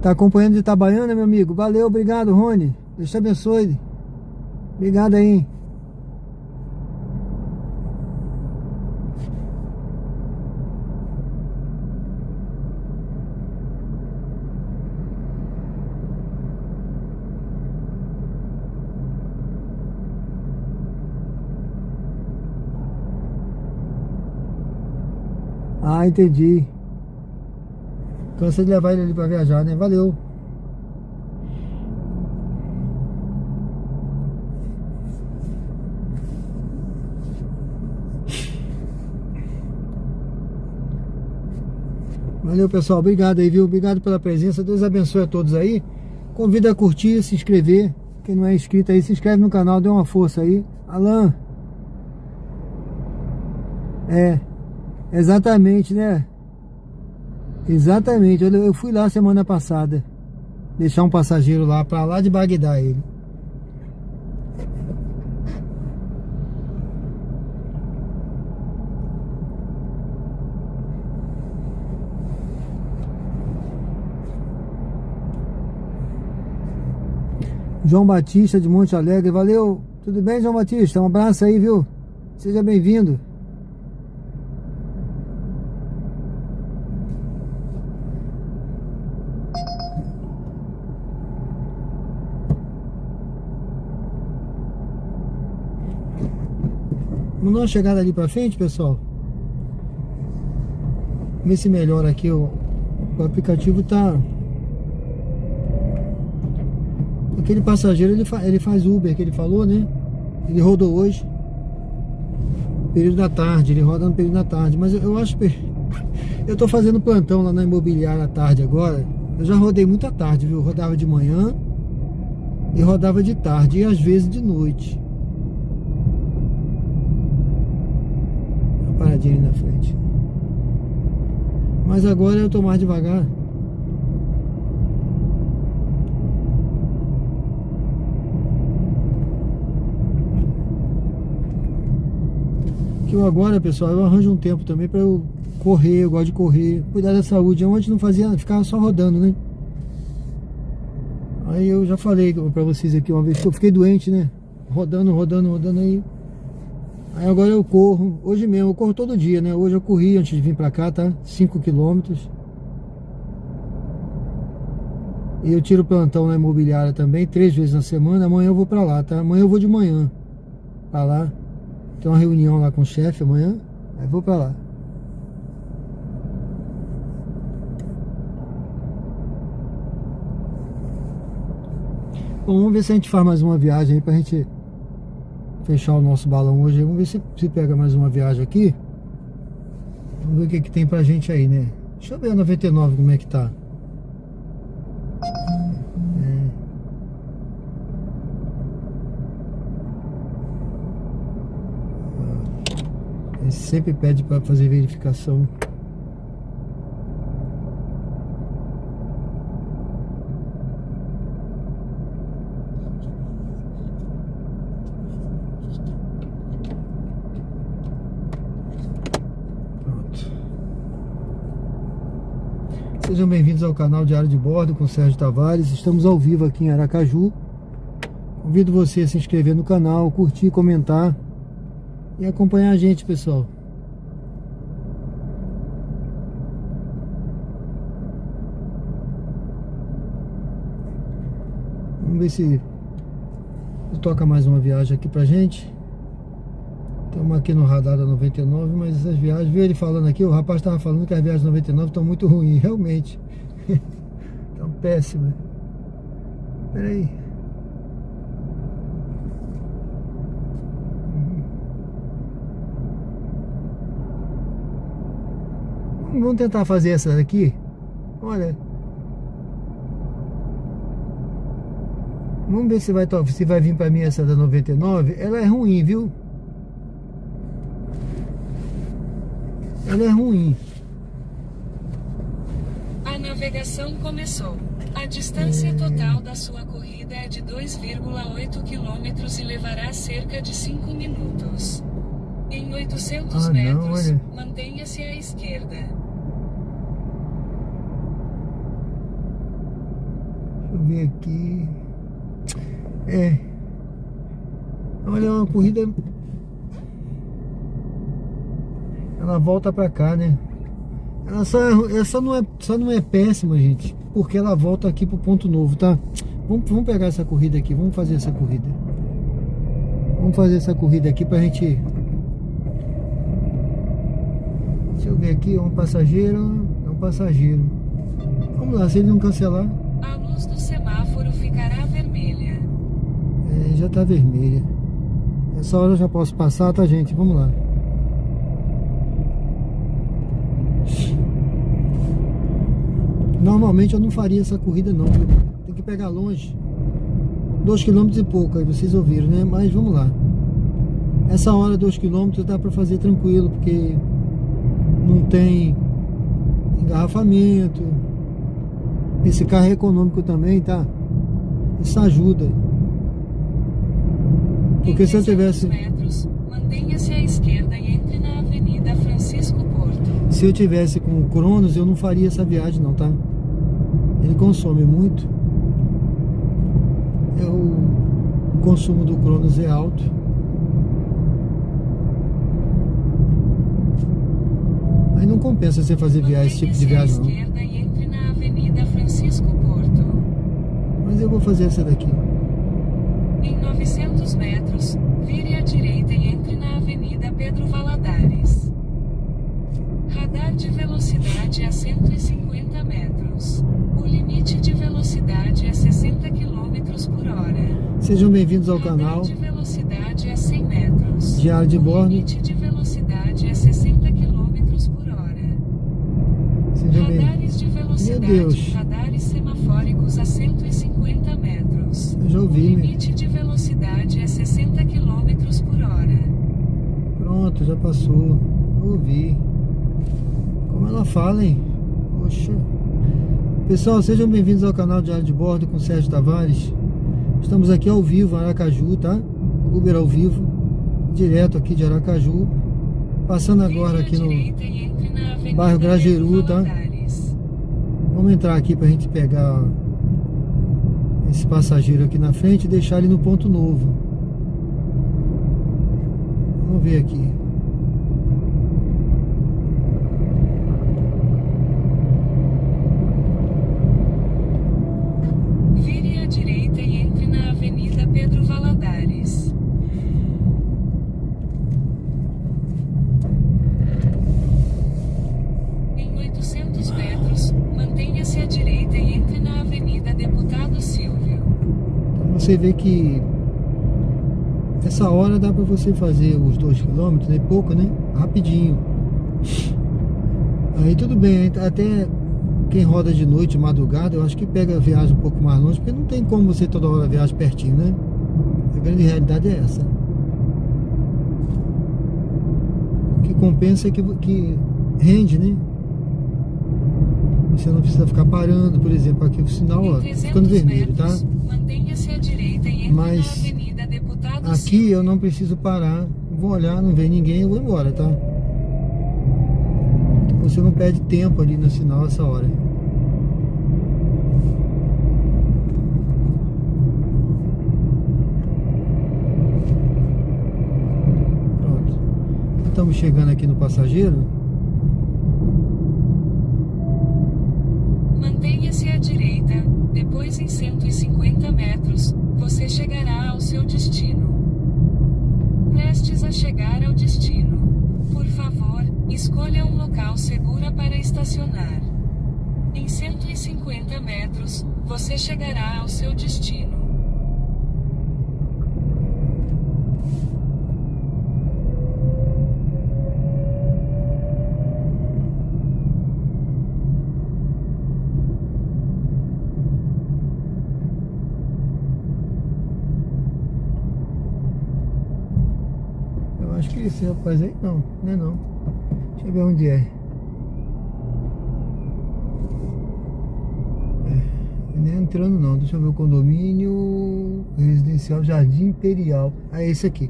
Tá acompanhando de Itabaiana, meu amigo? Valeu, obrigado, Rony. Deus te abençoe. Obrigado aí. Ah, entendi. Cansa de levar ele ali pra viajar, né? Valeu. Valeu, pessoal. Obrigado aí, viu? Obrigado pela presença. Deus abençoe a todos aí. Convido a curtir, se inscrever. Quem não é inscrito aí, se inscreve no canal, dê uma força aí. Alan. Exatamente, né? Exatamente. Eu fui lá semana passada deixar um passageiro lá, pra lá de Bagdá ele. João Batista de Monte Alegre, valeu. Tudo bem, João Batista? Um abraço aí, viu? Seja bem-vindo. Vamos dar uma chegada ali pra frente, pessoal. Ver se melhora aqui. O aplicativo tá... Aquele passageiro, ele faz Uber, que ele falou, né? Ele rodou hoje. Período da tarde, ele roda no período da tarde. Mas eu acho... Eu tô fazendo plantão lá na imobiliária à tarde agora. Eu já rodei muito à tarde, viu? Eu rodava de manhã e rodava de tarde. E às vezes de noite. ali na frente. Mas agora eu tô mais devagar. Que eu agora, pessoal, eu arranjo um tempo também pra eu correr, eu gosto de correr, cuidar da saúde. Eu antes não fazia, ficava só rodando, né? Aí eu já falei pra vocês aqui uma vez que eu fiquei doente, né? Rodando aí. Aí agora eu corro, hoje mesmo, eu corro todo dia, né? Hoje eu corri antes de vir pra cá, tá? 5 km. E eu tiro plantão na imobiliária também, 3 vezes na semana. Amanhã eu vou pra lá, tá? Amanhã eu vou de manhã pra lá. Tem uma reunião lá com o chefe amanhã, aí vou pra lá. Bom, vamos ver se a gente faz mais uma viagem aí pra gente fechar o nosso balão hoje. Vamos ver se pega mais uma viagem aqui. Vamos ver o que tem pra gente aí, né? Deixa eu ver a 99 como é que tá. Ele sempre pede para fazer verificação. Pronto. Sejam bem-vindos ao canal Diário de Bordo com Sérgio Tavares. Estamos ao vivo aqui em Aracaju. Convido você a se inscrever no canal, curtir, comentar e acompanhar a gente, pessoal. Vamos ver se toca mais uma viagem aqui pra gente. Estamos aqui no radar da 99, mas essas viagens, viu ele falando aqui, o rapaz estava falando que as viagens da 99 estão muito ruins, realmente. Estão péssimas. Espera aí. Vamos tentar fazer essa daqui. Olha. Vamos ver se vai vir pra mim essa da 99. Ela é ruim, viu? Ela é ruim. A navegação começou. A distância total da sua corrida é de 2,8 km e levará cerca de 5 minutos. Em 800 metros, mantenha-se à esquerda. Deixa eu ver aqui. Olha, é uma corrida. Ela volta pra cá, né? Ela só não é péssima, gente, porque ela volta aqui pro ponto novo, tá? Vamos pegar essa corrida aqui, vamos fazer essa corrida. Vamos fazer essa corrida aqui pra gente. Deixa eu ver aqui, é um passageiro. Vamos lá, se ele não cancelar. A luz do semáforo ficará vermelha. Já tá vermelha. Essa hora eu já posso passar, tá, gente? Vamos lá. Normalmente eu não faria essa corrida não, viu? Tem que pegar longe. 2 km e pouco, aí vocês ouviram, né? Mas vamos lá. Essa hora 2 km dá pra fazer tranquilo, porque não tem engarrafamento. Esse carro é econômico também, tá? Isso ajuda. Porque se eu tivesse... metros, mantenha-se à esquerda e entre na Avenida Francisco Porto. Se eu tivesse com o Cronos, eu não faria essa viagem não, tá? Ele consome muito. O consumo do Cronos é alto. Aí não compensa você fazer esse tipo de viagem não. Esquerda e entre na Avenida Francisco Porto. Mas eu vou fazer essa daqui. Em 900 metros, vire à direita e entre na Avenida Pedro Valadares. Radar de velocidade a 150 metros. O limite de velocidade é 60 km por hora. Sejam bem-vindos ao Radar canal de velocidade a 100 metros. Diário de Bordo. O limite de velocidade é 60 km por hora. Sejam Radares de velocidade. Meu Deus. Radares semafóricos a 150 metros. Eu já ouvi, O limite de velocidade é 60 km por hora. Pronto, já passou. Ouvi. Como ela fala, hein? Poxa. Pessoal, sejam bem-vindos ao canal Diário de Bordo com Sérgio Tavares. Estamos aqui ao vivo, Aracaju, tá? Uber ao vivo, direto aqui de Aracaju. Passando agora aqui no bairro Grajeru, tá? Vamos entrar aqui pra gente pegar esse passageiro aqui na frente e deixar ele no ponto novo. Vamos ver aqui. Vire à direita e entre na Avenida Pedro Valadares. Em 800 metros, mantenha-se à direita e entre na Avenida Deputado Silvio. Então você vê que essa hora dá pra você fazer os 2 km, é pouco, né? Rapidinho. Aí tudo bem, até quem roda de noite, madrugada, eu acho que pega a viagem um pouco mais longe, porque não tem como você toda hora viajar pertinho, né? A grande realidade é essa. O que compensa é que rende, né? Você não precisa ficar parando, por exemplo, aqui o sinal, ó, ficando vermelho, tá? Mantenha-se à direita e entre Mas na Avenida Deputado aqui Silvio. eu não preciso parar, vou olhar, não vem ninguém, eu vou embora, tá? Você não perde tempo ali no sinal essa hora. Pronto. Estamos chegando aqui no passageiro. Mantenha-se à direita, depois em 150 metros, você chegará ao seu destino. Prestes a chegar ao destino. Por favor, escolha um local seguro para estacionar. Em 150 metros, você chegará ao seu destino. Acho que esse rapaz aí não é não. Deixa eu ver onde é. Não é entrando não. Deixa eu ver o condomínio residencial Jardim Imperial. Ah, é esse aqui.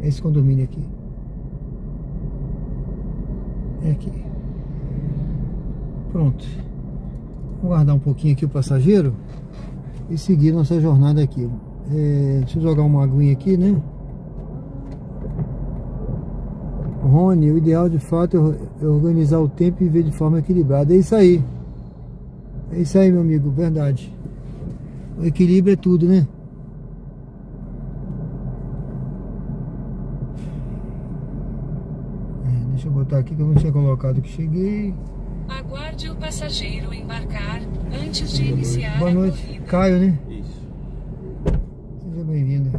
É esse condomínio aqui. É aqui. Pronto. Vamos guardar um pouquinho aqui o passageiro e seguir nossa jornada aqui. Deixa eu jogar uma aguinha aqui, né? Rony, o ideal de fato é organizar o tempo e viver de forma equilibrada. É isso aí. É isso aí, meu amigo, verdade. O equilíbrio é tudo, né? Deixa eu botar aqui que eu não tinha colocado que cheguei. Aguarde o passageiro embarcar antes de iniciar Boa noite. a corrida. Caio, né? Isso. Seja bem-vindo.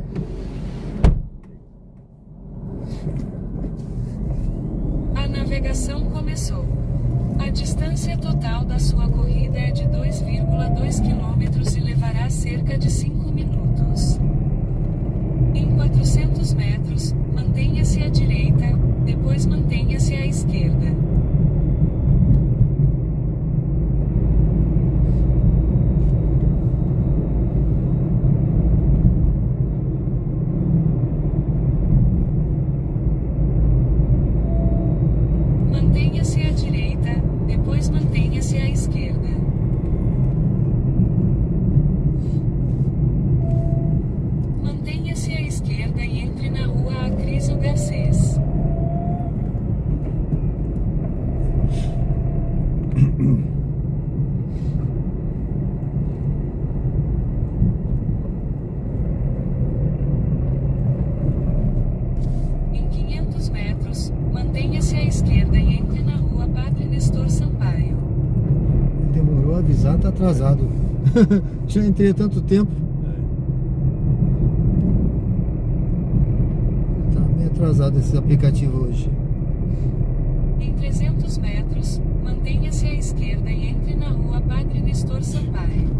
A navegação começou. A distância total da sua corrida é de 2,2 km e levará cerca de 5 minutos. Em 400 metros, mantenha-se à direita, depois mantenha-se à esquerda. Mantenha-se à direita, depois mantenha-se à esquerda. Mantenha-se à esquerda e entre na rua Acrísio Garcês. Em 500 metros, mantenha-se à esquerda e entre na rua Padre Nestor Sampaio. Demorou a avisar, tá atrasado. Já entrei há tanto tempo. Tá meio atrasado esses aplicativos hoje. Em 300 metros, mantenha-se à esquerda e entre na rua Padre Nestor Sampaio.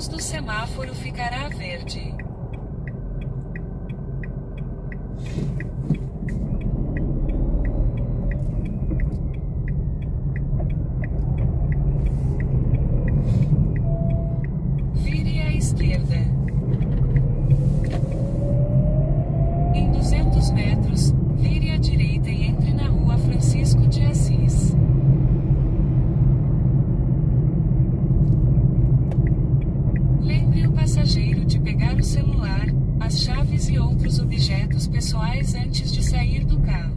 luz do semáforo ficará verde. Vire à esquerda. Em 200 metros, vire à direita e entre na rua Francisco de Assis. Lembre o passageiro de pegar o celular, as chaves e outros objetos pessoais antes de sair do carro.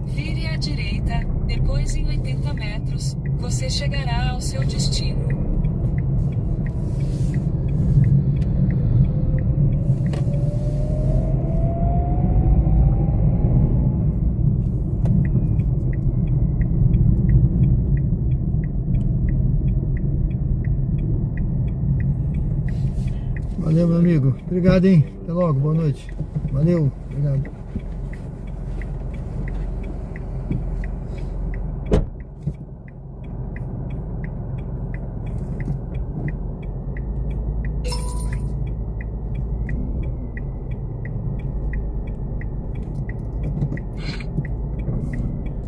Vire à direita, depois em 80 metros, você chegará ao seu destino. Valeu, meu amigo. Obrigado, hein? Até logo. Boa noite. Valeu. Obrigado.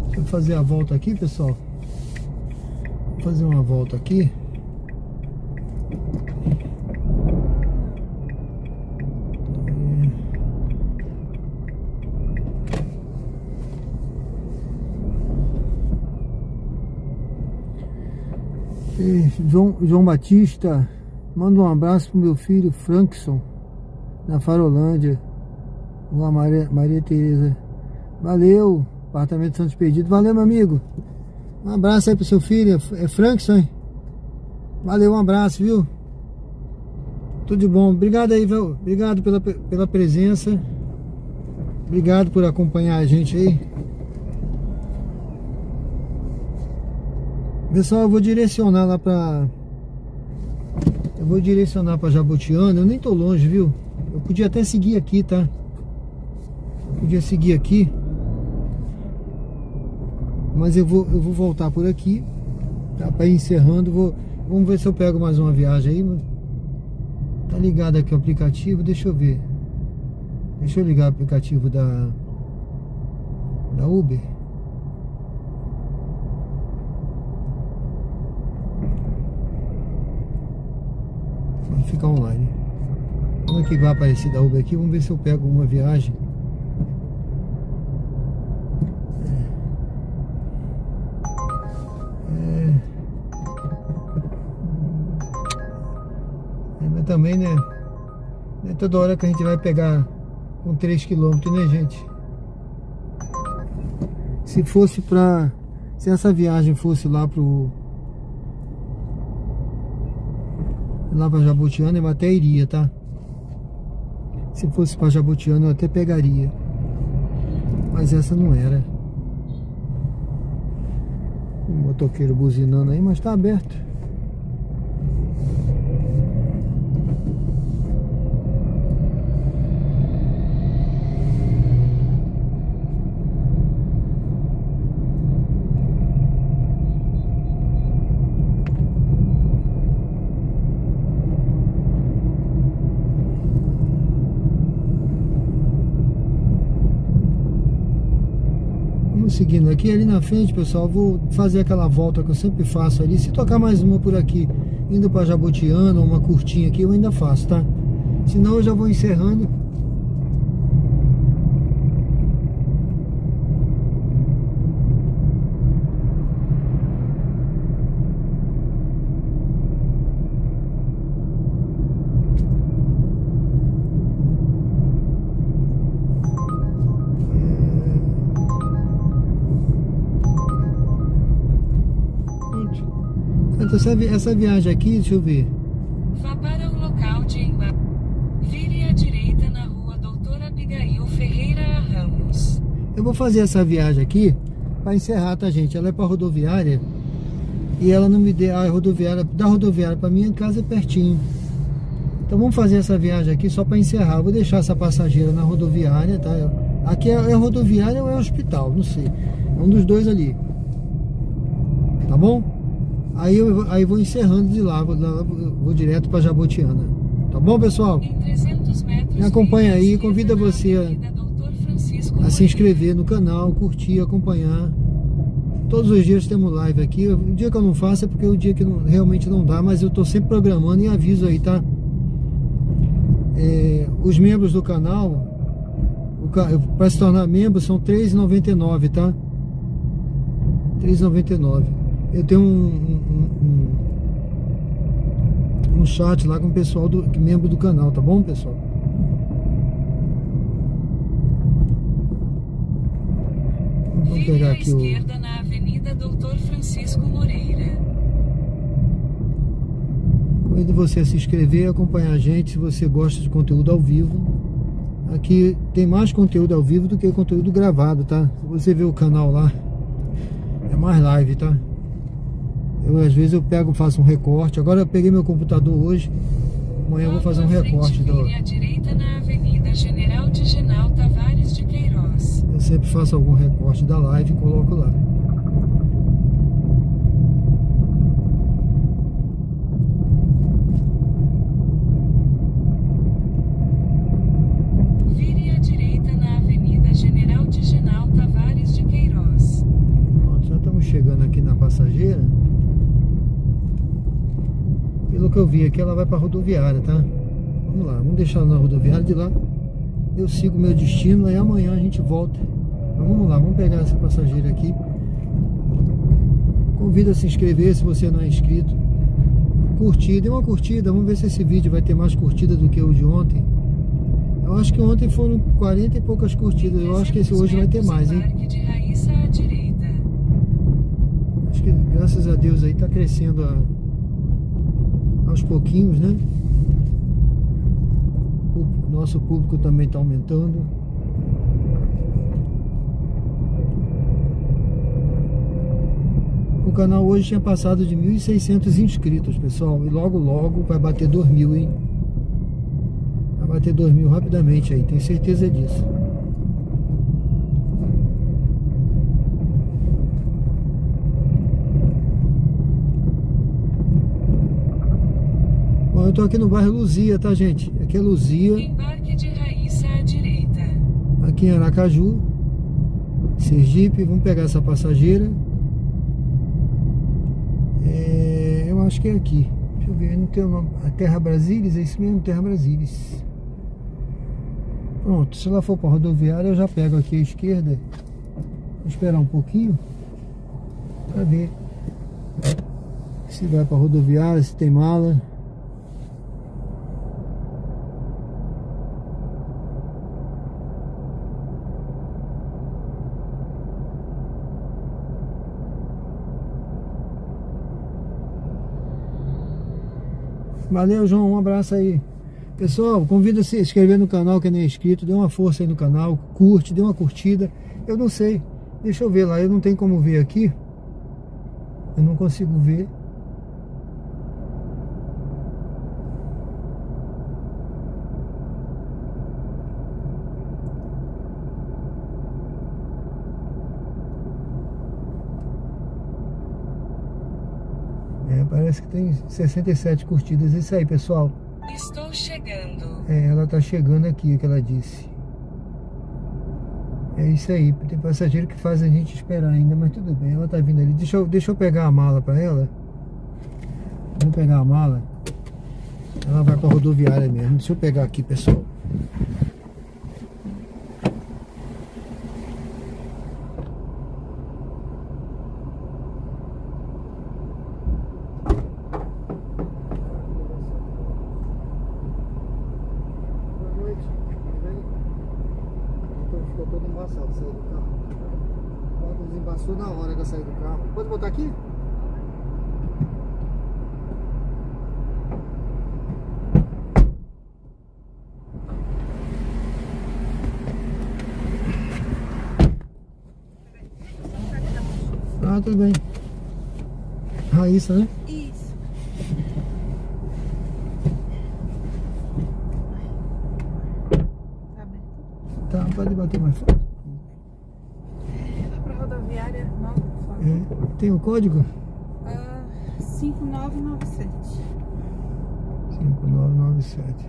Deixa eu fazer a volta aqui, pessoal. Vou fazer uma volta aqui. João Batista, manda um abraço pro meu filho Frankson, na Farolândia. Rua Maria Tereza. Valeu, apartamento Santos Perdido. Valeu, meu amigo. Um abraço aí pro seu filho, é Frankson, hein? Valeu, um abraço, viu? Tudo de bom. Obrigado aí, viu? Obrigado pela presença. Obrigado por acompanhar a gente aí. Pessoal, eu vou direcionar lá pra... Eu vou direcionar pra Jabotiana. Eu nem tô longe, viu? Eu podia até seguir aqui, tá? Eu podia seguir aqui. Mas eu vou voltar por aqui, tá? Pra ir encerrando. Vamos ver se eu pego mais uma viagem aí. Tá ligado aqui o aplicativo. Deixa eu ver. Deixa eu ligar o aplicativo da Uber. Ficar online. Como é que vai aparecer da Uber aqui? Vamos ver se eu pego uma viagem. Mas também, né? Não é toda hora que a gente vai pegar com 3 km, né, gente? Se essa viagem fosse lá pra Jabotiana, eu até iria, tá? Se fosse pra Jabotiana, eu até pegaria. Mas essa não era. Um motoqueiro buzinando aí, mas tá aberto. Seguindo aqui, ali na frente, pessoal, vou fazer aquela volta que eu sempre faço ali. Se tocar mais uma por aqui, indo para Jabotiana, uma curtinha aqui, eu ainda faço, tá? Senão eu já vou encerrando. Essa viagem aqui, deixa eu ver. Vá para o local de embarque. Vire à direita na rua Doutora Abigail Ferreira Ramos. Eu vou fazer essa viagem aqui para encerrar, tá, gente? Ela é para rodoviária e ela não me deu a rodoviária. Da rodoviária para minha casa é pertinho. Então vamos fazer essa viagem aqui só para encerrar. Eu vou deixar essa passageira na rodoviária, tá? Aqui é rodoviária ou é hospital, não sei. É um dos dois ali. Tá bom? Aí eu vou encerrando de lá, vou direto para Jabotiana. Tá bom, pessoal? Em 300 metros, Me acompanha aí, vire à convido esquerda você na Avenida Dr. Francisco a se Moreira. inscrever no canal, curtir, acompanhar. Todos os dias temos live aqui. O dia que eu não faço é porque o dia que realmente não dá, mas eu tô sempre programando e aviso aí, tá? Os membros do canal, para se tornar membro, são R$ 3,99, tá? R$ 3,99. Eu tenho um chat lá com o pessoal membro do canal, tá bom, pessoal? Vamos Vire pegar à aqui esquerda na Avenida Dr. Francisco Moreira. Convido você a se inscrever e acompanhar a gente se você gosta de conteúdo ao vivo. Aqui tem mais conteúdo ao vivo do que conteúdo gravado, tá? Se você ver o canal lá, é mais live, tá? Às vezes eu faço um recorte. Agora eu peguei meu computador hoje. Amanhã eu vou fazer um recorte. Vire à direita na Avenida General Digenal Tavares de Queiroz. Eu sempre faço algum recorte da live e coloco lá. Vire à direita na Avenida General Digenal Tavares de Queiroz. Pronto, já estamos chegando aqui na Passageira. Pelo que eu vi aqui, ela vai para a rodoviária, tá? Vamos lá, vamos deixar ela na rodoviária. De lá eu sigo o meu destino, aí amanhã a gente volta. Mas vamos lá, vamos pegar essa Passageira aqui. Convido a se inscrever se você não é inscrito. Curtir, dê uma curtida. Vamos ver se esse vídeo vai ter mais curtida do que o de ontem. Eu acho que ontem foram 40 e poucas curtidas. Eu acho que esse hoje vai ter mais, hein? Parque de Raíssa à direita. Acho que graças a Deus aí tá crescendo aos pouquinhos, né? O nosso público também tá aumentando. O canal hoje tinha passado de 1.600 inscritos, pessoal. E logo vai bater 2.000, hein? Vai bater 2.000 rapidamente aí, tenho certeza disso. Bom, eu tô aqui no bairro Luzia, tá, gente? Aqui é Luzia. Embarque de Raíssa à direita. Aqui em Aracaju, Sergipe. Vamos pegar essa Passageira. Eu acho que é aqui. Deixa eu ver, não tem o nome. A Terra Brasília, é isso mesmo? Terra Brasília. Pronto, se ela for para rodoviária, eu já pego aqui à esquerda. Vou esperar um pouquinho para ver se vai para rodoviária, se tem mala. Valeu, João, um abraço aí. Pessoal, convido a se inscrever no canal quem não é inscrito, dê uma força aí no canal, curte, dê uma curtida. Eu não sei, deixa eu ver lá, eu não tenho como ver aqui. Eu não consigo ver. Parece que tem 67 curtidas. É isso aí, pessoal. Estou chegando. Ela tá chegando aqui, que ela disse. É isso aí. Tem passageiro que faz a gente esperar ainda, mas tudo bem. Ela tá vindo ali. Deixa eu pegar a mala pra ela. Vamos pegar a mala. Ela vai pra rodoviária mesmo. Deixa eu pegar aqui, pessoal. Ficou todo embaçado sair do carro. Desembaçou na hora que eu saí do carro. Pode botar aqui? Ah, tudo bem. Raíssa, né? Isso. Tá aberto. Tá, pode bater mais forte. Vai pra rodoviária, não? Tem o código? 5997. 5997.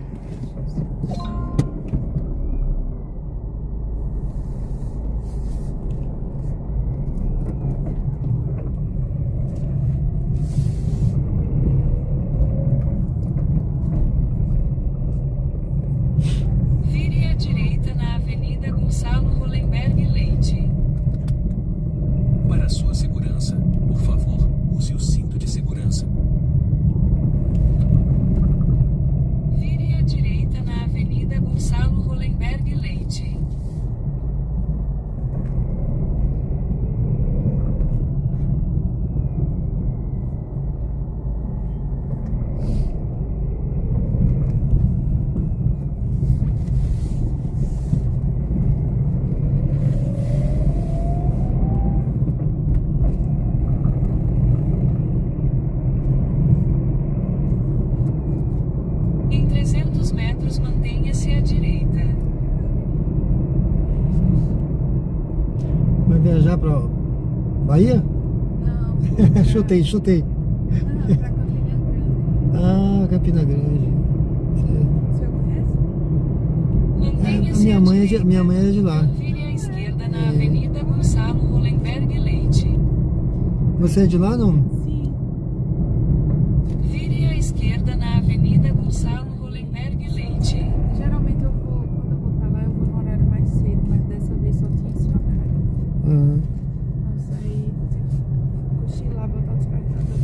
Vire à direita na Avenida Gonçalo Hollenberg Leite. Para sua segurança, por favor, use o cinto de segurança. Vire à direita na Avenida Gonçalo Hollenberg Leite. Em 300 metros, mantenha-se à direita. Vai viajar pra Bahia? Não, Chutei. pra Campina Grande. Ah, Campina Grande. Certo. O senhor conhece? Mantenha-se minha à mãe direita. é de lá. Vire à esquerda na Avenida Gonçalo Hollenberg Leite. Você é de lá, não? Sim. Vire à esquerda na Avenida Gonçalo Hollenberg Leite. Geralmente quando eu vou pra lá, eu vou no horário mais cedo, mas dessa vez só tinha esse horário. Ah, Nossa, aí cochilar, botar o despertador.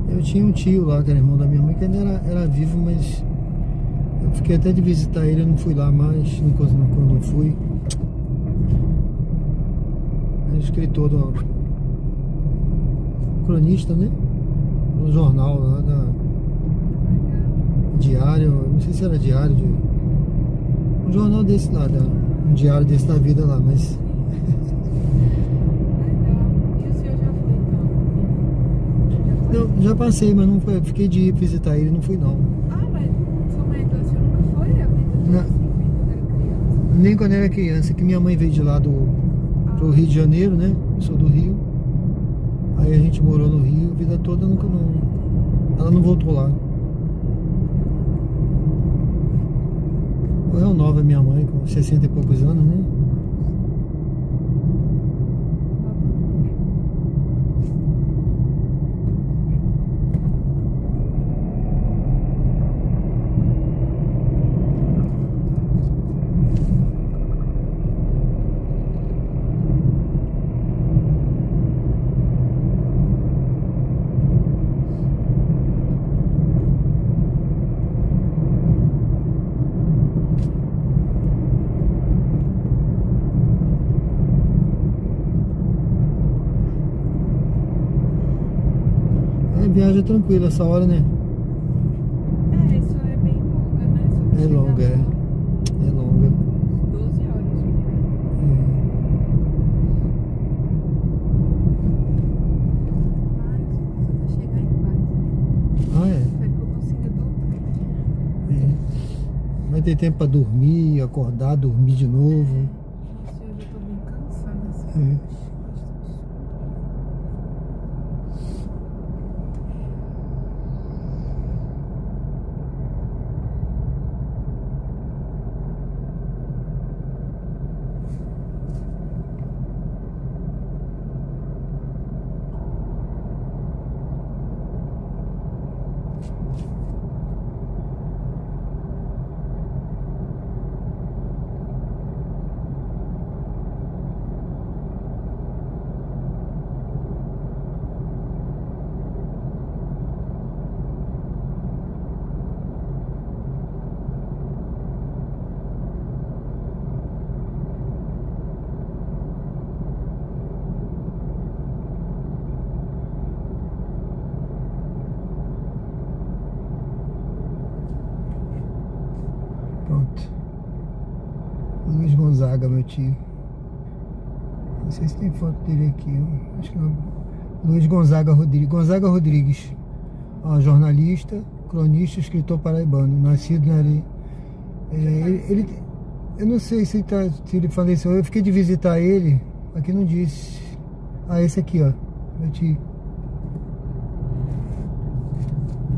eu tinha um tio lá, que era irmão da minha mãe, que ainda era vivo, mas eu fiquei até de visitar ele, eu não fui lá mais, quando não fui. É escritor cronista, né? No jornal lá diário, não sei se era diário, um jornal desse lá, um diário desse da vida lá, mas Legal. E o senhor já foi então? não, já passei, mas não foi, fiquei de ir visitar ele, não fui não. Ah, mas sua mãe então, o senhor nunca foi? A vida Não. assim, quando era criança? Nem quando era criança, que minha mãe veio de lá pro Rio de Janeiro, né? Eu sou do Rio. Aí a gente morou no Rio, a vida toda ela não voltou lá. Morreu nova minha mãe, com 60 e poucos anos, né? Viagem tranquila essa hora, né? É, isso é bem longa, né? Só pra É chegar longa, lá, é longa. 12 horas de viagem. Mas você vai chegar em paz. Ah, é? Espero que eu consiga dormir. Vai ter tempo pra dormir, acordar, dormir de novo. Nossa, eu já tô bem cansada assim. É. Pronto. Luiz Gonzaga, meu tio. Não sei se tem foto dele aqui. Acho que não. Luiz Gonzaga Rodrigues. Ó, jornalista. Cronista, escritor paraibano, nascido na areia. Eu não sei se ele faleceu. Eu fiquei de visitar ele, aqui não disse. Ah, esse aqui, ó. Deixa eu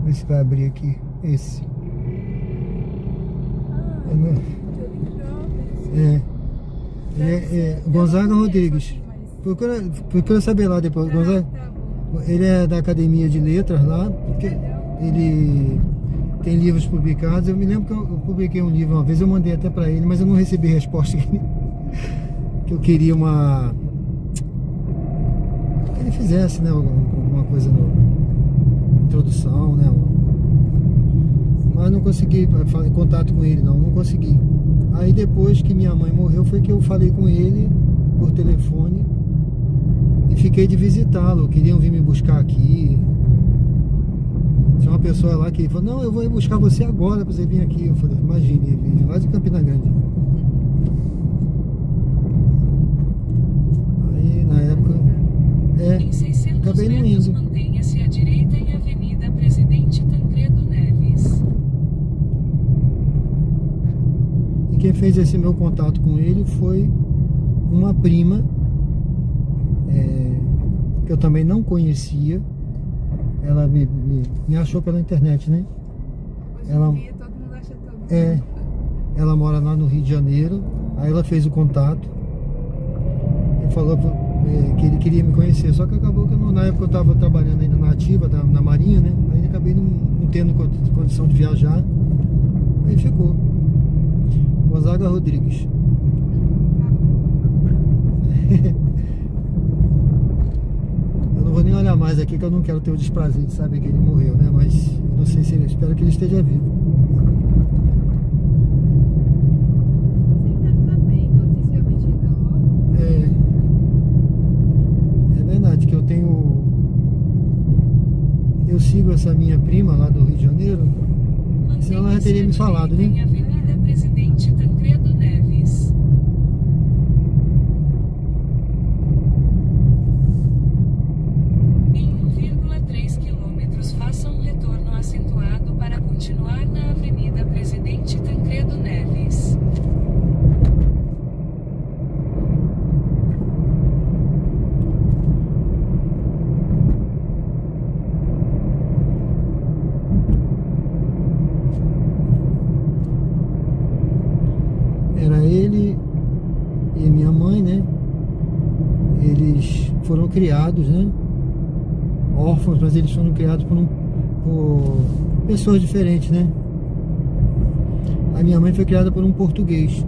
ver se vai abrir aqui. Esse. Gonzaga Rodrigues. Procura saber lá depois. Gonzaga, ele é da Academia de Letras lá. Ele tem livros publicados. Eu me lembro que eu publiquei um livro uma vez, eu mandei até para ele, mas eu não recebi resposta. Que eu queria que ele fizesse, né, alguma coisa no introdução, né? Mas não consegui fazer contato com ele, não consegui. Aí depois que minha mãe morreu foi que eu falei com ele por telefone e fiquei de visitá-lo. Queriam vir me buscar aqui. Tinha uma pessoa lá que falou: não, eu vou ir buscar você agora pra você vir aqui. Eu falei: imagine, ele veio lá de Campina Grande. Aí na época Em 600 acabei não metros, indo. mantenha-se à direita em Avenida Presidente Tancredo Neves. E quem fez esse meu contato com ele foi uma prima que eu também não conhecia. Ela me achou pela internet, né? Hoje em dia todo mundo acha todo mundo. Ela mora lá no Rio de Janeiro. Aí ela fez o contato e falou que ele queria me conhecer. Só que acabou que na época eu estava trabalhando ainda na ativa, na Marinha, né? Aí acabei não tendo condição de viajar. Aí ficou. Gonzaga Rodrigues. Eu não vou nem olhar mais aqui, que eu não quero ter o desprazer de saber que ele morreu, né? Mas eu não sei se ele... Espero que ele esteja vivo. Você ainda tá bem, notícia vai chegar logo. É verdade que eu sigo essa minha prima lá do Rio de Janeiro, senão ela já teria me falado, né? Em Avenida Presidente Tancredo Neves. Em 1,3 quilômetros, faça um retorno acentuado para continuar na Avenida Presidente Tancredo Neves. Era ele e minha mãe, né? Eles foram criados, né? Órfãos, mas eles foram criados por pessoas diferentes, né? A minha mãe foi criada por um português.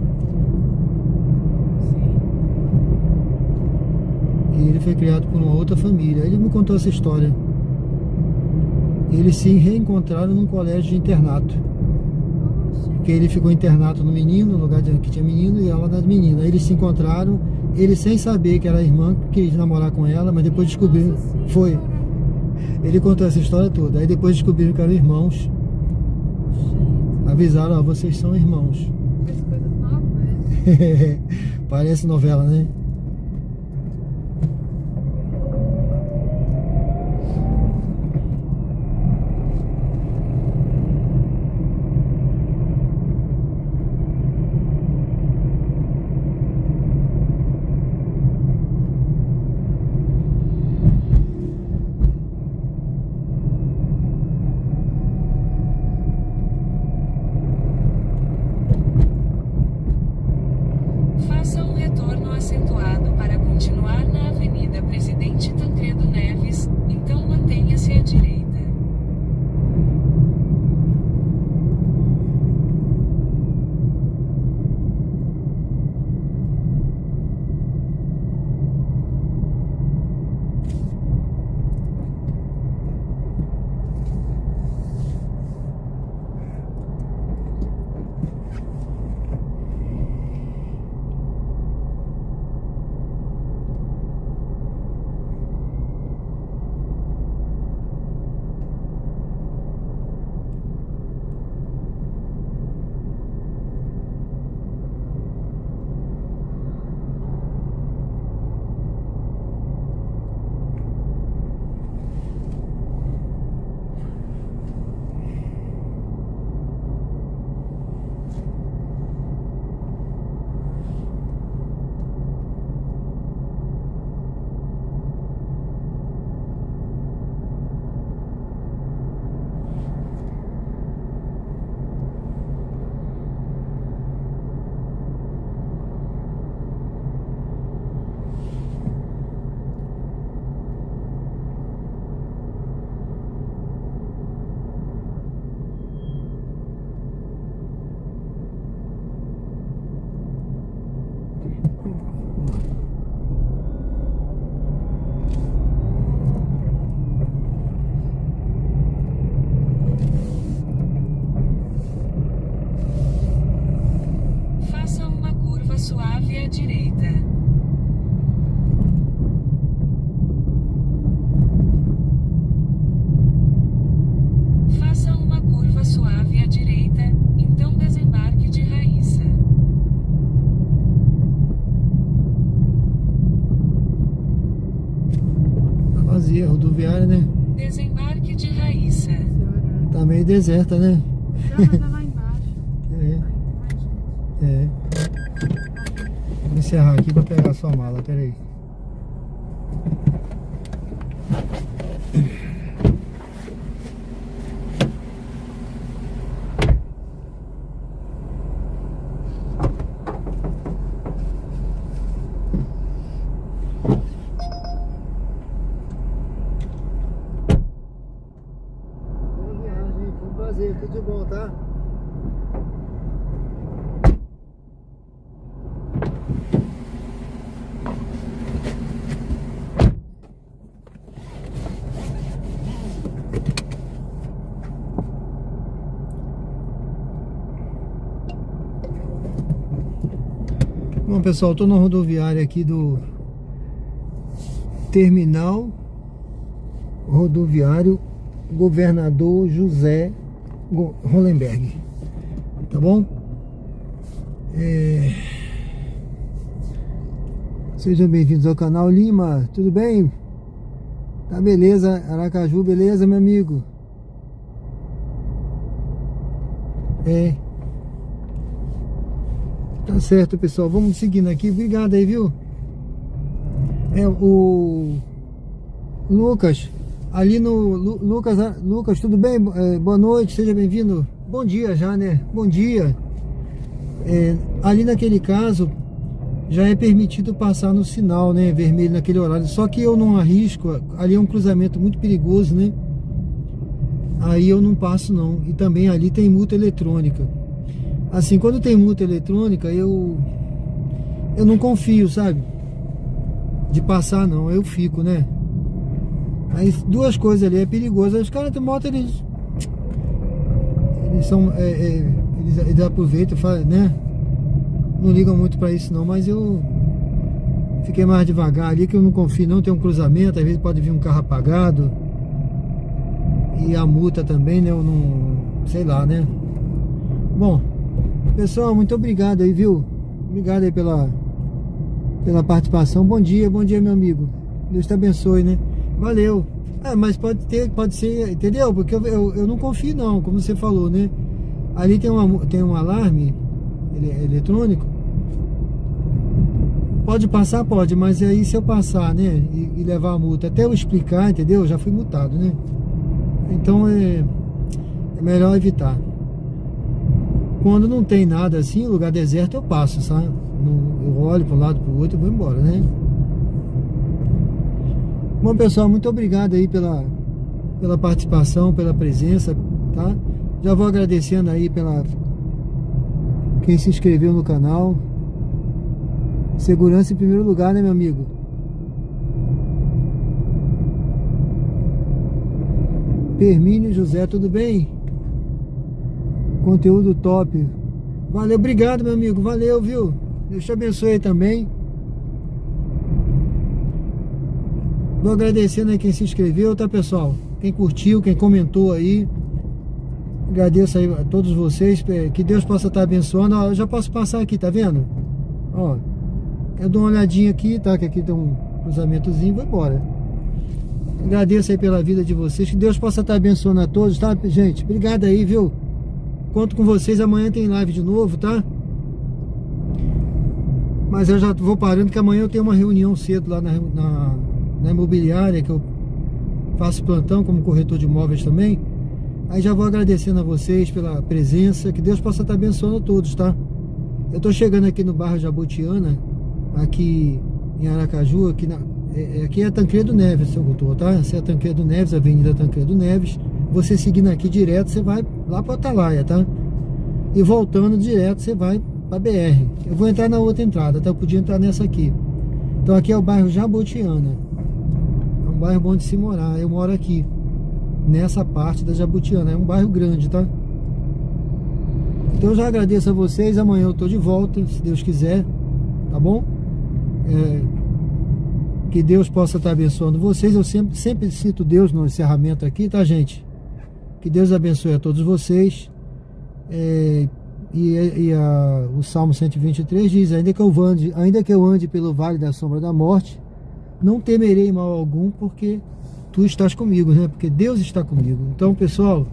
E ele foi criado por uma outra família. Ele me contou essa história. Eles se reencontraram num colégio de internato. Porque ele ficou internado no menino, no lugar que tinha menino, e ela das meninas. Aí eles se encontraram, ele sem saber que era a irmã, queria namorar com ela, mas depois descobriram. Foi. Ele contou essa história toda. Aí depois descobriram que eram irmãos. Avisaram: ó, vocês são irmãos. Essa coisa nova, né? Parece novela, né? Faça um retorno acentuado horária, né? Desembarque de Raíssa. Esse horário. Tá meio deserta, né? Não, mas é lá embaixo. É, Aí tem mais gente. é. Vou encerrar aqui pra pegar a sua mala, peraí. Boa viagem, foi um prazer, tudo de bom, tá? Bom, pessoal, estou na rodoviária aqui do Terminal Rodoviário Governador José Hollenberg, tá bom? Sejam bem-vindos ao canal. Lima, tudo bem? Tá beleza, Aracaju, beleza, meu amigo? Tá certo, pessoal, vamos seguindo aqui. Obrigado aí, viu? O Lucas, ali no Lucas, tudo bem? Boa noite, seja bem-vindo. Bom dia já, né? Bom dia. Ali naquele caso já é permitido passar no sinal, né? Vermelho naquele horário. Só que eu não arrisco. Ali é um cruzamento muito perigoso, né? Aí eu não passo não. E também ali tem multa eletrônica. Assim, quando tem multa eletrônica, eu não confio, sabe? De passar não, eu fico, né? Aí duas coisas ali, é perigoso. Aí os caras de moto, eles são, eles aproveitam, né? Não ligam muito pra isso não, mas eu fiquei mais devagar ali, que eu não confio não, tem um cruzamento, às vezes pode vir um carro apagado. E a multa também, né? Eu não, sei lá, né? Bom, pessoal, muito obrigado aí, viu? Obrigado aí pela participação. Bom dia, meu amigo. Deus te abençoe, né? Valeu. Mas pode ser, entendeu? Porque eu não confio não, como você falou, né? Ali tem um alarme eletrônico. Pode passar? Pode, mas aí se eu passar, né? E levar a multa, até eu explicar, entendeu? Já fui multado, né? Então é melhor evitar. Quando não tem nada assim, lugar deserto, eu passo, sabe? Eu olho para um lado, para o outro e vou embora, né? Bom, pessoal, muito obrigado aí pela participação, pela presença, tá? Já vou agradecendo aí quem se inscreveu no canal. Segurança em primeiro lugar, né, meu amigo? Hermínio José, tudo bem? Conteúdo top. Valeu, obrigado, meu amigo. Valeu, viu? Deus te abençoe também. Vou agradecendo aí quem se inscreveu, tá, pessoal? Quem curtiu, quem comentou aí. Agradeço aí a todos vocês. Que Deus possa estar abençoando. Ó, eu já posso passar aqui, tá vendo? Ó, eu dou uma olhadinha aqui, tá? Que aqui tem um cruzamentozinho, vou embora. Agradeço aí pela vida de vocês. Que Deus possa estar abençoando a todos, tá, gente? Obrigado aí, viu? Conto com vocês. Amanhã tem live de novo, tá? Mas eu já vou parando, que amanhã eu tenho uma reunião cedo lá na imobiliária, que eu faço plantão como corretor de imóveis também. Aí já vou agradecendo a vocês pela presença. Que Deus possa estar abençoando a todos, tá? Eu tô chegando aqui no bairro Jabutiana, aqui em Aracaju, aqui é Tancredo Neves, seu doutor, tá? Essa é a Tancredo Neves, Avenida Tancredo Neves. Você seguindo aqui direto, você vai lá para Atalaia, tá? E voltando direto, você vai para BR. Eu vou entrar na outra entrada, tá? Eu podia entrar nessa aqui. Então aqui é o bairro Jabutiana. É um bairro bom de se morar. Eu moro aqui, nessa parte da Jabutiana. É um bairro grande, tá? Então eu já agradeço a vocês. Amanhã eu tô de volta, se Deus quiser, tá bom? Que Deus possa estar abençoando vocês. Eu sempre cito Deus no encerramento aqui, tá, gente? Que Deus abençoe a todos vocês. O Salmo 123 diz: ainda que eu ande pelo vale da sombra da morte, não temerei mal algum, porque tu estás comigo, né? Porque Deus está comigo. Então, pessoal,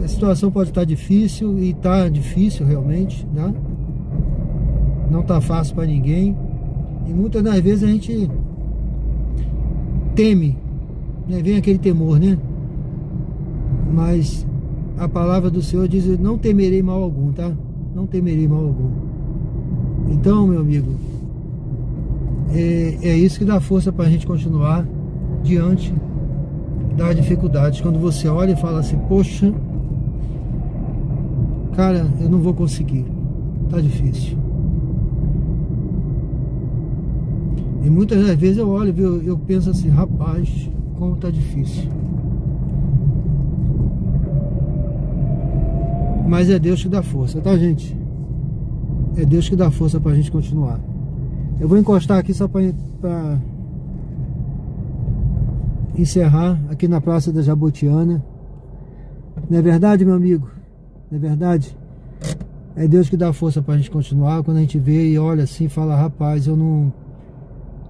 a situação pode estar difícil, e está difícil realmente, né? Não está fácil para ninguém, e muitas das vezes a gente teme, né? Vem aquele temor, né? Mas a palavra do Senhor diz: não temerei mal algum, tá? Não temerei mal algum. Então, meu amigo, é isso que dá força para a gente continuar diante das dificuldades. Quando você olha e fala assim: poxa, cara, eu não vou conseguir, tá difícil. E muitas das vezes eu olho, viu, eu penso assim: rapaz, como tá difícil. Mas é Deus que dá força, tá, gente? É Deus que dá força pra gente continuar. Eu vou encostar aqui só pra encerrar aqui na Praça da Jabotiana. Não é verdade, meu amigo? Não é verdade? É Deus que dá força pra gente continuar. Quando a gente vê e olha assim, fala: rapaz, eu não...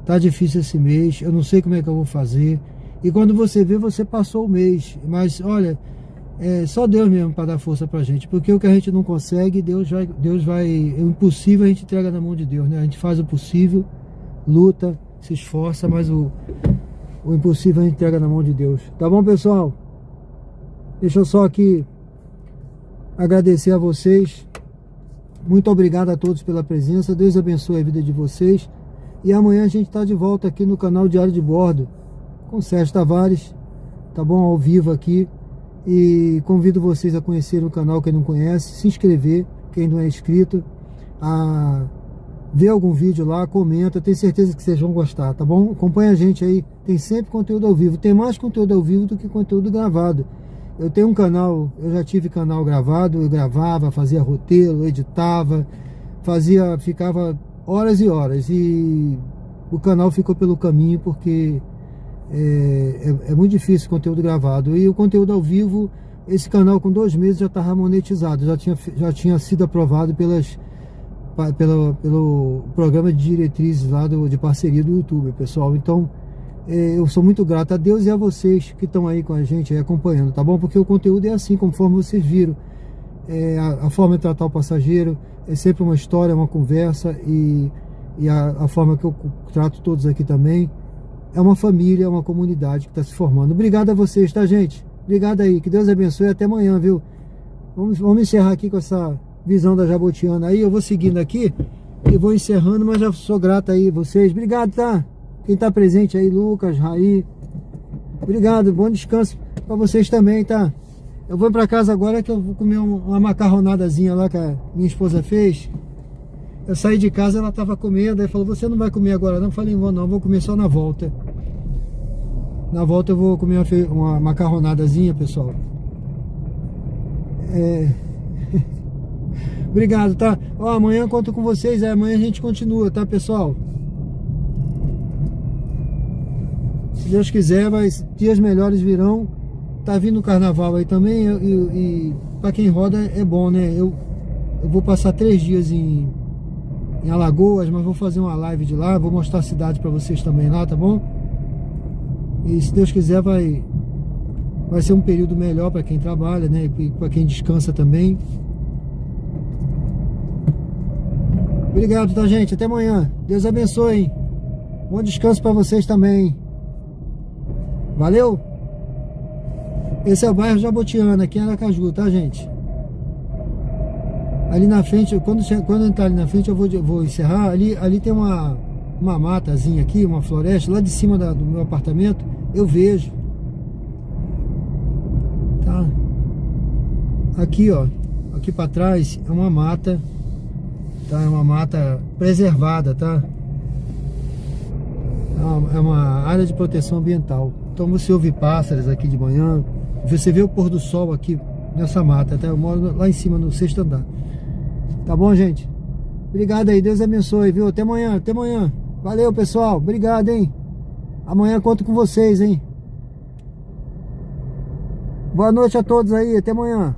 tá difícil esse mês, eu não sei como é que eu vou fazer. E quando você vê, você passou o mês. Mas olha, é só Deus mesmo para dar força pra gente, porque o que a gente não consegue, Deus vai, o impossível a gente entrega na mão de Deus, né? A gente faz o possível, luta, se esforça, mas o impossível a gente entrega na mão de Deus. Tá bom, pessoal? Deixa eu só aqui agradecer a vocês. Muito obrigado a todos pela presença. Deus abençoe a vida de vocês. E amanhã a gente está de volta aqui no canal Diário de Bordo com Sérgio Tavares, tá bom? Ao vivo aqui. E convido vocês a conhecer o canal, quem não conhece, se inscrever, quem não é inscrito, a ver algum vídeo lá, comenta, tenho certeza que vocês vão gostar, tá bom? Acompanha a gente aí, tem sempre conteúdo ao vivo, tem mais conteúdo ao vivo do que conteúdo gravado. Eu tenho um canal, eu já tive canal gravado, eu gravava, fazia roteiro, editava, ficava horas e horas, e o canal ficou pelo caminho porque é muito difícil o conteúdo gravado. E o conteúdo ao vivo, esse canal com 2 meses já estava monetizado, já tinha sido aprovado pelo programa de diretrizes lá de parceria do YouTube, pessoal. Então eu sou muito grato a Deus e a vocês que estão aí com a gente aí acompanhando, tá bom? Porque o conteúdo é assim, conforme vocês viram, a forma de tratar o passageiro é sempre uma história, uma conversa, e a forma que eu trato todos aqui também é uma família, é uma comunidade que está se formando. Obrigado a vocês, tá, gente? Obrigado aí, que Deus abençoe, até amanhã, viu? Vamos encerrar aqui com essa visão da Jabotiana aí. Eu vou seguindo aqui e vou encerrando, mas já sou grato aí a vocês. Obrigado, tá? Quem tá presente aí, Lucas, Raí, obrigado, bom descanso para vocês também, tá? Eu vou para casa agora que eu vou comer uma macarronadazinha lá que a minha esposa fez. Eu saí de casa, ela tava comendo, aí falou: você não vai comer agora não? Eu falei: não, vou comer só na volta. Na volta eu vou comer uma macarronadazinha, pessoal. Obrigado, tá? Ó, amanhã eu conto com vocês, amanhã a gente continua, tá, pessoal? Se Deus quiser, dias melhores virão. Tá vindo o carnaval aí também, e pra quem roda é bom, né? Eu vou passar 3 dias em Alagoas, mas vou fazer uma live de lá, vou mostrar a cidade pra vocês também lá, tá bom? E se Deus quiser vai ser um período melhor pra quem trabalha, né? E pra quem descansa também. Obrigado, tá, gente? Até amanhã. Deus abençoe, hein? Bom descanso pra vocês também. Valeu? Esse é o bairro Jabotiana, aqui em Aracaju, tá, gente? Ali na frente, quando entrar ali na frente, eu vou encerrar. Ali tem uma matazinha aqui, uma floresta, lá de cima do meu apartamento, eu vejo. Tá? Aqui, ó, aqui pra trás é uma mata, tá? É uma mata preservada, tá? É uma área de proteção ambiental. Então você ouve pássaros aqui de manhã, você vê o pôr do sol aqui nessa mata, tá? Eu moro lá em cima, no 6º andar. Tá bom, gente? Obrigado aí, Deus abençoe, viu? Até amanhã, até amanhã. Valeu, pessoal, obrigado, hein? Amanhã conto com vocês, hein? Boa noite a todos aí, até amanhã.